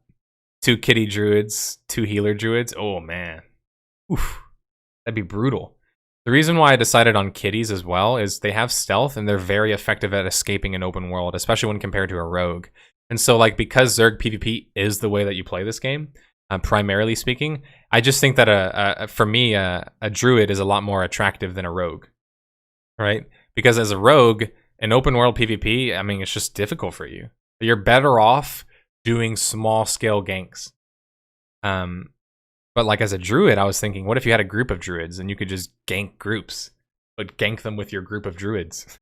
2 kitty druids, 2 healer druids. Oh, man. Oof. That'd be brutal. The reason why I decided on kitties as well is they have stealth and they're very effective at escaping an open world, especially when compared to a rogue. And so, like, because Zerg PvP is the way that you play this game, primarily speaking, I just think that for me, a druid is a lot more attractive than a rogue, right? Because as a rogue, in open world PvP, I mean, it's just difficult for you. You're better off doing small scale ganks. But like as a druid, I was thinking, what if you had a group of druids and you could just gank groups, but gank them with your group of druids?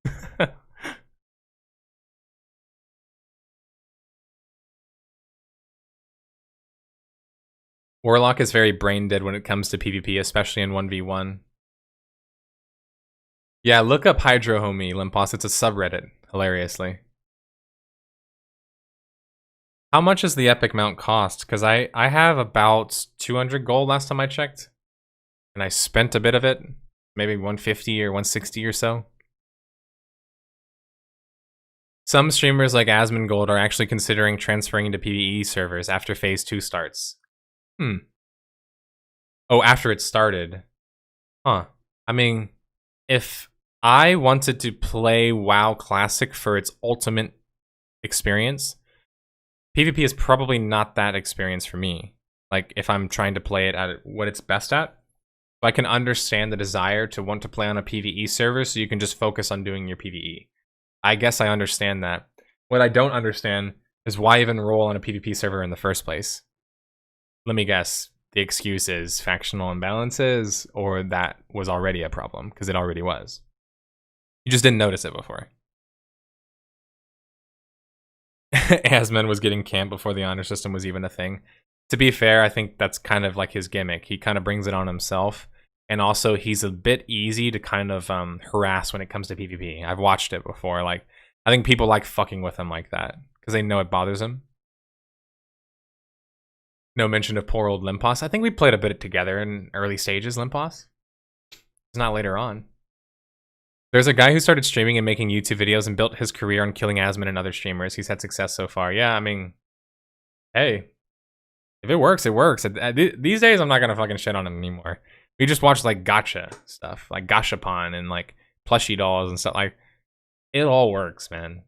Warlock is very brain dead when it comes to PvP, especially in 1v1. Yeah, look up Hydro Homie, LEMPOSS. It's a subreddit, hilariously. How much does the epic mount cost? Because I have about 200 gold last time I checked. And I spent a bit of it. Maybe 150 or 160 or so. Some streamers like Asmongold are actually considering transferring into PvE servers after Phase 2 starts. Oh, after it started. Huh. I mean, if I wanted to play WoW Classic for its ultimate experience, PvP is probably not that experience for me. Like, if I'm trying to play it at what it's best at, I can understand the desire to want to play on a PvE server so you can just focus on doing your PvE. I guess I understand that. What I don't understand is why even roll on a PvP server in the first place. Let me guess. The excuse is factional imbalances, or that was already a problem, because it already was. You just didn't notice it before. Asman was getting camped before the honor system was even a thing. To be fair, I think that's kind of like his gimmick. He kind of brings it on himself. And also, he's a bit easy to kind of harass when it comes to PvP. I've watched it before. Like, I think people like fucking with him like that, because they know it bothers him. No mention of poor old LEMPOSS. I think we played a bit together in early stages, LEMPOSS. It's not later on. There's a guy who started streaming and making YouTube videos and built his career on killing Asman and other streamers. He's had success so far. Yeah, I mean, hey, if it works, it works. These days, I'm not gonna fucking shit on him anymore. We just watch like gacha stuff, like gachapon and like plushie dolls and stuff. Like, it all works, man.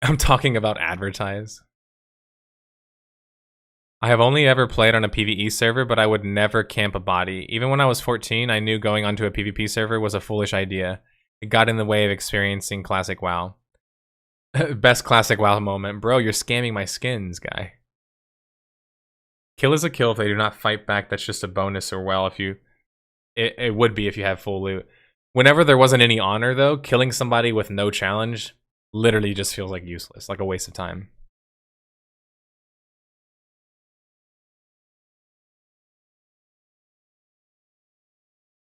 I'm talking about advertise. I have only ever played on a PvE server, but I would never camp a body. Even when I was 14, I knew going onto a PvP server was a foolish idea. It got in the way of experiencing classic WoW. Best classic WoW moment. Bro, you're scamming my skins, guy. Kill is a kill if they do not fight back. That's just a bonus, or well, if you... It would be if you have full loot. Whenever there wasn't any honor, though, killing somebody with no challenge literally just feels like useless, like a waste of time.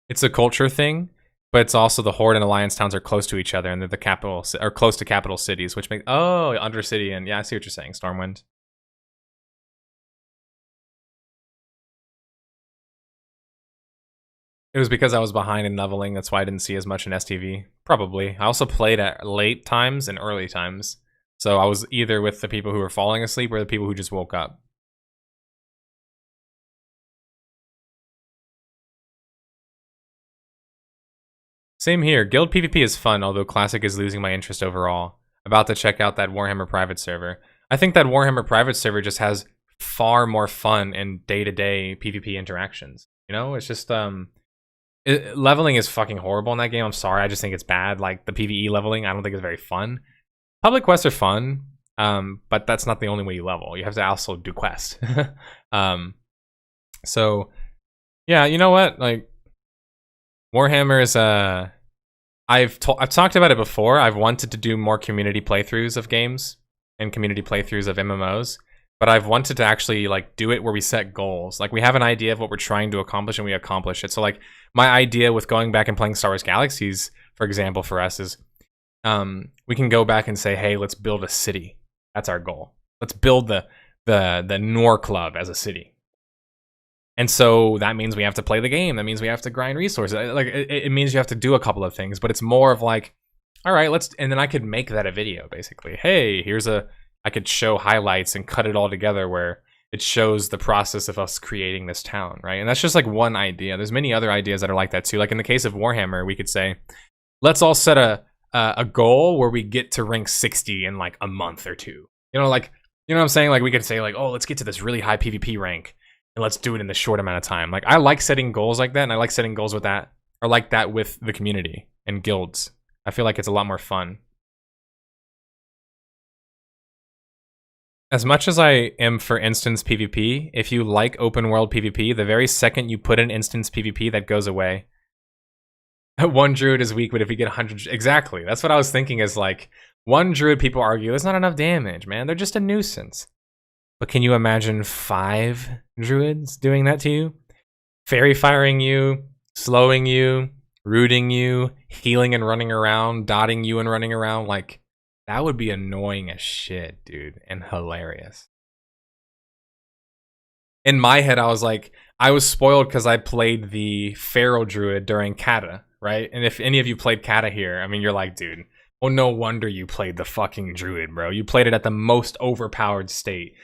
It's a culture thing, but it's also the Horde and Alliance towns are close to each other, and they're the capital, or close to capital cities, which make Undercity, and yeah, I see what you're saying, Stormwind. It was because I was behind in leveling. That's why I didn't see as much in STV. Probably. I also played at late times and early times. So I was either with the people who were falling asleep or the people who just woke up. Same here. Guild PvP is fun, although Classic is losing my interest overall. About to check out that Warhammer private server. I think that Warhammer private server just has far more fun and day-to-day PvP interactions. You know, it's just leveling is fucking horrible in that game. I'm sorry, I just think it's bad. Like the PvE leveling, I don't think it's very fun. Public quests are fun, but that's not the only way you level. You have to also do quests. So yeah, you know what? Like Warhammer is I've talked about it before. I've wanted to do more community playthroughs of games and community playthroughs of MMOs, but I've wanted to actually like do it where we set goals. Like we have an idea of what we're trying to accomplish and we accomplish it. So like my idea with going back and playing Star Wars Galaxies, for example, for us is we can go back and say, hey, let's build a city. That's our goal. Let's build the Nor Club as a city. And so that means we have to play the game. That means we have to grind resources. Like it means you have to do a couple of things, but it's more of like, all right, and then I could make that a video basically. Hey, I could show highlights and cut it all together where it shows the process of us creating this town, right? And that's just like one idea. There's many other ideas that are like that too. Like in the case of Warhammer, we could say, let's all set a goal where we get to rank 60 in like a month or two. You know, like, you know what I'm saying? Like we could say like, oh, let's get to this really high PvP rank. And let's do it in this short amount of time. Like I like setting goals like that, and I like setting goals with that, or like that with the community and guilds. I feel like it's a lot more fun. As much as I am for instance PvP, if you like open world PvP, the very second you put in instance PvP, that goes away. One druid is weak, but if you get 100, exactly. That's what I was thinking. Is like one druid, people argue there's not enough damage, man. They're just a nuisance. But can you imagine 5 druids doing that to you? Fairy firing you, slowing you, rooting you, healing and running around, dotting you and running around. Like, that would be annoying as shit, dude, and hilarious. In my head, I was like, I was spoiled because I played the Feral Druid during Kata, right? And if any of you played Kata here, I mean, you're like, dude, well, no wonder you played the fucking Druid, bro. You played it at the most overpowered state.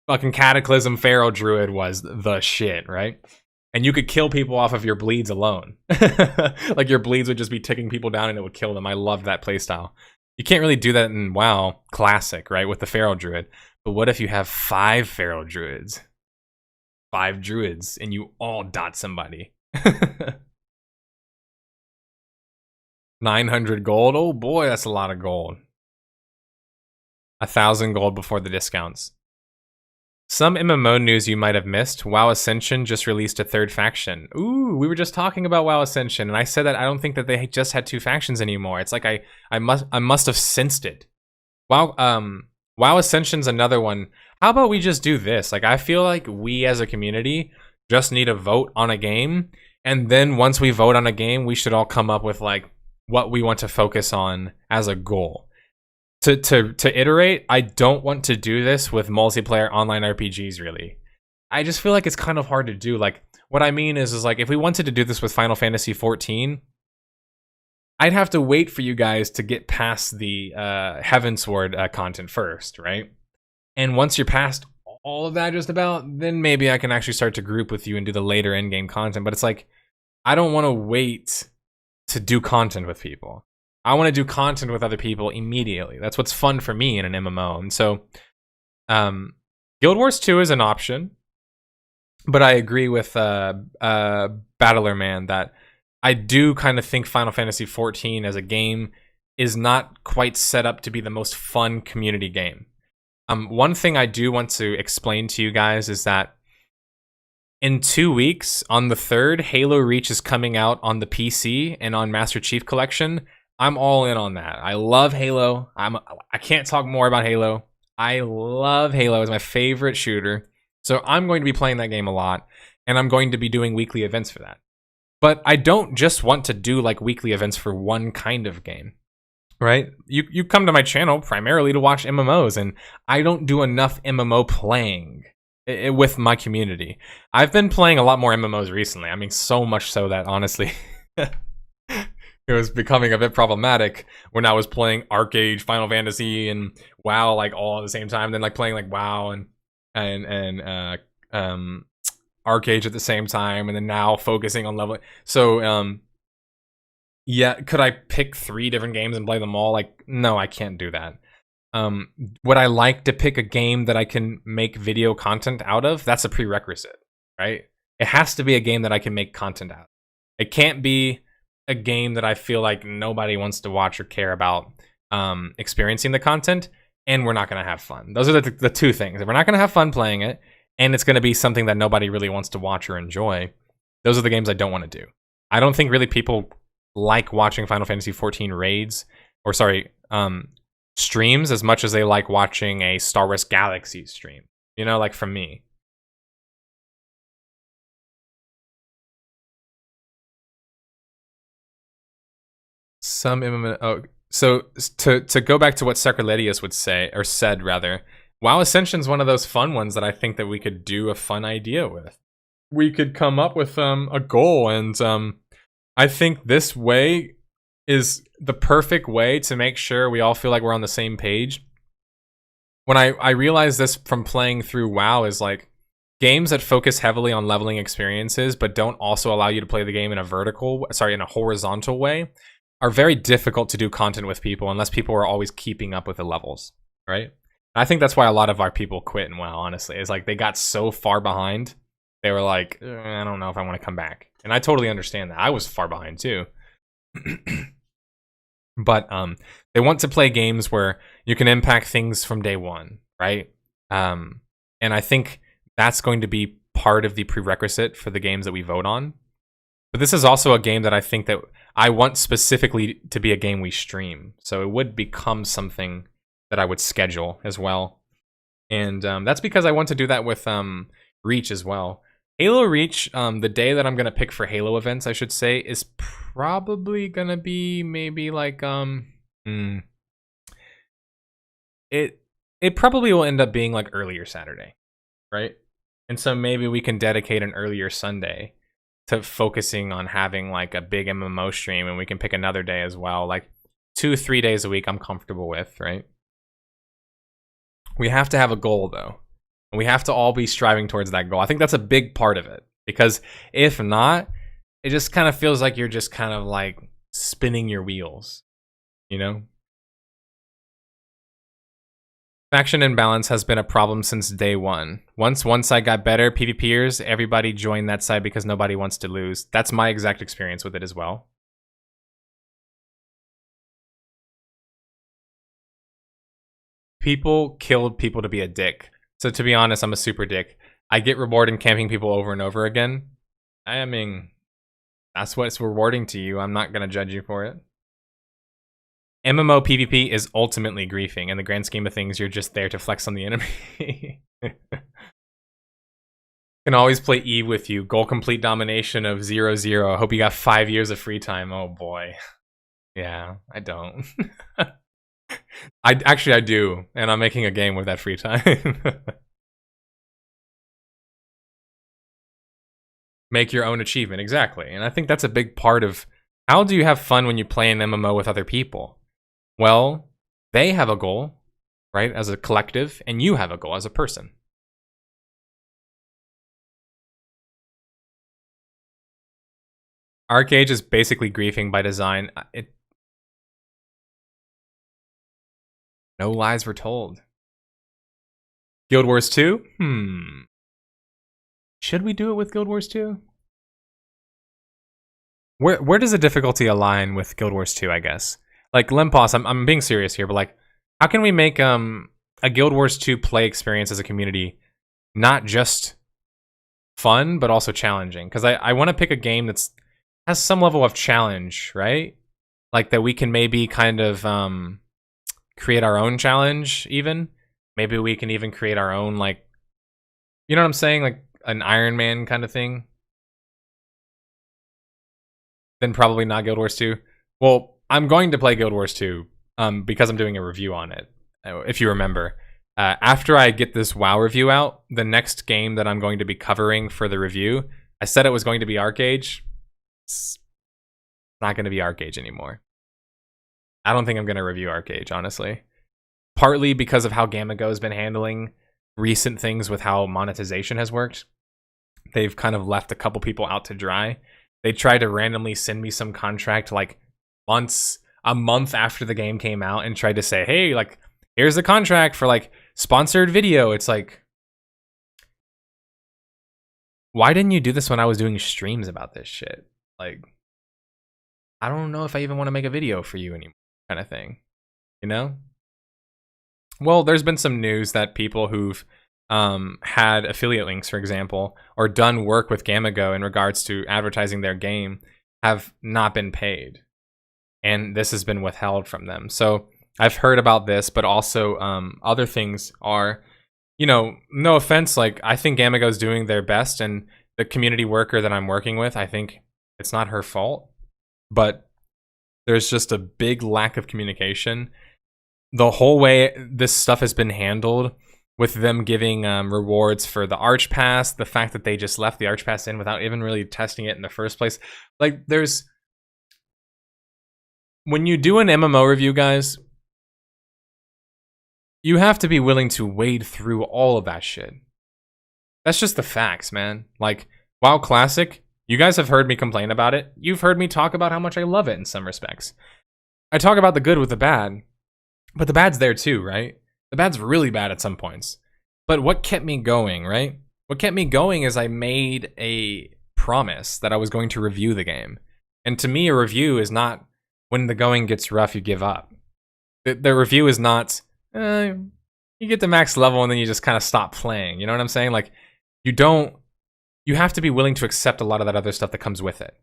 Fucking Cataclysm Feral Druid was the shit, right? And you could kill people off of your bleeds alone. Like your bleeds would just be ticking people down and it would kill them. I loved that playstyle. You can't really do that in WoW Classic, right? With the Feral Druid. But what if you have 5 Feral Druids? 5 druids and you all dot somebody. 900 gold? Oh boy, that's a lot of gold. 1,000 gold before the discounts. Some MMO news you might have missed. WoW Ascension just released a 3rd faction. Ooh, we were just talking about WoW Ascension, and I said that I don't think that they just had 2 factions anymore. It's like I must have sensed it. WoW Ascension's another one. How about we just do this? Like, I feel like we as a community just need to vote on a game, and then once we vote on a game, we should all come up with like what we want to focus on as a goal. To iterate, I don't want to do this with multiplayer online RPGs, really. I just feel like it's kind of hard to do. Like, what I mean is like, if we wanted to do this with Final Fantasy XIV, I'd have to wait for you guys to get past the Heavensward content first, right? And once you're past all of that just about, then maybe I can actually start to group with you and do the later in-game content. But it's like, I don't want to wait to do content with people. I want to do content with other people immediately. That's what's fun for me in an MMO. And so Guild Wars 2 is an option. But I agree with Battler Man that I do kind of think Final Fantasy XIV as a game is not quite set up to be the most fun community game. One thing I do want to explain to you guys is that in 2 weeks, on the 3rd, Halo Reach is coming out on the PC and on Master Chief Collection. I'm all in on that. I love Halo. I can't talk more about Halo. I love Halo. It's my favorite shooter. So I'm going to be playing that game a lot, and I'm going to be doing weekly events for that. But I don't just want to do like weekly events for one kind of game, right? You come to my channel primarily to watch MMOs, and I don't do enough MMO playing. with my community. I've been playing a lot more MMOs recently. I mean, so much so that honestly, it was becoming a bit problematic when I was playing ArchAge, Final Fantasy, and WoW like all at the same time. Then like playing like WoW and ArchAge at the same time, and then now focusing on leveling. So yeah, could I pick 3 different games and play them all? Like, no, I can't do that. Would I like to pick a game that I can make video content out of? That's a prerequisite, right? It has to be a game that I can make content out of. It can't be a game that I feel like nobody wants to watch or care about experiencing the content, and we're not going to have fun. Those are the 2 things. If we're not going to have fun playing it, and it's going to be something that nobody really wants to watch or enjoy, those are the games I don't want to do. I don't think really people like watching Final Fantasy 14 raids, or sorry, streams as much as they like watching a Star Wars Galaxy stream. You know, like from me. Some MMO. Oh, so to go back to what Sacreletius would say, or said rather, WoW Ascension's one of those fun ones that I think that we could do a fun idea with. We could come up with a goal, and I think this way is the perfect way to make sure we all feel like we're on the same page. When I realized this from playing through WoW is like games that focus heavily on leveling experiences but don't also allow you to play the game in a horizontal way are very difficult to do content with people unless people are always keeping up with the levels, right? And I think that's why a lot of our people quit in WoW, honestly. It's like they got so far behind, they were like, I don't know if I want to come back. And I totally understand that. I was far behind too. But they want to play games where you can impact things from day one, right? And I think that's going to be part of the prerequisite for the games that we vote on. But this is also a game that I think that I want specifically to be a game we stream. So it would become something that I would schedule as well. And that's because I want to do that with Reach as well. Halo Reach, the day that I'm going to pick for Halo events, I should say, is probably going to be maybe like, it probably will end up being like earlier Saturday, right? And so maybe we can dedicate an earlier Sunday to focusing on having like a big MMO stream, and we can pick another day as well. Like 2-3 days a week I'm comfortable with, right? We have to have a goal though. We have to all be striving towards that goal. I think that's a big part of it. Because if not, it just kind of feels like you're just kind of like spinning your wheels, you know? Faction imbalance has been a problem since day one. Once one side got better, PvPers, everybody joined that side because nobody wants to lose. That's my exact experience with it as well. People killed people to be a dick. So to be honest, I'm a super dick. I get rewarded in camping people over and over again. I mean, that's what's rewarding to you. I'm not going to judge you for it. MMO PvP is ultimately griefing. In the grand scheme of things, you're just there to flex on the enemy. Can always play Eve with you. Goal complete domination of 0-0. I hope you got 5 years of free time. Oh boy. Yeah, I don't. I do, and I'm making a game with that free time. Make your own achievement, exactly. And I think that's a big part of how do you have fun when you play an MMO with other people? Well, they have a goal, right, as a collective, and you have a goal as a person. ArchAge is basically griefing by design. No lies were told. Guild Wars 2? Should we do it with Guild Wars 2? Where does the difficulty align with Guild Wars 2, I guess? Like, LEMPOSS, I'm being serious here, but like, how can we make a Guild Wars 2 play experience as a community not just fun, but also challenging? Because I want to pick a game that's has some level of challenge, right? Like, that we can maybe kind of create our own challenge, even. Maybe we can even create our own, like, you know what I'm saying? Like, an Iron Man kind of thing. Then probably not Guild Wars 2. Well, I'm going to play Guild Wars 2 because I'm doing a review on it, if you remember. After I get this WoW review out, the next game that I'm going to be covering for the review, I said it was going to be ArchAge. It's not going to be ArchAge anymore. I don't think I'm going to review ArchAge, honestly. Partly because of how Gamigo has been handling recent things with how monetization has worked. They've kind of left a couple people out to dry. They tried to randomly send me some contract like a month after the game came out and tried to say, hey, like, here's the contract for like sponsored video. It's like, why didn't you do this when I was doing streams about this shit? Like, I don't know if I even want to make a video for you anymore, kind of thing, you know? Well, there's been some news that people who've had affiliate links, for example, or done work with Gamigo in regards to advertising their game have not been paid. And this has been withheld from them. So I've heard about this, but also other things are, you know, no offense, like I think Gamigo's doing their best, and the community worker that I'm working with, I think it's not her fault, but there's just a big lack of communication. The whole way this stuff has been handled, with them giving rewards for the Arch Pass, the fact that they just left the Arch Pass in without even really testing it in the first place. Like, when you do an MMO review, guys, you have to be willing to wade through all of that shit. That's just the facts, man. Like, WoW Classic, you guys have heard me complain about it. You've heard me talk about how much I love it in some respects. I talk about the good with the bad, but the bad's there too, right? The bad's really bad at some points. But what kept me going, right? What kept me going is I made a promise that I was going to review the game. And to me, a review is not when the going gets rough, you give up. The review is not, you get to max level and then you just kind of stop playing. You know what I'm saying? Like, you have to be willing to accept a lot of that other stuff that comes with it.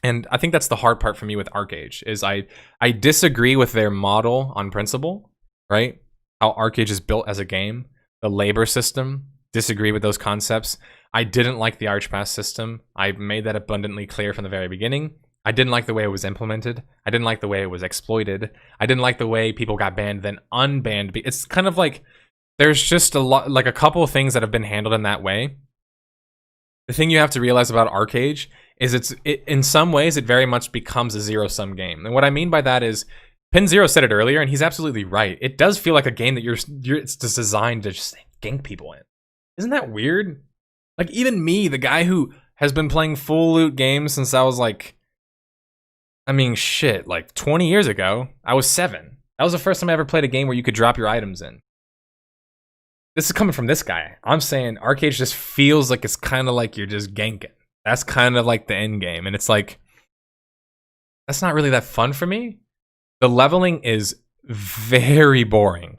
And I think that's the hard part for me with ArchAge, is I disagree with their model on principle, right? How ArchAge is built as a game, the labor system, disagree with those concepts. I didn't like the Arch Pass system. I made that abundantly clear from the very beginning. I didn't like the way it was implemented. I didn't like the way it was exploited. I didn't like the way people got banned, then unbanned. It's kind of like, there's just a couple of things that have been handled in that way. The thing you have to realize about ArchAge is in some ways, it very much becomes a zero-sum game. And what I mean by that is, Pin Zero said it earlier, and he's absolutely right. It does feel like a game that it's just designed to just gank people in. Isn't that weird? Like, even me, the guy who has been playing full loot games since I was like, I mean, shit, like 20 years ago, I was 7. That was the first time I ever played a game where you could drop your items in. This is coming from this guy. I'm saying ArchAge just feels like it's kind of like you're just ganking. That's kind of like the end game. And it's like, that's not really that fun for me. The leveling is very boring.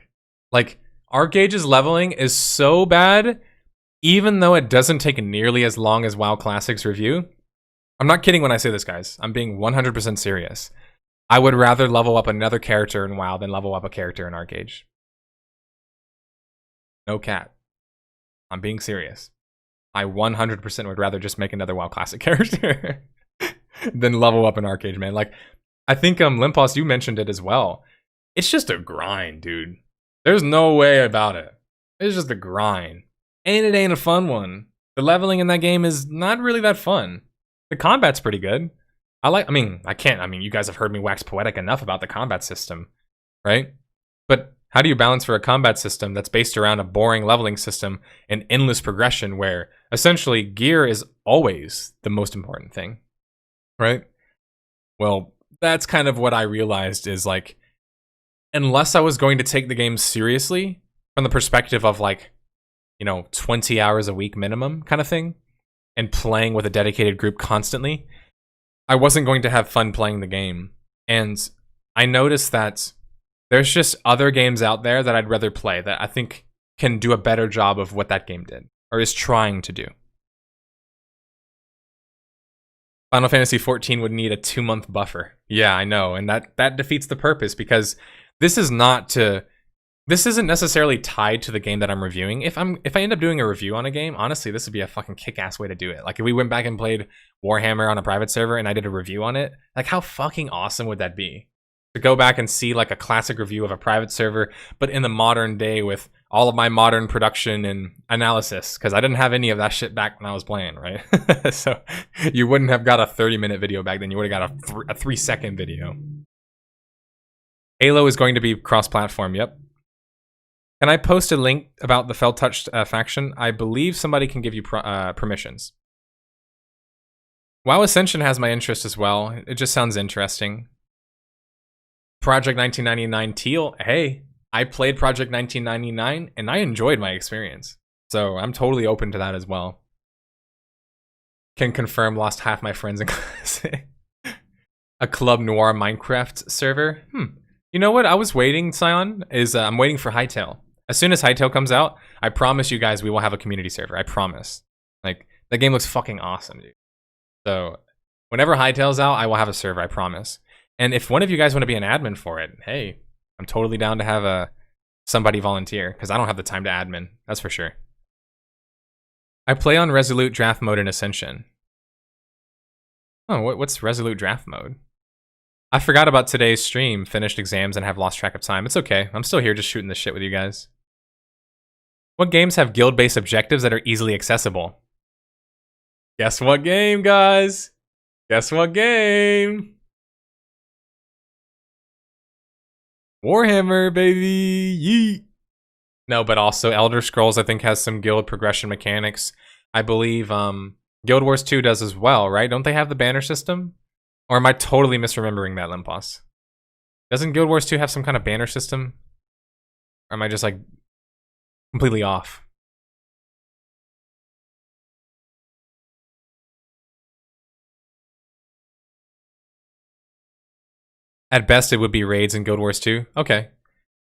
Like, ArchAge's leveling is so bad, even though it doesn't take nearly as long as WoW Classic's review. I'm not kidding when I say this, guys. I'm being 100% serious. I would rather level up another character in WoW than level up a character in ArchAge. No cat. I'm being serious. I 100% would rather just make another WoW Classic character than level up an ArchAge, man. Like, I think LEMPOSS, you mentioned it as well. It's just a grind, dude. There's no way about it. It's just a grind. And it ain't a fun one. The leveling in that game is not really that fun. The combat's pretty good. You guys have heard me wax poetic enough about the combat system, right? But how do you balance for a combat system that's based around a boring leveling system and endless progression where essentially gear is always the most important thing, right? Well, that's kind of what I realized is like, unless I was going to take the game seriously from the perspective of like, 20 hours a week minimum kind of thing, and playing with a dedicated group constantly, I wasn't going to have fun playing the game. And I noticed that there's just other games out there that I'd rather play that I think can do a better job of what that game did, or is trying to do. Final Fantasy XIV would need a 2-month buffer. Yeah, I know, and that defeats the purpose, because this isn't necessarily tied to the game that I'm reviewing. If I end up doing a review on a game, honestly, this would be a fucking kick-ass way to do it. Like, if we went back and played Warhammer on a private server and I did a review on it, like, how fucking awesome would that be? to go back and see like a classic review of a private server, but in the modern day with all of my modern production and analysis, because I didn't have any of that shit back when I was playing, right? So you wouldn't have got a 30-minute video back then. You would have got a 3-second video. Halo is going to be cross-platform, yep. Can I post a link about the Feldtouch faction? I believe somebody can give you permissions. WoW Ascension has my interest as well. It just sounds interesting. Project 1999 Teal, hey, I played Project 1999 and I enjoyed my experience. So I'm totally open to that as well. Can confirm lost half my friends in Classic. A Club Noir Minecraft server? You know what I was waiting, Scion, is I'm waiting for Hytale. As soon as Hytale comes out, I promise you guys we will have a community server. I promise. Like, the game looks fucking awesome, dude. So, whenever Hytale's out, I will have a server, I promise. And if one of you guys want to be an admin for it, hey, I'm totally down to have somebody volunteer, because I don't have the time to admin, that's for sure. I play on Resolute Draft Mode in Ascension. Oh, what's Resolute Draft Mode? I forgot about today's stream, finished exams, and have lost track of time. It's okay, I'm still here just shooting the shit with you guys. What games have guild-based objectives that are easily accessible? Guess what game, guys? Guess what game? Warhammer, baby! Yeet! No, but also Elder Scrolls, I think, has some guild progression mechanics. I believe Guild Wars 2 does as well, right? Don't they have the banner system? Or am I totally misremembering that, LEMPOSS? Doesn't Guild Wars 2 have some kind of banner system? Or am I just, like, completely off? At best, it would be raids in Guild Wars 2. Okay.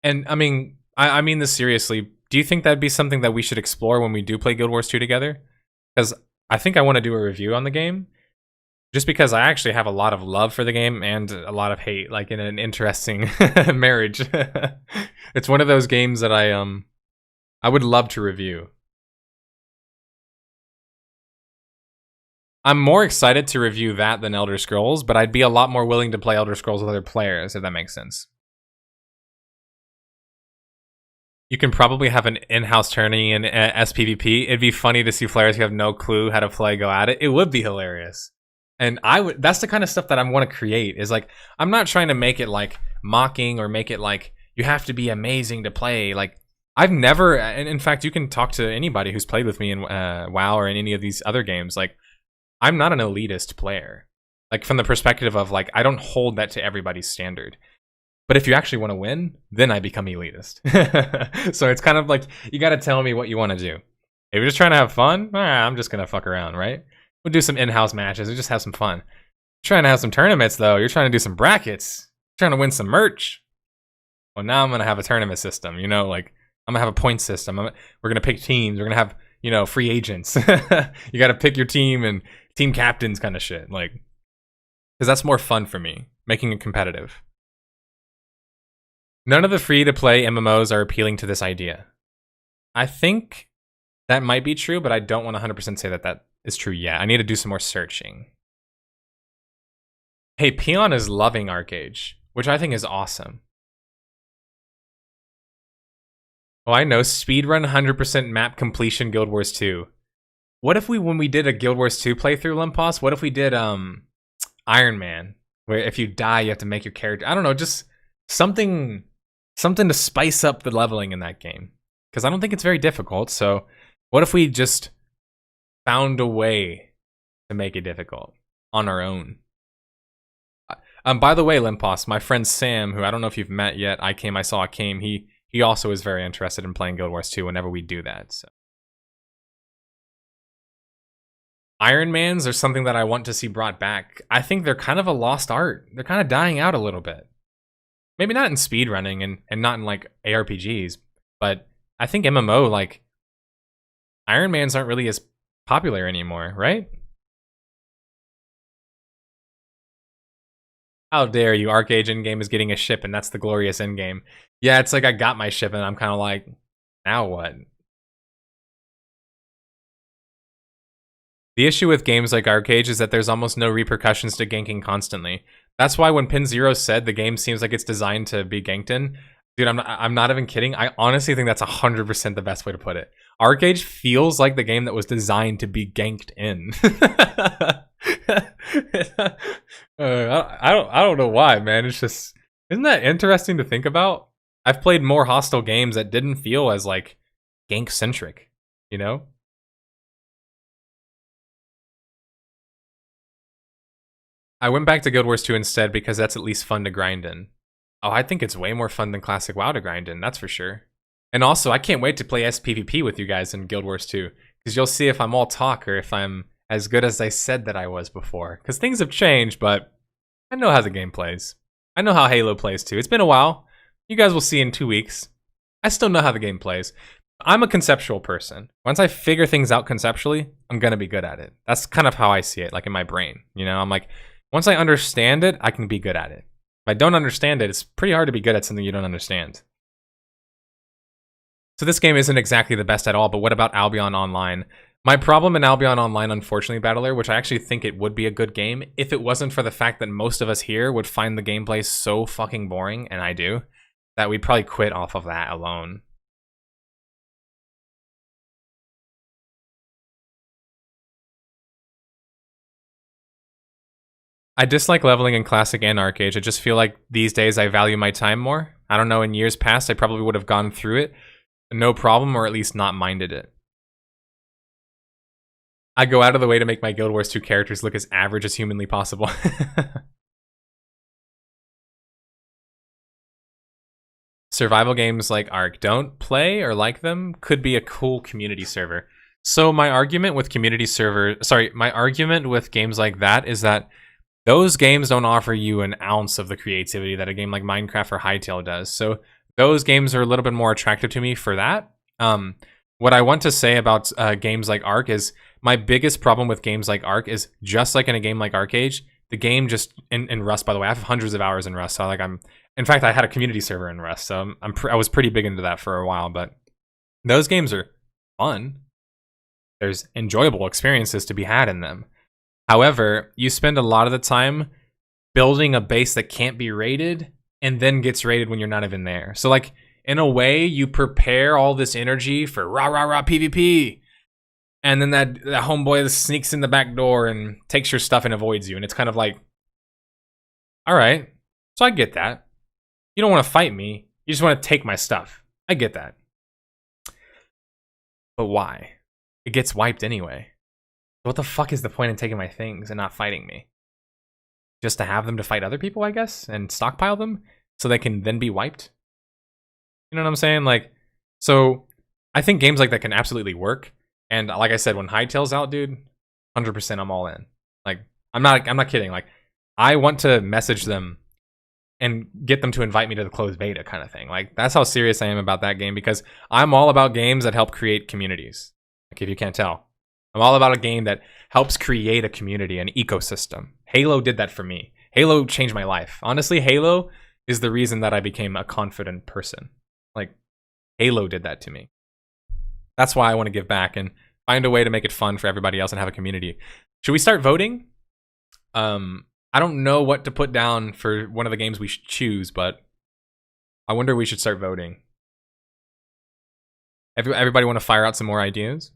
And, I mean, I mean this seriously. Do you think that'd be something that we should explore when we do play Guild Wars 2 together? Because I think I want to do a review on the game. Just because I actually have a lot of love for the game and a lot of hate, like in an interesting marriage. It's one of those games that I would love to review. I'm more excited to review that than Elder Scrolls, but I'd be a lot more willing to play Elder Scrolls with other players, if that makes sense. You can probably have an in-house tourney in SPVP. It'd be funny to see players who have no clue how to play go at it. It would be hilarious. And that's the kind of stuff that I want to create, is like, I'm not trying to make it like mocking or make it like you have to be amazing to play. Like, I've never, and in fact, you can talk to anybody who's played with me in WoW or in any of these other games. Like, I'm not an elitist player. Like, from the perspective of like, I don't hold that to everybody's standard. But if you actually want to win, then I become elitist. So it's kind of like, you got to tell me what you want to do. If you're just trying to have fun, I'm just going to fuck around, right? We'll do some in-house matches. We'll just have some fun. Trying to have some tournaments, though. You're trying to do some brackets. Trying to win some merch. Well, now I'm going to have a tournament system. You know, like, I'm going to have a point system. We're going to pick teams. We're going to have, you know, free agents. You got to pick your team and team captains kind of shit. Like, because that's more fun for me, making it competitive. None of the free-to-play MMOs are appealing to this idea. I think that might be true, but I don't want to 100% say that that is true yet. I need to do some more searching. Hey, Peon is loving ArchAge, which I think is awesome. Oh, I know. Speedrun 100% map completion Guild Wars 2. What if when we did a Guild Wars 2 playthrough, LEMPOSS, what if we did Iron Man, where if you die, you have to make your character... I don't know, just something to spice up the leveling in that game. Because I don't think it's very difficult, so what if we just found a way to make it difficult on our own? By the way, LEMPOSS, my friend Sam, who I don't know if you've met yet, I saw, he also is very interested in playing Guild Wars 2 whenever we do that. So. Iron Mans are something that I want to see brought back. I think they're kind of a lost art. They're kind of dying out a little bit. Maybe not in speedrunning and not in like ARPGs, but I think MMO, like, Iron Mans aren't really as popular anymore, right? How dare you, ArchAge endgame is getting a ship and that's the glorious endgame. Yeah, it's like I got my ship and I'm kind of like, now what? The issue with games like ArchAge is that there's almost no repercussions to ganking constantly. That's why when Pin Zero said the game seems like it's designed to be ganked in, dude, I'm not even kidding. I honestly think that's 100% the best way to put it. ArchAge feels like the game that was designed to be ganked in. I don't know why, man. It's just, isn't that interesting to think about? I've played more hostile games that didn't feel as like gank centric, you know? I went back to Guild Wars 2 instead because that's at least fun to grind in. Oh, I think it's way more fun than Classic WoW to grind in, that's for sure. And also, I can't wait to play SPVP with you guys in Guild Wars 2, because you'll see if I'm all talk or if I'm as good as I said that I was before. Because things have changed, but I know how the game plays. I know how Halo plays too. It's been a while. You guys will see in 2 weeks. I still know how the game plays. I'm a conceptual person. Once I figure things out conceptually, I'm going to be good at it. That's kind of how I see it, like in my brain. You know, I'm like, once I understand it, I can be good at it. If I don't understand it, it's pretty hard to be good at something you don't understand. So this game isn't exactly the best at all, but what about Albion Online? My problem in Albion Online, unfortunately, Battler, which I actually think it would be a good game if it wasn't for the fact that most of us here would find the gameplay so fucking boring, and I do, that we'd probably quit off of that alone. I dislike leveling in Classic and ArchAge. I just feel like these days I value my time more. I don't know, in years past I probably would have gone through it, no problem, or at least not minded it. I go out of the way to make my Guild Wars 2 characters look as average as humanly possible. Survival games like Ark, don't play or like them, could be a cool community server. So my argument with my argument with games like that is that those games don't offer you an ounce of the creativity that a game like Minecraft or Hytale does. So those games are a little bit more attractive to me for that. What I want to say about games like Ark is my biggest problem with games like Ark is just like in a game like ArchAge, the game just in Rust. By the way, I have hundreds of hours in Rust, so like in fact, I had a community server in Rust, so I was pretty big into that for a while. But those games are fun. There's enjoyable experiences to be had in them. However, you spend a lot of the time building a base that can't be raided and then gets raided when you're not even there. So like, in a way, you prepare all this energy for rah rah rah PvP, and then that homeboy sneaks in the back door and takes your stuff and avoids you, and it's kind of like, all right, so I get that. You don't want to fight me, you just want to take my stuff. I get that. But why? It gets wiped anyway. What the fuck is the point in taking my things and not fighting me? Just to have them to fight other people, I guess, and stockpile them so they can then be wiped? You know what I'm saying? Like, so I think games like that can absolutely work. And like I said, when Hytale's out, dude, 100% I'm all in. Like, I'm not kidding. Like, I want to message them and get them to invite me to the closed beta kind of thing. Like, that's how serious I am about that game, because I'm all about games that help create communities. Like, if you can't tell, I'm all about a game that helps create a community, an ecosystem. Halo did that for me. Halo changed my life. Honestly, Halo is the reason that I became a confident person. Like, Halo did that to me. That's why I want to give back and find a way to make it fun for everybody else and have a community. Should we start voting? I don't know what to put down for one of the games we should choose, but I wonder if we should start voting. Everybody want to fire out some more ideas?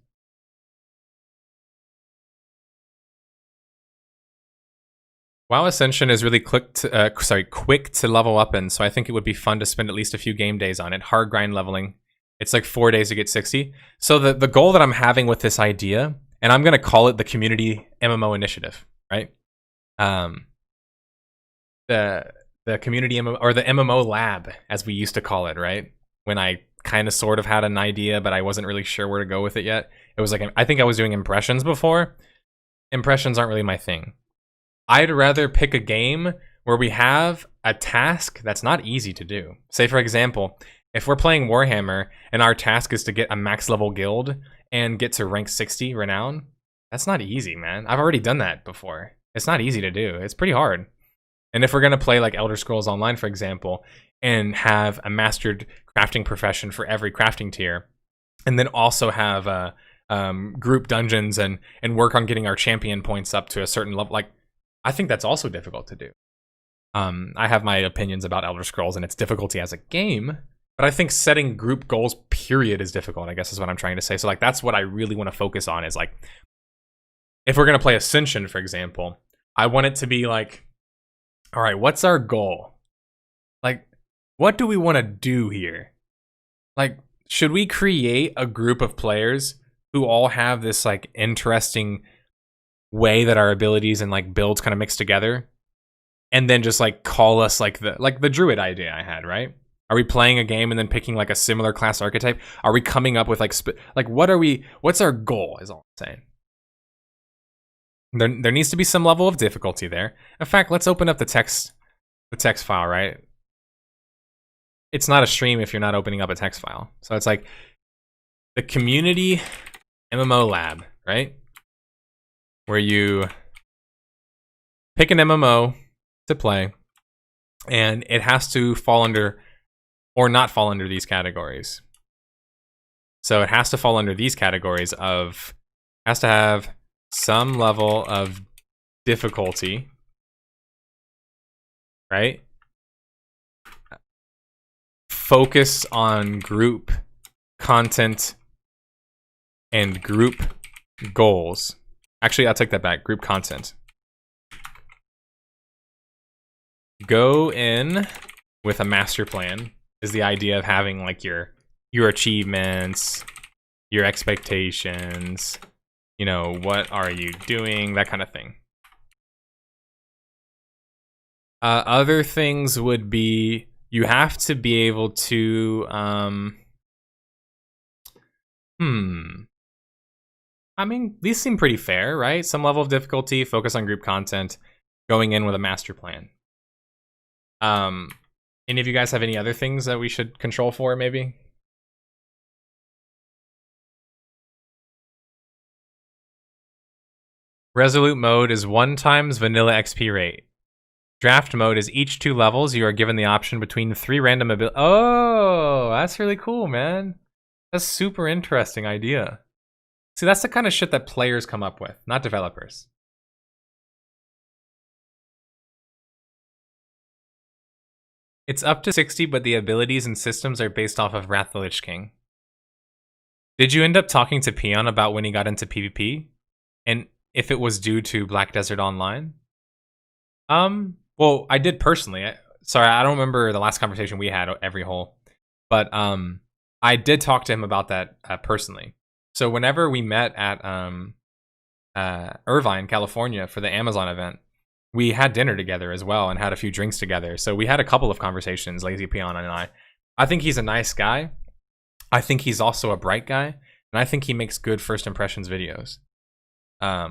WoW Ascension is really quick to level up in, so I think it would be fun to spend at least a few game days on it. Hard grind leveling. It's like 4 days to get 60. So the goal that I'm having with this idea, and I'm going to call it the Community MMO Initiative, right? The Community MMO, or the MMO Lab, as we used to call it, right? When I kind of sort of had an idea, but I wasn't really sure where to go with it yet. It was like, I think I was doing impressions before. Impressions aren't really my thing. I'd rather pick a game where we have a task that's not easy to do. Say, for example, if we're playing Warhammer and our task is to get a max level guild and get to rank 60 renown, that's not easy, man. I've already done that before. It's not easy to do. It's pretty hard. And if we're going to play like Elder Scrolls Online, for example, and have a mastered crafting profession for every crafting tier, and then also have group dungeons and work on getting our champion points up to a certain level, like, I think that's also difficult to do. I have my opinions about Elder Scrolls and its difficulty as a game, but I think setting group goals, period, is difficult, I guess is what I'm trying to say. So, like, that's what I really want to focus on is, like, if we're going to play Ascension, for example, I want it to be like, all right, what's our goal? Like, what do we want to do here? Like, should we create a group of players who all have this, like, interesting way that our abilities and, like, builds kind of mix together? And then just, like, call us, like the druid idea I had, right? Are we playing a game and then picking, like, a similar class archetype? Are we coming up with, like, what's our goal, is all I'm saying. There needs to be some level of difficulty there. In fact, let's open up the text file, right? It's not a stream if you're not opening up a text file. So it's like the community MMO lab, right? Where you pick an MMO to play, and it has to fall under or not fall under these categories. So it has to fall under these categories of, has to have some level of difficulty, right? Focus on group content and group goals. Actually, I'll take that back. Group content. Go in with a master plan is the idea of having, like, your achievements, your expectations, you know, what are you doing, that kind of thing. Other things would be, you have to be able to, I mean, these seem pretty fair, right? Some level of difficulty, focus on group content, going in with a master plan. Any of you guys have any other things that we should control for, maybe? Resolute mode is 1 times vanilla XP rate. Draft mode is each 2 levels, you are given the option between 3 random abilities. Oh, that's really cool, man. That's a super interesting idea. See, that's the kind of shit that players come up with, not developers. It's up to 60, but the abilities and systems are based off of Wrath the Lich King. Did you end up talking to Peon about when he got into PvP? And if it was due to Black Desert Online? Well, I did personally. Sorry, I don't remember the last conversation we had every hole. But I did talk to him about that personally. So whenever we met at Irvine, California for the Amazon event, we had dinner together as well and had a few drinks together. So we had a couple of conversations, Lazy Peon and I. I think he's a nice guy. I think he's also a bright guy. And I think he makes good first impressions videos. I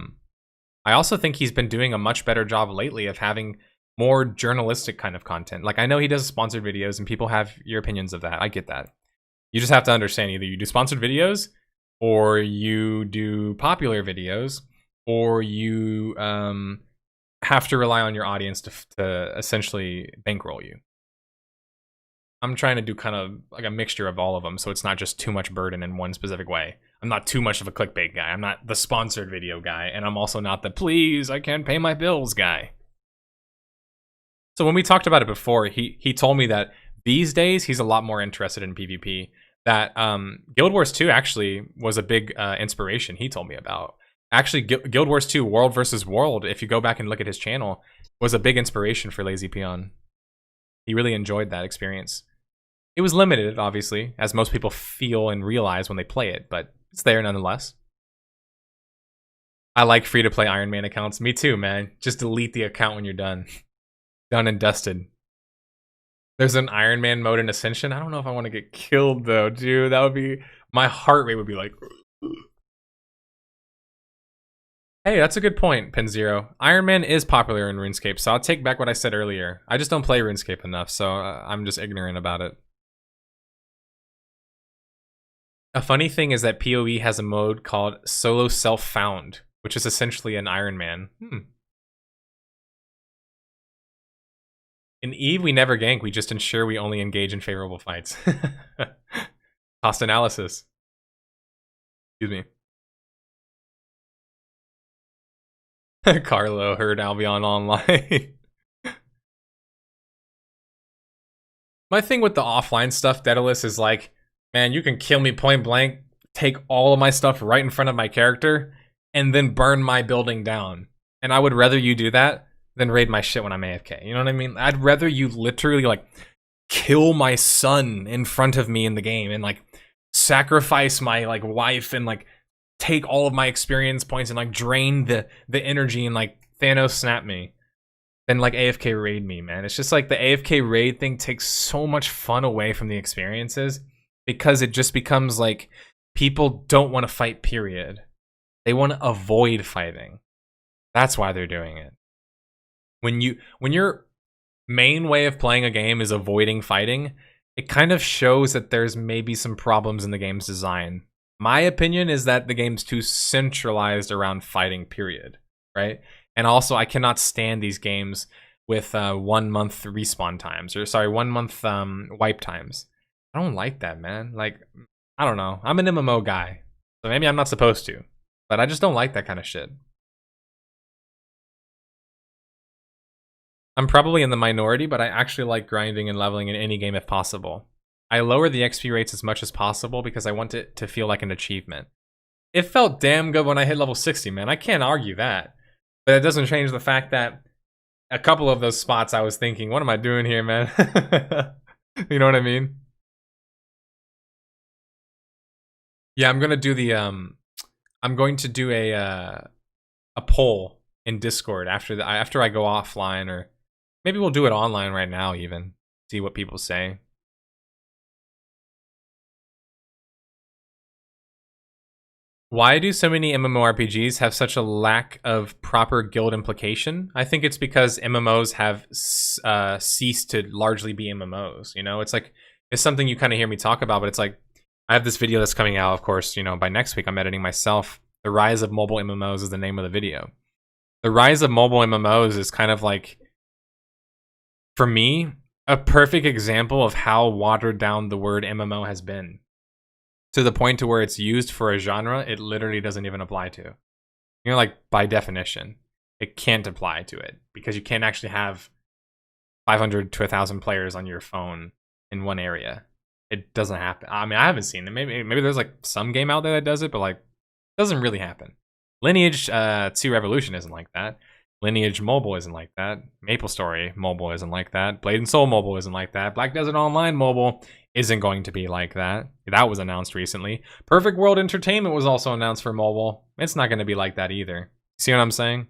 also think he's been doing a much better job lately of having more journalistic kind of content. Like, I know he does sponsored videos and people have your opinions of that. I get that. You just have to understand, either you do sponsored videos or you do popular videos, or you have to rely on your audience to essentially bankroll you. I'm trying to do kind of like a mixture of all of them, so it's not just too much burden in one specific way. I'm not too much of a clickbait guy. I'm not the sponsored video guy, and I'm also not the please, I can't pay my bills guy. So when we talked about it before, he told me that these days he's a lot more interested in PvP. That Guild Wars 2 actually was a big inspiration he told me about. Actually, Guild Wars 2 World versus World, if you go back and look at his channel, was a big inspiration for Lazy Peon. He really enjoyed that experience. It was limited, obviously, as most people feel and realize when they play it, but it's there nonetheless. I like free-to-play Iron Man accounts. Me too, man. Just delete the account when you're done. Done and dusted. There's an Iron Man mode in Ascension. I don't know if I want to get killed, though, dude. That would be... My heart rate would be like... Hey, that's a good point, Pin0. Iron Man is popular in RuneScape, so I'll take back what I said earlier. I just don't play RuneScape enough, so I'm just ignorant about it. A funny thing is that PoE has a mode called Solo Self-Found, which is essentially an Iron Man. In EVE, we never gank, we just ensure we only engage in favorable fights. Cost analysis. Excuse me. Carlo heard Albion online. My thing with the offline stuff, Daedalus, is like, man, you can kill me point blank, take all of my stuff right in front of my character, and then burn my building down. And I would rather you do that than raid my shit when I'm AFK. You know what I mean? I'd rather you literally like kill my son in front of me in the game and like sacrifice my like wife and like take all of my experience points and like drain the energy and like Thanos snap me than like AFK raid me, man. It's just like the AFK raid thing takes so much fun away from the experiences because it just becomes like people don't want to fight, period. They want to avoid fighting. That's why they're doing it. When your main way of playing a game is avoiding fighting, it kind of shows that there's maybe some problems in the game's design. My opinion is that the game's too centralized around fighting, period, right? And also, I cannot stand these games with 1 month respawn times, or sorry, 1 month wipe times. I don't like that, man. Like, I don't know. I'm an MMO guy, so maybe I'm not supposed to, but I just don't like that kind of shit. I'm probably in the minority, but I actually like grinding and leveling in any game if possible. I lower the XP rates as much as possible because I want it to feel like an achievement. It felt damn good when I hit level 60, man. I can't argue that. But it doesn't change the fact that a couple of those spots I was thinking, what am I doing here, man? You know what I mean? Yeah, I'm gonna do the I'm going to do a poll in Discord after I go offline, or maybe we'll do it online right now even. See what people say. Why do so many MMORPGs have such a lack of proper guild implication? I think it's because MMOs have ceased to largely be MMOs. You know, it's like, it's something you kind of hear me talk about, but it's like, I have this video that's coming out, of course, you know, by next week I'm editing myself. The Rise of Mobile MMOs is the name of the video. The Rise of Mobile MMOs is kind of like, for me, a perfect example of how watered down the word MMO has been. To the point to where it's used for a genre it literally doesn't even apply to. You know, like, by definition, it can't apply to it because you can't actually have 500 to 1,000 players on your phone in one area. It doesn't happen. I mean, I haven't seen it. Maybe there's like some game out there that does it, but like, it doesn't really happen. Lineage 2 Revolution isn't like that. Lineage Mobile isn't like that. MapleStory Mobile isn't like that. Blade and Soul Mobile isn't like that. Black Desert Online Mobile isn't going to be like that. That was announced recently. Perfect World Entertainment was also announced for mobile. It's not going to be like that either. See what I'm saying?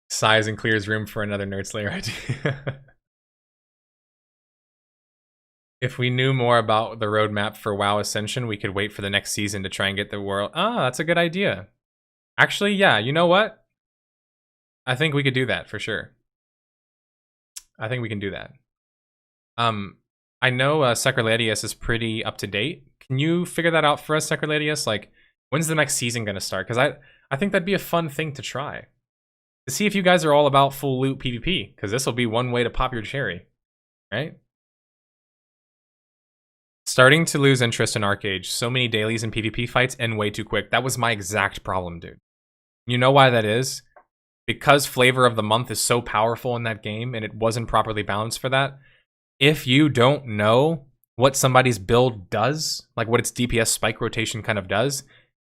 Sighs and clears room for another nerdSlayer idea. If we knew more about the roadmap for WoW Ascension, we could wait for the next season to try and get the world. Ah, that's a good idea. Actually, yeah, you know what? I think we could do that for sure. I think we can do that. I know Sacraladius is pretty up to date. Can you figure that out for us, Sacraladius? Like, when's the next season going to start? Because I think that'd be a fun thing to try. To see if you guys are all about full loot PvP. Because this will be one way to pop your cherry. Right? Starting to lose interest in ArchAge. So many dailies and PvP fights end way too quick. That was my exact problem, dude. You know why that is? Because Flavor of the Month is so powerful in that game and it wasn't properly balanced for that. If you don't know what somebody's build does, like what its DPS spike rotation kind of does,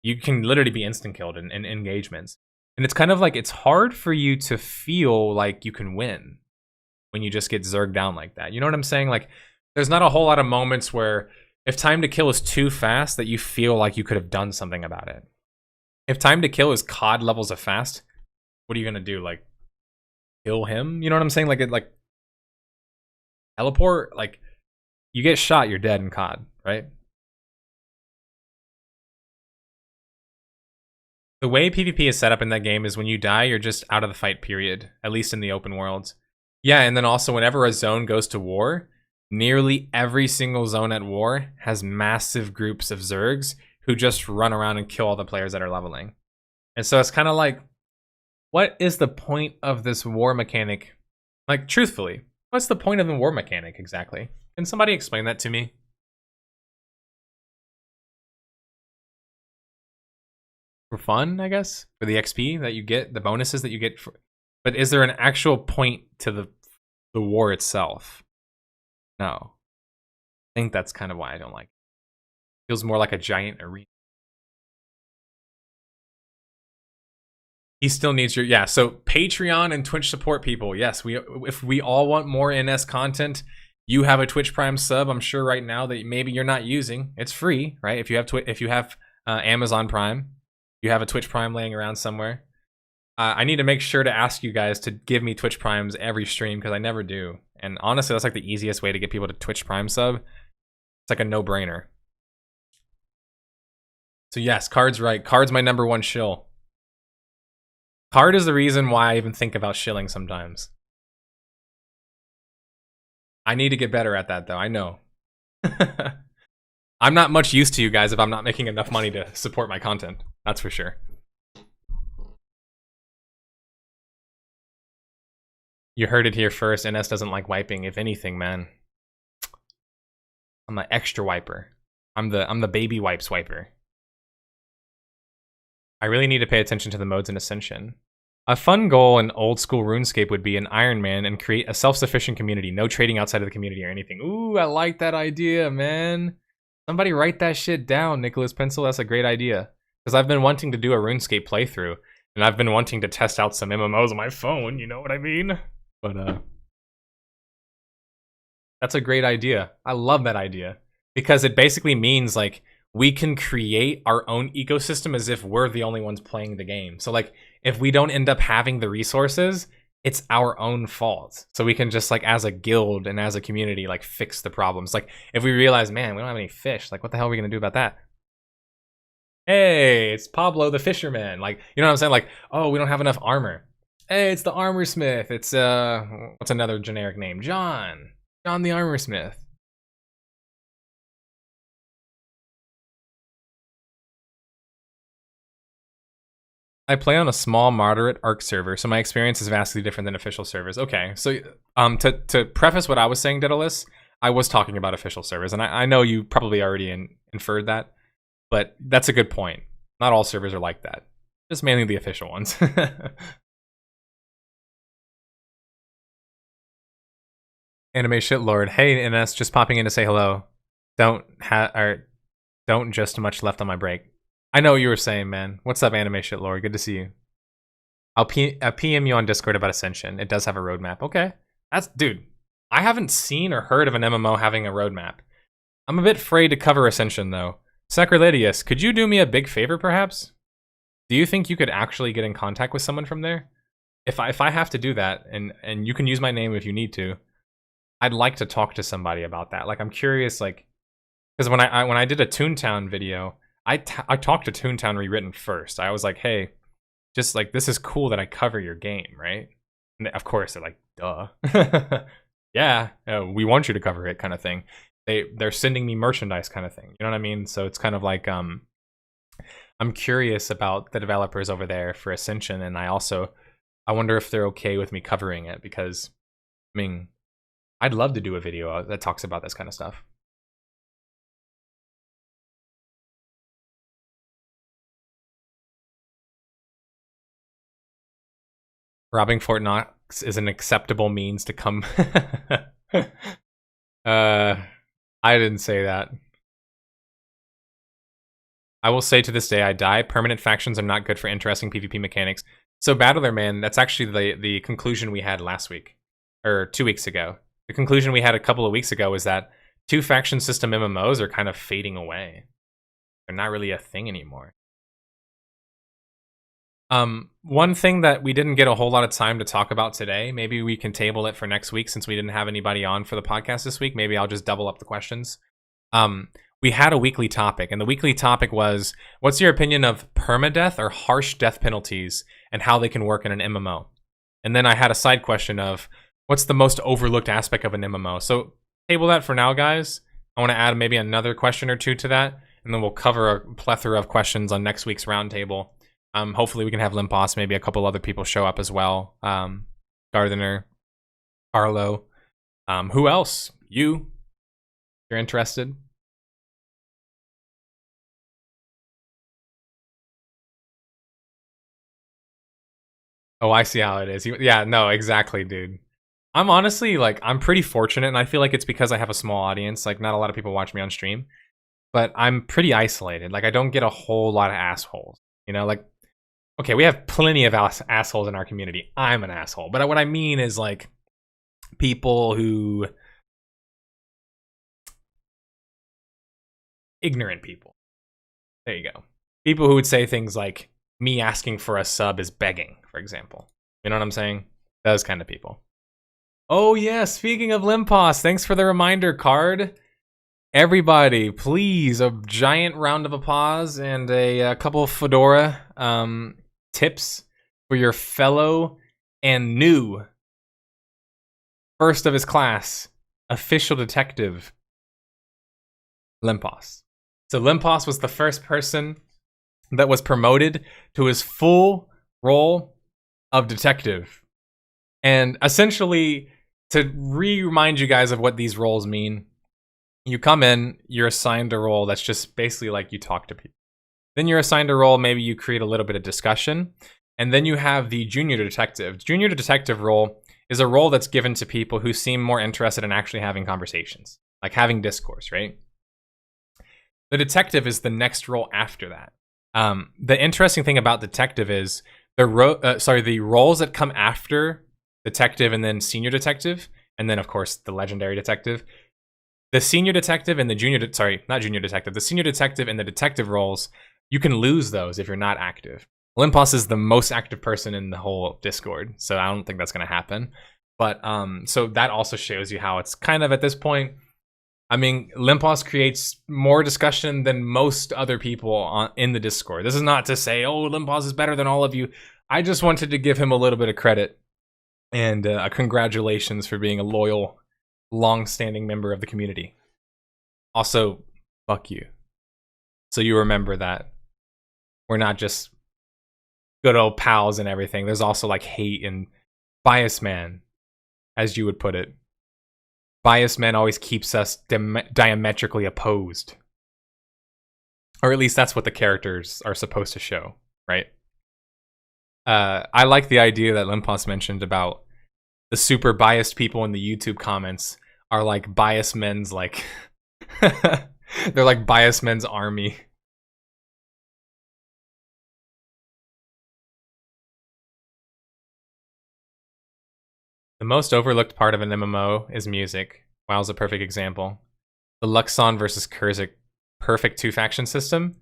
you can literally be instant killed in engagements. And it's kind of like, it's hard for you to feel like you can win when you just get zerged down like that. You know what I'm saying? Like, there's not a whole lot of moments where if time to kill is too fast that you feel like you could have done something about it. If time to kill is COD levels of fast, what are you gonna do? Like, kill him? You know what I'm saying? Like teleport? Like, you get shot, you're dead in COD, right? The way PvP is set up in that game is when you die, you're just out of the fight, period. At least in the open worlds. Yeah, and then also whenever a zone goes to war, nearly every single zone at war has massive groups of Zergs who just run around and kill all the players that are leveling. And so it's kind of like, what is the point of this war mechanic? Like, truthfully, what's the point of the war mechanic exactly? Can somebody explain that to me? For fun, I guess? For the XP that you get, the bonuses that you get But is there an actual point to the war itself? No. I think that's kind of why I don't like it. It feels more like a giant arena. He still needs your, yeah, so Patreon and Twitch support people. Yes, if we all want more NS content, you have a Twitch Prime sub, I'm sure right now that maybe you're not using. It's free, right? If you have Amazon Prime, you have a Twitch Prime laying around somewhere. I need to make sure to ask you guys to give me Twitch Primes every stream because I never do. And honestly, that's like the easiest way to get people to Twitch Prime sub. It's like a no-brainer. So yes, Card's right. Card's my #1 shill. Card is the reason why I even think about shilling sometimes. I need to get better at that though, I know. I'm not much use to you guys if I'm not making enough money to support my content. That's for sure. You heard it here first. NS doesn't like wiping, if anything, man. I'm an extra wiper. I'm the baby wipes wiper. I really need to pay attention to the modes in Ascension. A fun goal in old school RuneScape would be an Iron Man and create a self-sufficient community. No trading outside of the community or anything. Ooh, I like that idea, man. Somebody write that shit down, Nicholas Pencil. That's a great idea. Because I've been wanting to do a RuneScape playthrough. And I've been wanting to test out some MMOs on my phone, you know what I mean? But, that's a great idea. I love that idea. Because it basically means, like, we can create our own ecosystem as if we're the only ones playing the game. So, like, if we don't end up having the resources, it's our own fault. So we can just, like, as a guild and as a community, like, fix the problems. Like, if we realize, man, we don't have any fish, like, what the hell are we gonna do about that? Hey, it's Pablo the fisherman. Like, you know what I'm saying? Like, oh, we don't have enough armor. Hey, it's the armor smith. It's, what's another generic name? John the armor smith. I play on a small, moderate ARC server, so my experience is vastly different than official servers. Okay, so to preface what I was saying, Daedalus, I was talking about official servers, and I know you probably already inferred that, but that's a good point. Not all servers are like that. Just mainly the official ones. Anime shitlord. Hey, NS, just popping in to say hello. Don't just much left on my break. I know what you were saying, man. What's up, Anime Shitlord? Good to see you. I'll PM you on Discord about Ascension. It does have a roadmap. Okay. Dude, I haven't seen or heard of an MMO having a roadmap. I'm a bit afraid to cover Ascension, though. Sacrilegious, could you do me a big favor, perhaps? Do you think you could actually get in contact with someone from there? If I have to do that, and you can use my name if you need to, I'd like to talk to somebody about that. Like, I'm curious, like, because when I did a Toontown video, I talked to Toontown Rewritten first. I was like, hey, just like, this is cool that I cover your game, right? And of course, they're like, duh. Yeah, we want you to cover it, kind of thing. They're sending me merchandise, kind of thing. You know what I mean? So it's kind of like, I'm curious about the developers over there for Ascension, and I wonder if they're okay with me covering it, because, I mean, I'd love to do a video that talks about this kind of stuff. Robbing Fort Knox is an acceptable means to come. I didn't say that. I will say to this day I die. Permanent factions are not good for interesting PvP mechanics. So Battler Man, that's actually the conclusion we had last week. Or 2 weeks ago. The conclusion we had a couple of weeks ago was that 2 faction system MMOs are kind of fading away. They're not really a thing anymore. One thing that we didn't get a whole lot of time to talk about today, maybe we can table it for next week since we didn't have anybody on for the podcast this week. Maybe I'll just double up the questions. We had a weekly topic, and the weekly topic was, what's your opinion of permadeath or harsh death penalties and how they can work in an MMO? And then I had a side question of, what's the most overlooked aspect of an MMO? So table that for now, guys. I want to add maybe another question or two to that, and then we'll cover a plethora of questions on next week's roundtable. Hopefully we can have LEMPOSS, maybe a couple other people show up as well. Gardener, Carlo. Who else? You. If you're interested. Oh, I see how it is. Yeah, no, exactly, dude. I'm honestly, like, I'm pretty fortunate, and I feel like it's because I have a small audience. Like, not a lot of people watch me on stream. But I'm pretty isolated. Like, I don't get a whole lot of assholes. You know, like, okay, we have plenty of assholes in our community. I'm an asshole. But what I mean is, like, people who... ignorant people. There you go. People who would say things like, me asking for a sub is begging, for example. You know what I'm saying? Those kind of people. Oh, yeah, speaking of LEMPOSS, thanks for the reminder, Card. Everybody, please, a giant round of applause and a couple of Fedora tips for your fellow and new first of his class official detective, LEMPOSS. So LEMPOSS was the first person that was promoted to his full role of detective. And essentially, to remind you guys of what these roles mean, you come in, you're assigned a role that's just basically like you talk to people. Then you're assigned a role, maybe you create a little bit of discussion. And then you have the junior detective. Junior detective role is a role that's given to people who seem more interested in actually having conversations, like having discourse, right? The detective is the next role after that. The interesting thing about detective is the roles that come after detective and then senior detective, and then of course the legendary detective. The senior detective and the the senior detective and the detective roles, you can lose those if you're not active. LEMPOSS is the most active person in the whole Discord, so I don't think that's going to happen. But so that also shows you how it's kind of at this point. I mean, LEMPOSS creates more discussion than most other people in the Discord. This is not to say, oh, LEMPOSS is better than all of you. I just wanted to give him a little bit of credit and congratulations for being a loyal, long-standing member of the community. Also, fuck you. So you remember that we're not just good old pals and everything. There's also like hate and bias man, as you would put it. Bias man always keeps us diametrically opposed. Or at least that's what the characters are supposed to show, right? I like the idea that LEMPOSS mentioned about the super biased people in the YouTube comments are like bias men's like they're like bias men's army. The most overlooked part of an MMO is music. WoW's a perfect example. The Luxon versus Kurzik perfect two-faction system.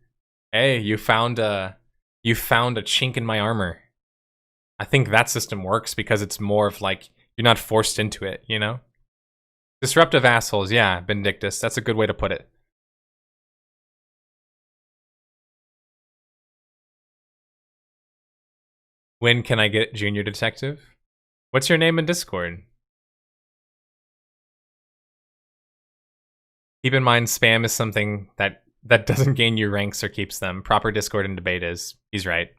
Hey, you found a chink in my armor. I think that system works because it's more of like you're not forced into it, you know? Disruptive assholes, yeah, Benedictus. That's a good way to put it. When can I get junior detective? What's your name in Discord? Keep in mind, spam is something that doesn't gain you ranks or keeps them. Proper Discord and debate is. He's right.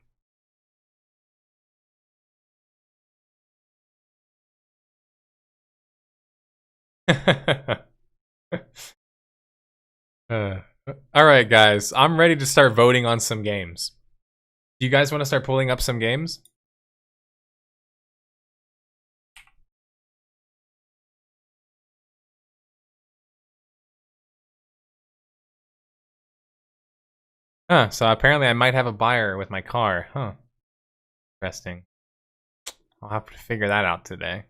All right, guys. I'm ready to start voting on some games. Do you guys want to start pulling up some games? Huh, so apparently I might have a buyer with my car. Huh. Interesting. I'll have to figure that out today.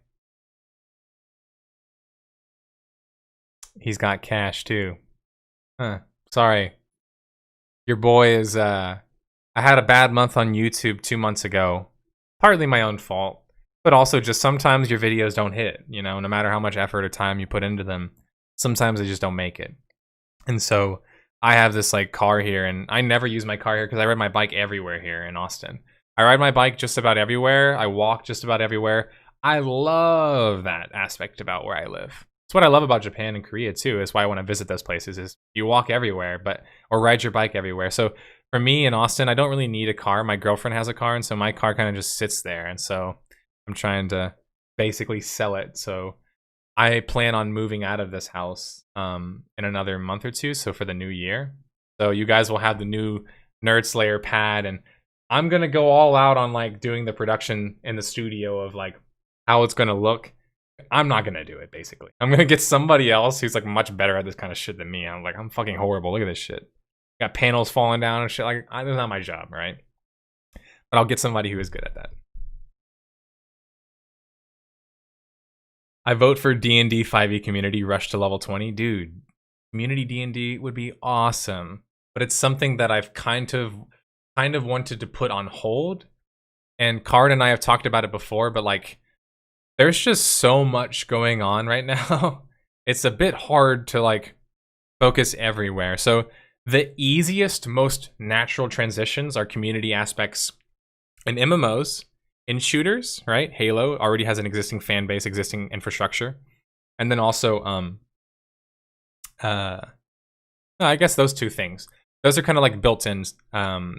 He's got cash too. Huh. Sorry. Your boy is, I had a bad month on YouTube 2 months ago. Partly my own fault. But also just sometimes your videos don't hit, you know, no matter how much effort or time you put into them. Sometimes they just don't make it. And so I have this like car here, and I never use my car here because I ride my bike everywhere here in Austin. I ride my bike just about everywhere. I walk just about everywhere. I love that aspect about where I live. It's what I love about Japan and Korea too. Is why I want to visit those places. Is you walk everywhere, or ride your bike everywhere. So for me in Austin, I don't really need a car. My girlfriend has a car, and so my car kind of just sits there. And so I'm trying to basically sell it. So I plan on moving out of this house in another month or two, so for the new year. So you guys will have the new nerdSlayer pad, and I'm gonna go all out on like doing the production in the studio of like how it's gonna look. I'm not gonna do it, basically. I'm gonna get somebody else who's like much better at this kind of shit than me. I'm like, I'm fucking horrible. Look at this shit. Got panels falling down and shit. Like, that's not my job, right? But I'll get somebody who is good at that. I vote for D&D 5e community rush to level 20. Dude, community D&D would be awesome. But it's something that I've kind of wanted to put on hold. And Card and I have talked about it before, but like, there's just so much going on right now. It's a bit hard to like focus everywhere. So the easiest, most natural transitions are community aspects in MMOs, in shooters, right? Halo already has an existing fan base, existing infrastructure. And then also, no, I guess those two things. Those are kind of like built-in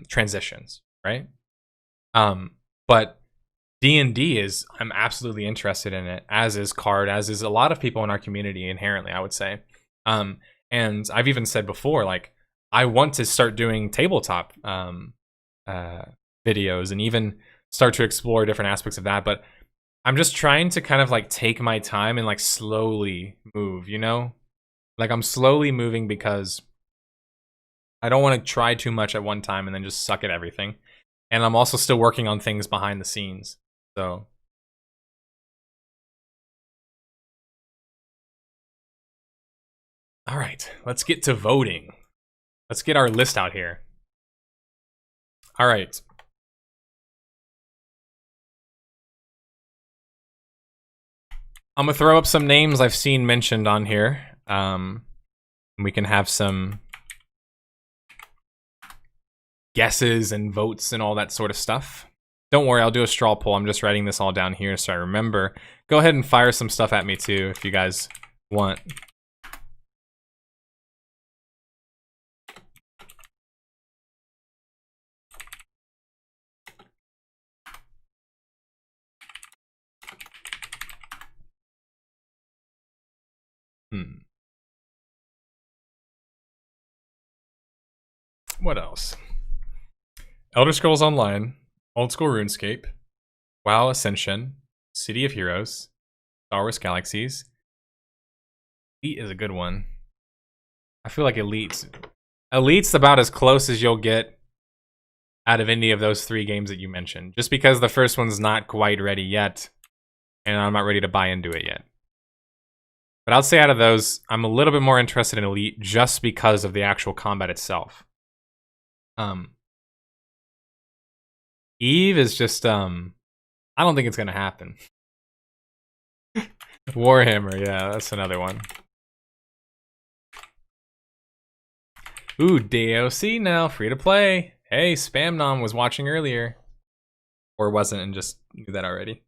transitions, right? But D&D is, I'm absolutely interested in it, as is Card, as is a lot of people in our community inherently, I would say. And I've even said before, like, I want to start doing tabletop videos and even start to explore different aspects of that. But I'm just trying to kind of like take my time and like slowly move, you know? Like I'm slowly moving because I don't want to try too much at one time and then just suck at everything. And I'm also still working on things behind the scenes. So all right, let's get to voting. Let's get our list out here. All right. I'm gonna throw up some names I've seen mentioned on here. We can have some guesses and votes and all that sort of stuff. Don't worry, I'll do a straw poll. I'm just writing this all down here so I remember. Go ahead and fire some stuff at me too if you guys want. What else? Elder Scrolls Online, Old School RuneScape, WoW Ascension, City of Heroes, Star Wars Galaxies. Elite is a good one. I feel like Elite's about as close as you'll get out of any of those three games that you mentioned. Just because the first one's not quite ready yet, and I'm not ready to buy into it yet. But I'd say out of those, I'm a little bit more interested in Elite just because of the actual combat itself. Eve is just, I don't think it's gonna happen. Warhammer, yeah, that's another one. Ooh, DOC now, free to play. Hey, Spamnom was watching earlier. Or wasn't and just knew that already.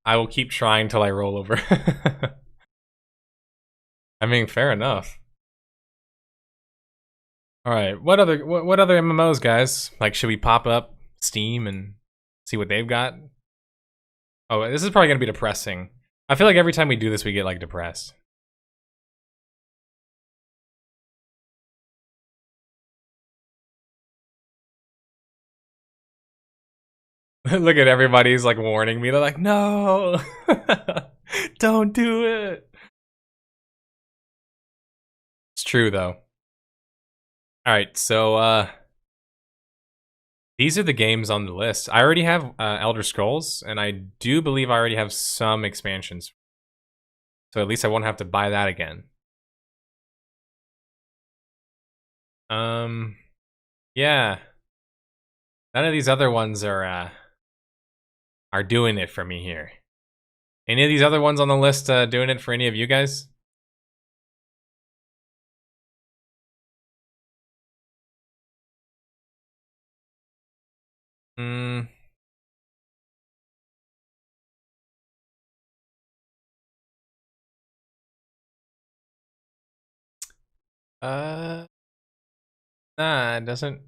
I will keep trying till I roll over. I mean, fair enough. All right, what other MMOs, guys? Like, should we pop up Steam and see what they've got? Oh, this is probably gonna be depressing. I feel like every time we do this, we get like depressed. Look at everybody's like warning me. They're like, no, don't do it. It's true though. All right, so these are the games on the list. I already have Elder Scrolls, and I do believe I already have some expansions. So at least I won't have to buy that again. Yeah. None of these other ones are doing it for me here. Any of these other ones on the list doing it for any of you guys? Nah, it doesn't.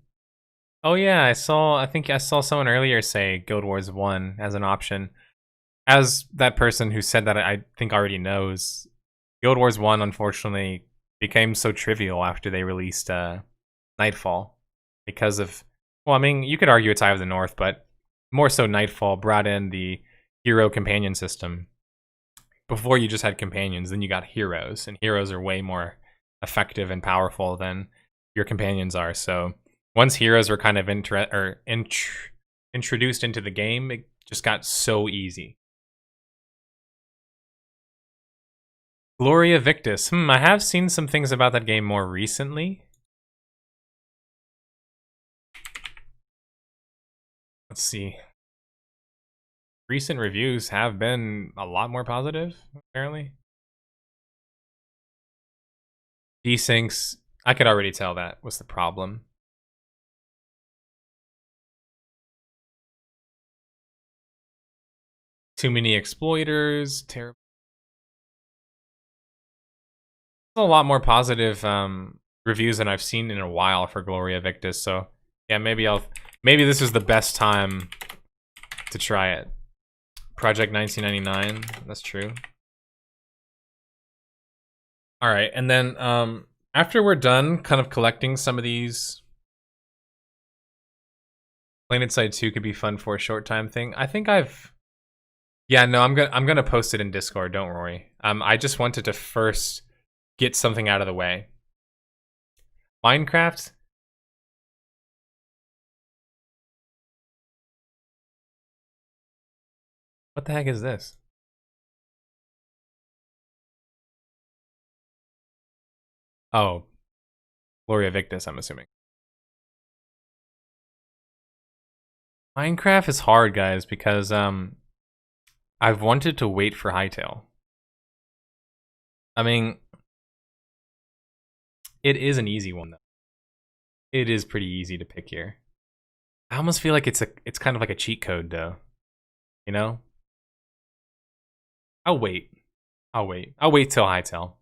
Oh yeah, I think I saw someone earlier say Guild Wars 1 as an option. as that person who said that I think already knows, Guild Wars 1 unfortunately became so trivial after they released Nightfall because of, well, I mean, you could argue it's Eye of the North, but more so Nightfall brought in the hero companion system. Before you just had companions, then you got heroes, and heroes are way more effective and powerful than your companions are. So once heroes were kind of introduced into the game, it just got so easy. Gloria Victis. I have seen some things about that game more recently. Let's see. Recent reviews have been a lot more positive, apparently. Desyncs, I could already tell that was the problem. Too many exploiters, terrible. A lot more positive reviews than I've seen in a while for Gloria Victis, so yeah, maybe this is the best time to try it. Project 1999, that's true. All right, and then after we're done kind of collecting some of these, PlanetSide 2 could be fun for a short time thing. I think yeah, no, I'm gonna post it in Discord, don't worry. I just wanted to first get something out of the way. Minecraft? What the heck is this? Oh, Gloria Victis, I'm assuming. Minecraft is hard, guys, because I've wanted to wait for Hytale. I mean, it is an easy one though. It is pretty easy to pick here. I almost feel like it's kind of like a cheat code though. You know? I'll wait. I'll wait till Hytale.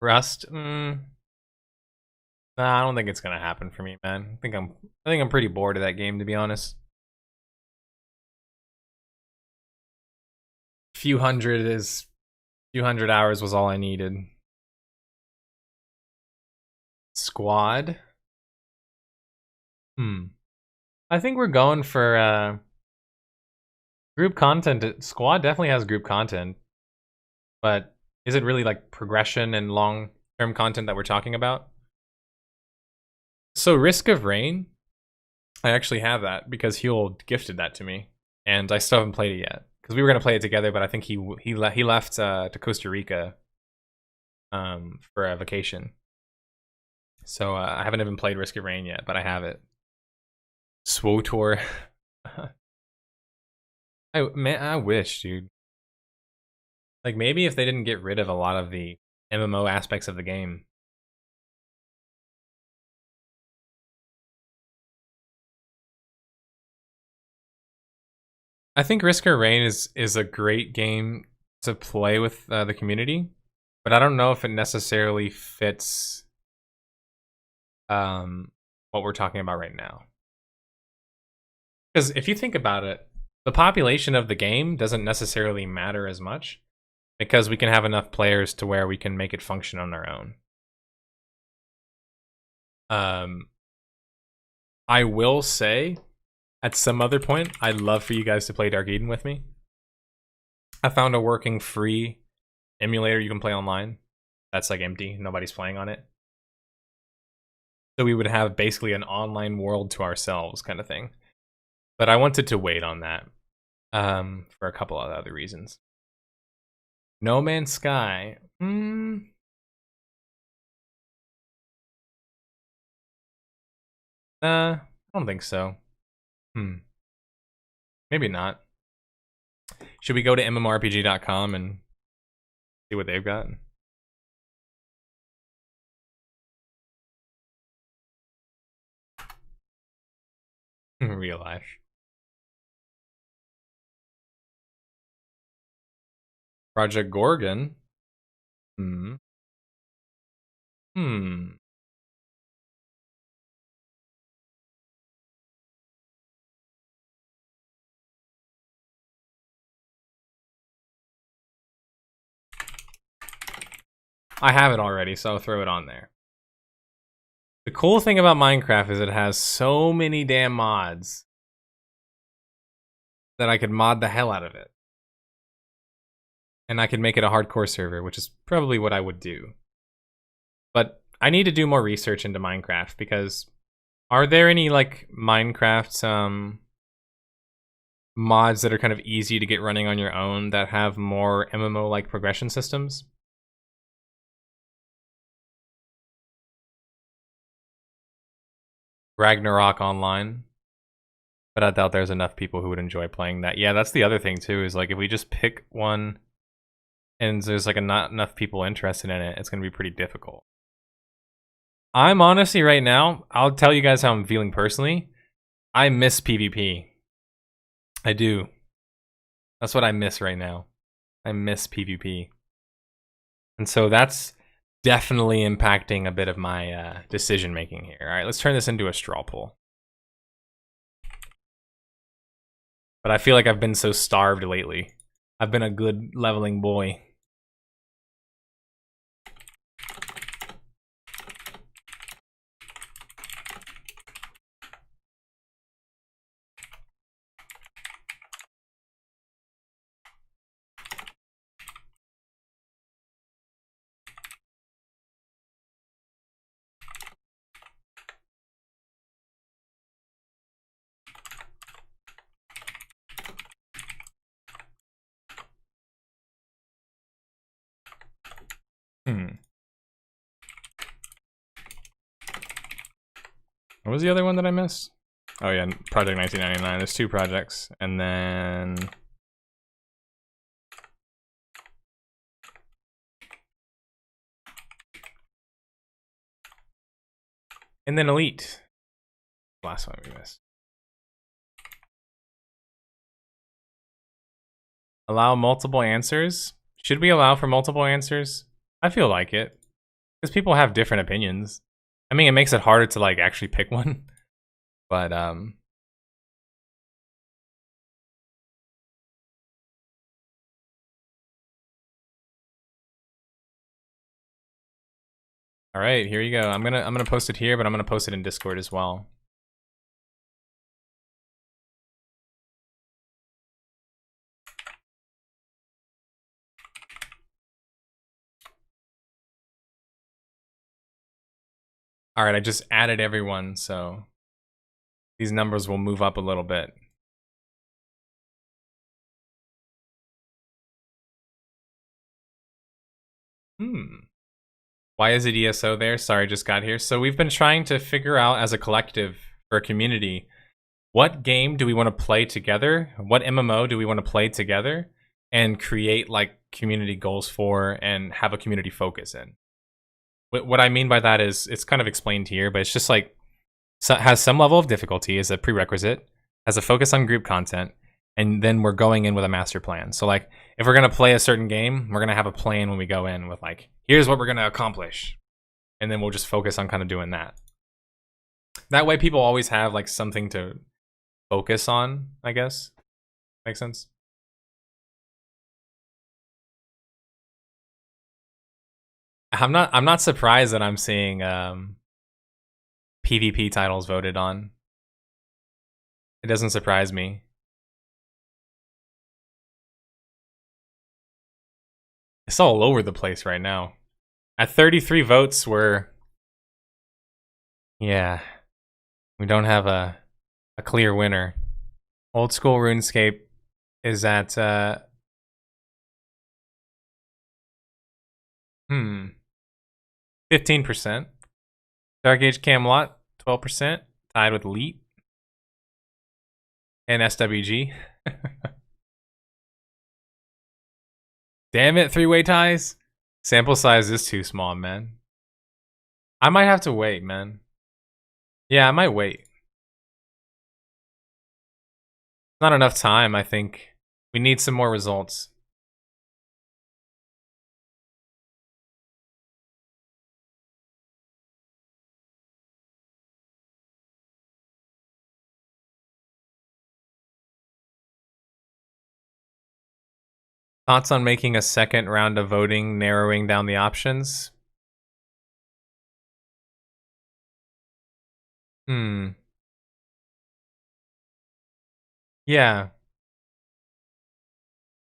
Rust? Nah, I don't think it's gonna happen for me, man. I think I'm pretty bored of that game, to be honest. Few hundred hours was all I needed. Squad? I think we're going for group content. Squad definitely has group content, but is it really like progression and long-term content that we're talking about? So Risk of Rain, I actually have that because Huel gifted that to me, and I still haven't played it yet because we were gonna play it together, but I think he left to Costa Rica for a vacation, so I haven't even played Risk of Rain yet, but I have it. SWOTOR. I wish, dude. Like, maybe if they didn't get rid of a lot of the MMO aspects of the game. I think Risk of Rain is a great game to play with the community, but I don't know if it necessarily fits what we're talking about right now. Because if you think about it, the population of the game doesn't necessarily matter as much because we can have enough players to where we can make it function on our own. I will say, at some other point, I'd love for you guys to play Dark Eden with me. I found a working free emulator you can play online. That's like empty. Nobody's playing on it. So we would have basically an online world to ourselves kind of thing. But I wanted to wait on that for a couple of other reasons. No Man's Sky. I don't think so. Maybe not. Should we go to mmorpg.com and see what they've got? Real life. Project Gorgon. I have it already, so I'll throw it on there. The cool thing about Minecraft is it has so many damn mods that I could mod the hell out of it. And I could make it a hardcore server, which is probably what I would do. But I need to do more research into Minecraft, because are there any like Minecraft mods that are kind of easy to get running on your own that have more MMO-like progression systems? Ragnarok Online. But I doubt there's enough people who would enjoy playing that. Yeah, that's the other thing too, is like if we just pick one and there's like not enough people interested in it, it's going to be pretty difficult. I'm honestly right now, I'll tell you guys how I'm feeling personally. I miss PvP. I do. That's what I miss right now. I miss PvP. And so that's definitely impacting a bit of my decision making here. All right, let's turn this into a straw poll. But I feel like I've been so starved lately. I've been a good leveling boy. What was the other one that I missed? Oh yeah, Project 1999. There's 2 projects. And then... Elite. Last one we missed. Allow multiple answers? Should we allow for multiple answers? I feel like it. Because people have different opinions. I mean, it makes it harder to like actually pick one. But all right, here you go. I'm gonna post it here, but I'm gonna post it in Discord as well. All right, I just added everyone, so these numbers will move up a little bit. Why is it ESO there? Sorry, just got here. So we've been trying to figure out as a collective for a community, what game do we want to play together? What MMO do we want to play together? And create like community goals for and have a community focus in. What I mean by that is, it's kind of explained here, but it's just like, has some level of difficulty as a prerequisite, has a focus on group content, and then we're going in with a master plan. So like, if we're going to play a certain game, we're going to have a plan when we go in with like, here's what we're going to accomplish. And then we'll just focus on kind of doing that. That way people always have like something to focus on, I guess. Makes sense? I'm not surprised that I'm seeing PvP titles voted on. It doesn't surprise me. It's all over the place right now. At 33 votes, yeah, we don't have a clear winner. Old School RuneScape is at 15%. Dark Age Camelot 12%, tied with Elite and SWG. Damn it, 3-way ties. Sample size is too small, man. I might have to wait, man. Yeah, I might wait. Not enough time, I think. We need some more results. Thoughts on making a second round of voting, narrowing down the options? Yeah.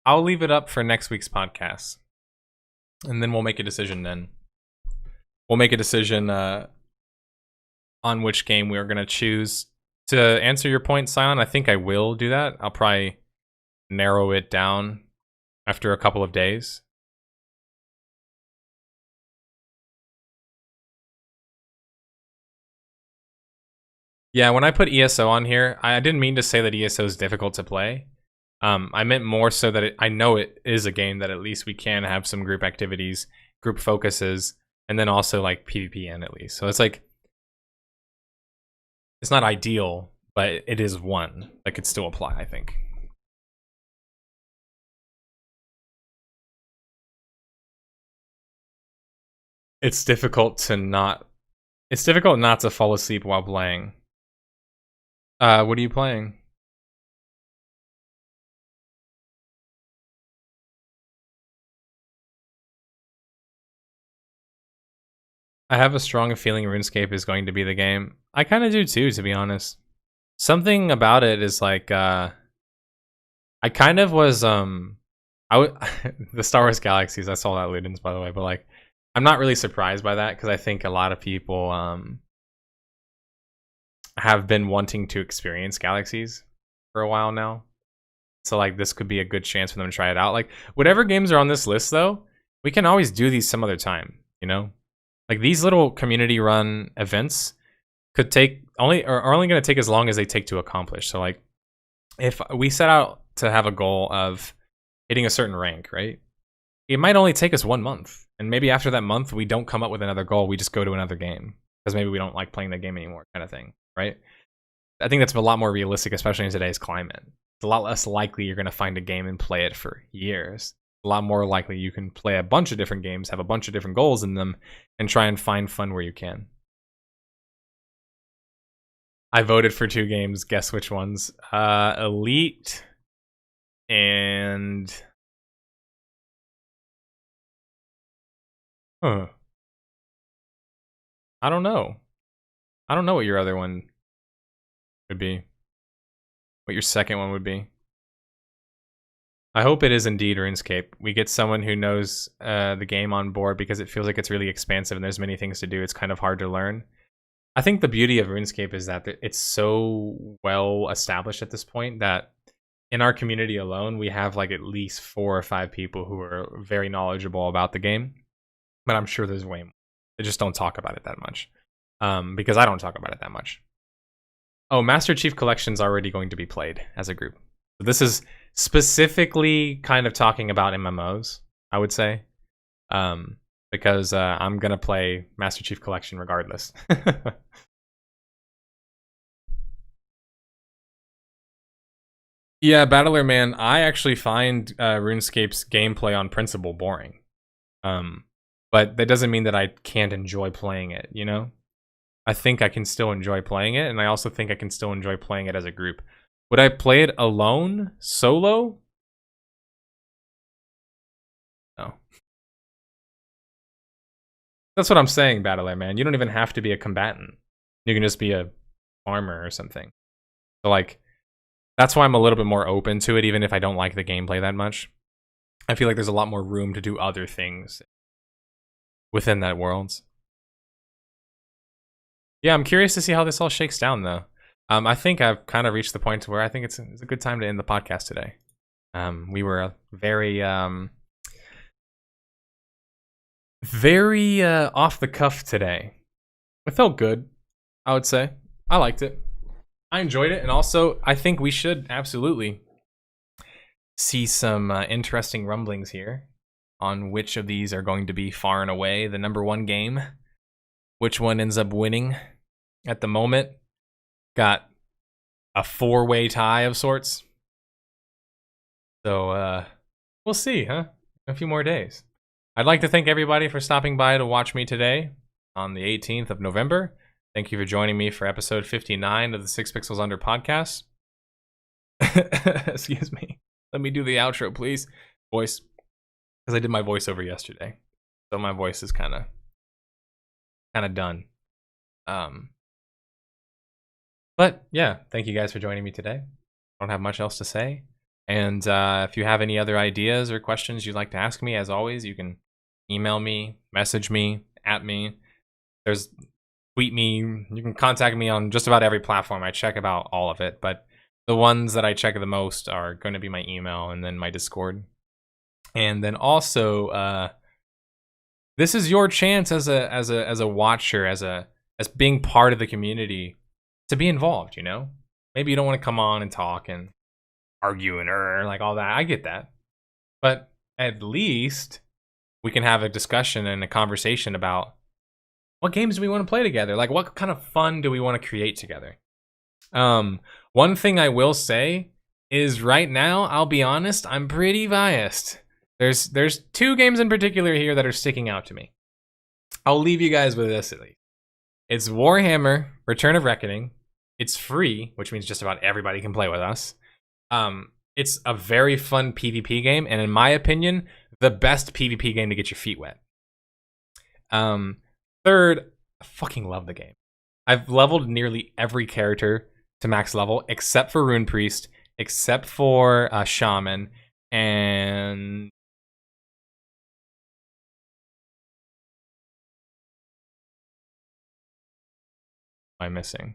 I'll leave it up for next week's podcast. And then we'll make a decision then. We'll make a decision on which game we are going to choose. To answer your point, Sion, I think I will do that. I'll probably narrow it down after a couple of days. Yeah, when I put ESO on here, I didn't mean to say that ESO is difficult to play. I meant more so that I know it is a game that at least we can have some group activities, group focuses, and then also like PvP at least. So it's like, it's not ideal, but it is one that could still apply, I think. It's difficult not to fall asleep while playing. What are you playing? I have a strong feeling RuneScape is going to be the game. I kind of do too, to be honest. Something about it is like, I kind of was, the Star Wars Galaxies, I saw that Ludens, by the way, but like, I'm not really surprised by that, because I think a lot of people, have been wanting to experience Galaxies for a while now. So like, this could be a good chance for them to try it out. Like, whatever games are on this list, though, we can always do these some other time, you know? Like, these little community-run events could take are only going to take as long as they take to accomplish. So, like, if we set out to have a goal of hitting a certain rank, right? It might only take us 1 month. And maybe after that month, we don't come up with another goal. We just go to another game. Because maybe we don't like playing that game anymore, kind of thing, right? I think that's a lot more realistic, especially in today's climate. It's a lot less likely you're going to find a game and play it for years. A lot more likely you can play a bunch of different games, have a bunch of different goals in them, and try and find fun where you can. I voted for 2 games. Guess which ones? Elite and... I don't know. I don't know what your other one would be. What your second one would be. I hope it is indeed RuneScape. We get someone who knows the game on board, because it feels like it's really expansive and there's many things to do. It's kind of hard to learn. I think the beauty of RuneScape is that it's so well established at this point that in our community alone, we have like at least 4 or 5 people who are very knowledgeable about the game. But I'm sure there's way more. They just don't talk about it that much. Because I don't talk about it that much. Oh, Master Chief Collection's already going to be played as a group. So this is specifically kind of talking about MMOs, I would say. Because I'm going to play Master Chief Collection regardless. Yeah, Battler Man, I actually find RuneScape's gameplay on principle boring. But that doesn't mean that I can't enjoy playing it, you know? I think I can still enjoy playing it, and I also think I can still enjoy playing it as a group. Would I play it alone? Solo? No. That's what I'm saying, Battler Man. You don't even have to be a combatant. You can just be a farmer or something. So, like, that's why I'm a little bit more open to it, even if I don't like the gameplay that much. I feel like there's a lot more room to do other things within that world. Yeah, I'm curious to see how this all shakes down, though. I think I've kind of reached the point where I think it's a good time to end the podcast today. We were very off the cuff today. It felt good, I would say. I liked it. I enjoyed it, and also I think we should absolutely see some interesting rumblings here on which of these are going to be far and away the #1 game. Which one ends up winning at the moment? Got a 4-way tie of sorts. So, we'll see, huh? A few more days. I'd like to thank everybody for stopping by to watch me today on the 18th of November. Thank you for joining me for episode 59 of the 6 Pixels Under podcast. Excuse me. Let me do the outro, please. voice because I did my voiceover yesterday, so my voice is kind of done. But yeah, thank you guys for joining me today. I don't have much else to say. And if you have any other ideas or questions you'd like to ask me, as always, you can email me, message me, at me. Tweet me. You can contact me on just about every platform. I check about all of it, but the ones that I check the most are going to be my email and then my Discord. And then also, this is your chance as a watcher, as being part of the community, to be involved. You know, maybe you don't want to come on and talk and argue and like all that. I get that, but at least we can have a discussion and a conversation about what games do we want to play together. Like, what kind of fun do we want to create together? One thing I will say is right now, I'll be honest, I'm pretty biased. There's 2 games in particular here that are sticking out to me. I'll leave you guys with this at least. It's Warhammer: Return of Reckoning. It's free, which means just about everybody can play with us. It's a very fun PvP game, and in my opinion, the best PvP game to get your feet wet. Third, I fucking love the game. I've leveled nearly every character to max level, except for Rune Priest, except for Shaman, and what am I missing?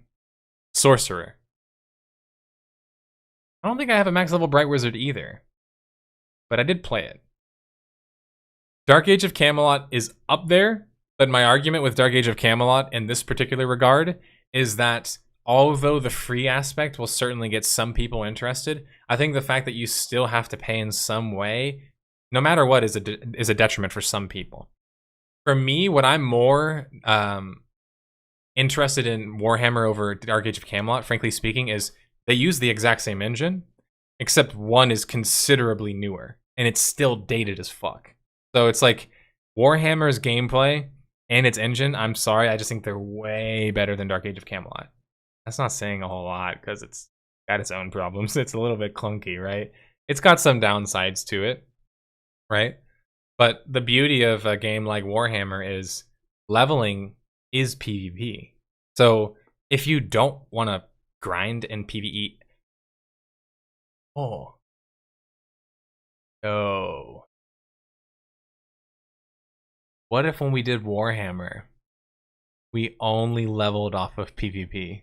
Sorcerer. I don't think I have a max level Bright Wizard either, but I did play it. Dark Age of Camelot is up there, but my argument with Dark Age of Camelot in this particular regard is that although the free aspect will certainly get some people interested, I think the fact that you still have to pay in some way, no matter what, is a detriment for some people. For me, what I'm more interested in Warhammer over Dark Age of Camelot, frankly speaking, is they use the exact same engine, except one is considerably newer, and it's still dated as fuck. So it's like Warhammer's gameplay and its engine, I'm sorry, I just think they're way better than Dark Age of Camelot. That's not saying a whole lot, because it's got its own problems. It's a little bit clunky, right? It's got some downsides to it, right? But the beauty of a game like Warhammer is leveling is PvP. So if you don't want to grind and PvE, oh no. What if when we did Warhammer, we only leveled off of PvP?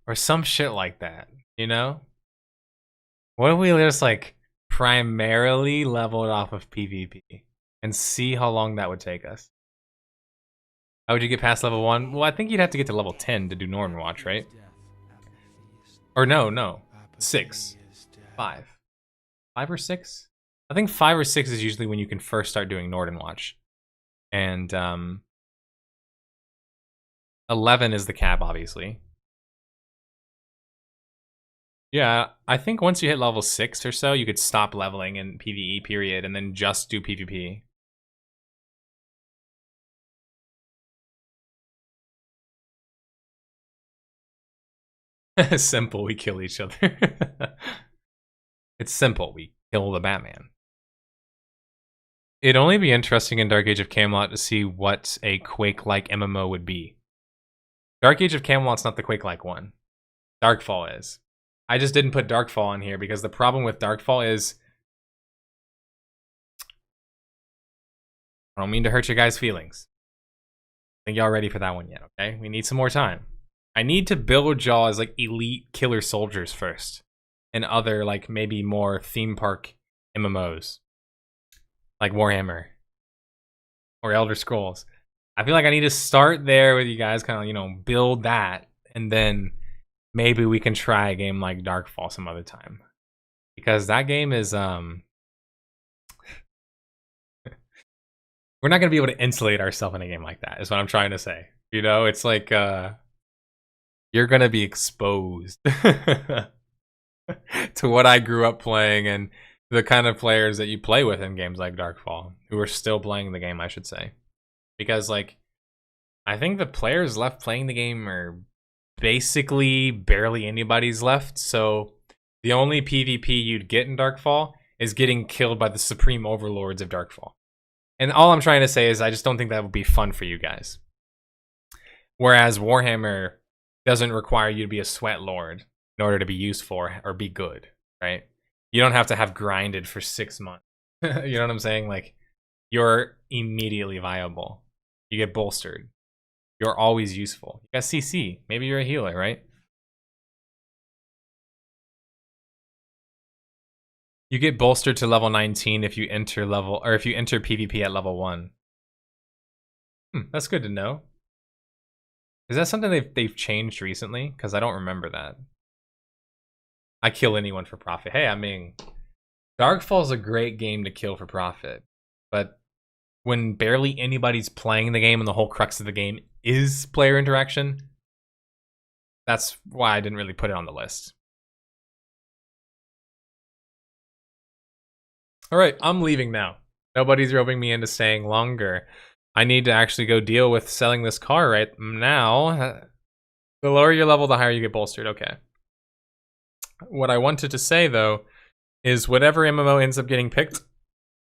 Or some shit like that, you know? What if we just like primarily leveled off of PvP and see how long that would take us? How would you get past level 1? Well, I think you'd have to get to level 10 to do Northern Watch, right? Or no. 6. 5. 5 or 6? I think 5 or 6 is usually when you can first start doing Northern Watch. And 11 is the cap, obviously. Yeah, I think once you hit level 6 or so, you could stop leveling in PvE, period, and then just do PvP. Simple, we kill each other. It's simple, we kill the Batman. It'd only be interesting in Dark Age of Camelot to see what a Quake-like MMO would be. Dark Age of Camelot's not the Quake-like one. Darkfall is. I just didn't put Darkfall on here because the problem with Darkfall is... I don't mean to hurt your guys' feelings. I think y'all ready for that one yet, okay? We need some more time. I need to build y'all as like elite killer soldiers first. And other like maybe more theme park MMOs. Like Warhammer. Or Elder Scrolls. I feel like I need to start there with you guys, kind of, you know, build that. And then maybe we can try a game like Darkfall some other time. Because that game is, we're not going to be able to insulate ourselves in a game like that, is what I'm trying to say. You know, it's like, you're going to be exposed to what I grew up playing and the kind of players that you play with in games like Darkfall, who are still playing the game, I should say. Because, like, I think the players left playing the game are basically barely anybody's left. So the only PvP you'd get in Darkfall is getting killed by the supreme overlords of Darkfall. And all I'm trying to say is I just don't think that would be fun for you guys. Whereas Warhammer doesn't require you to be a sweat lord in order to be useful or be good, right? You don't have to have grinded for 6 months. You know what I'm saying? Like, you're immediately viable. You get bolstered. You're always useful. You got CC. Maybe you're a healer, right? You get bolstered to level 19 if you enter PvP at level 1. That's good to know. Is that something they've changed recently? Because I don't remember that. I kill anyone for profit. Hey, I mean, Darkfall's a great game to kill for profit, but when barely anybody's playing the game and the whole crux of the game is player interaction, that's why I didn't really put it on the list. All right, I'm leaving now. Nobody's roping me into staying longer. I need to actually go deal with selling this car right now. The lower your level, the higher you get bolstered. Okay. What I wanted to say, though, is whatever MMO ends up getting picked,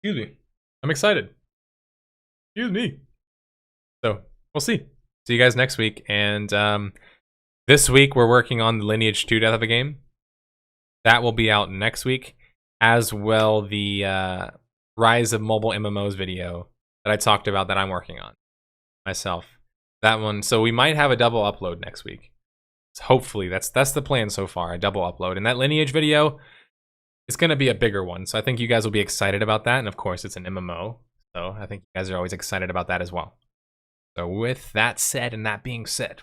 excuse me, I'm excited. Excuse me. So, we'll see. See you guys next week. And this week, we're working on the Lineage 2 Death of a Game. That will be out next week. As well, the Rise of Mobile MMOs video that I talked about that I'm working on myself. That one. So we might have a double upload next week. So hopefully, that's the plan so far, a double upload. And that Lineage video is going to be a bigger one. So I think you guys will be excited about that. And of course, it's an MMO. So I think you guys are always excited about that as well. So with that said and that being said,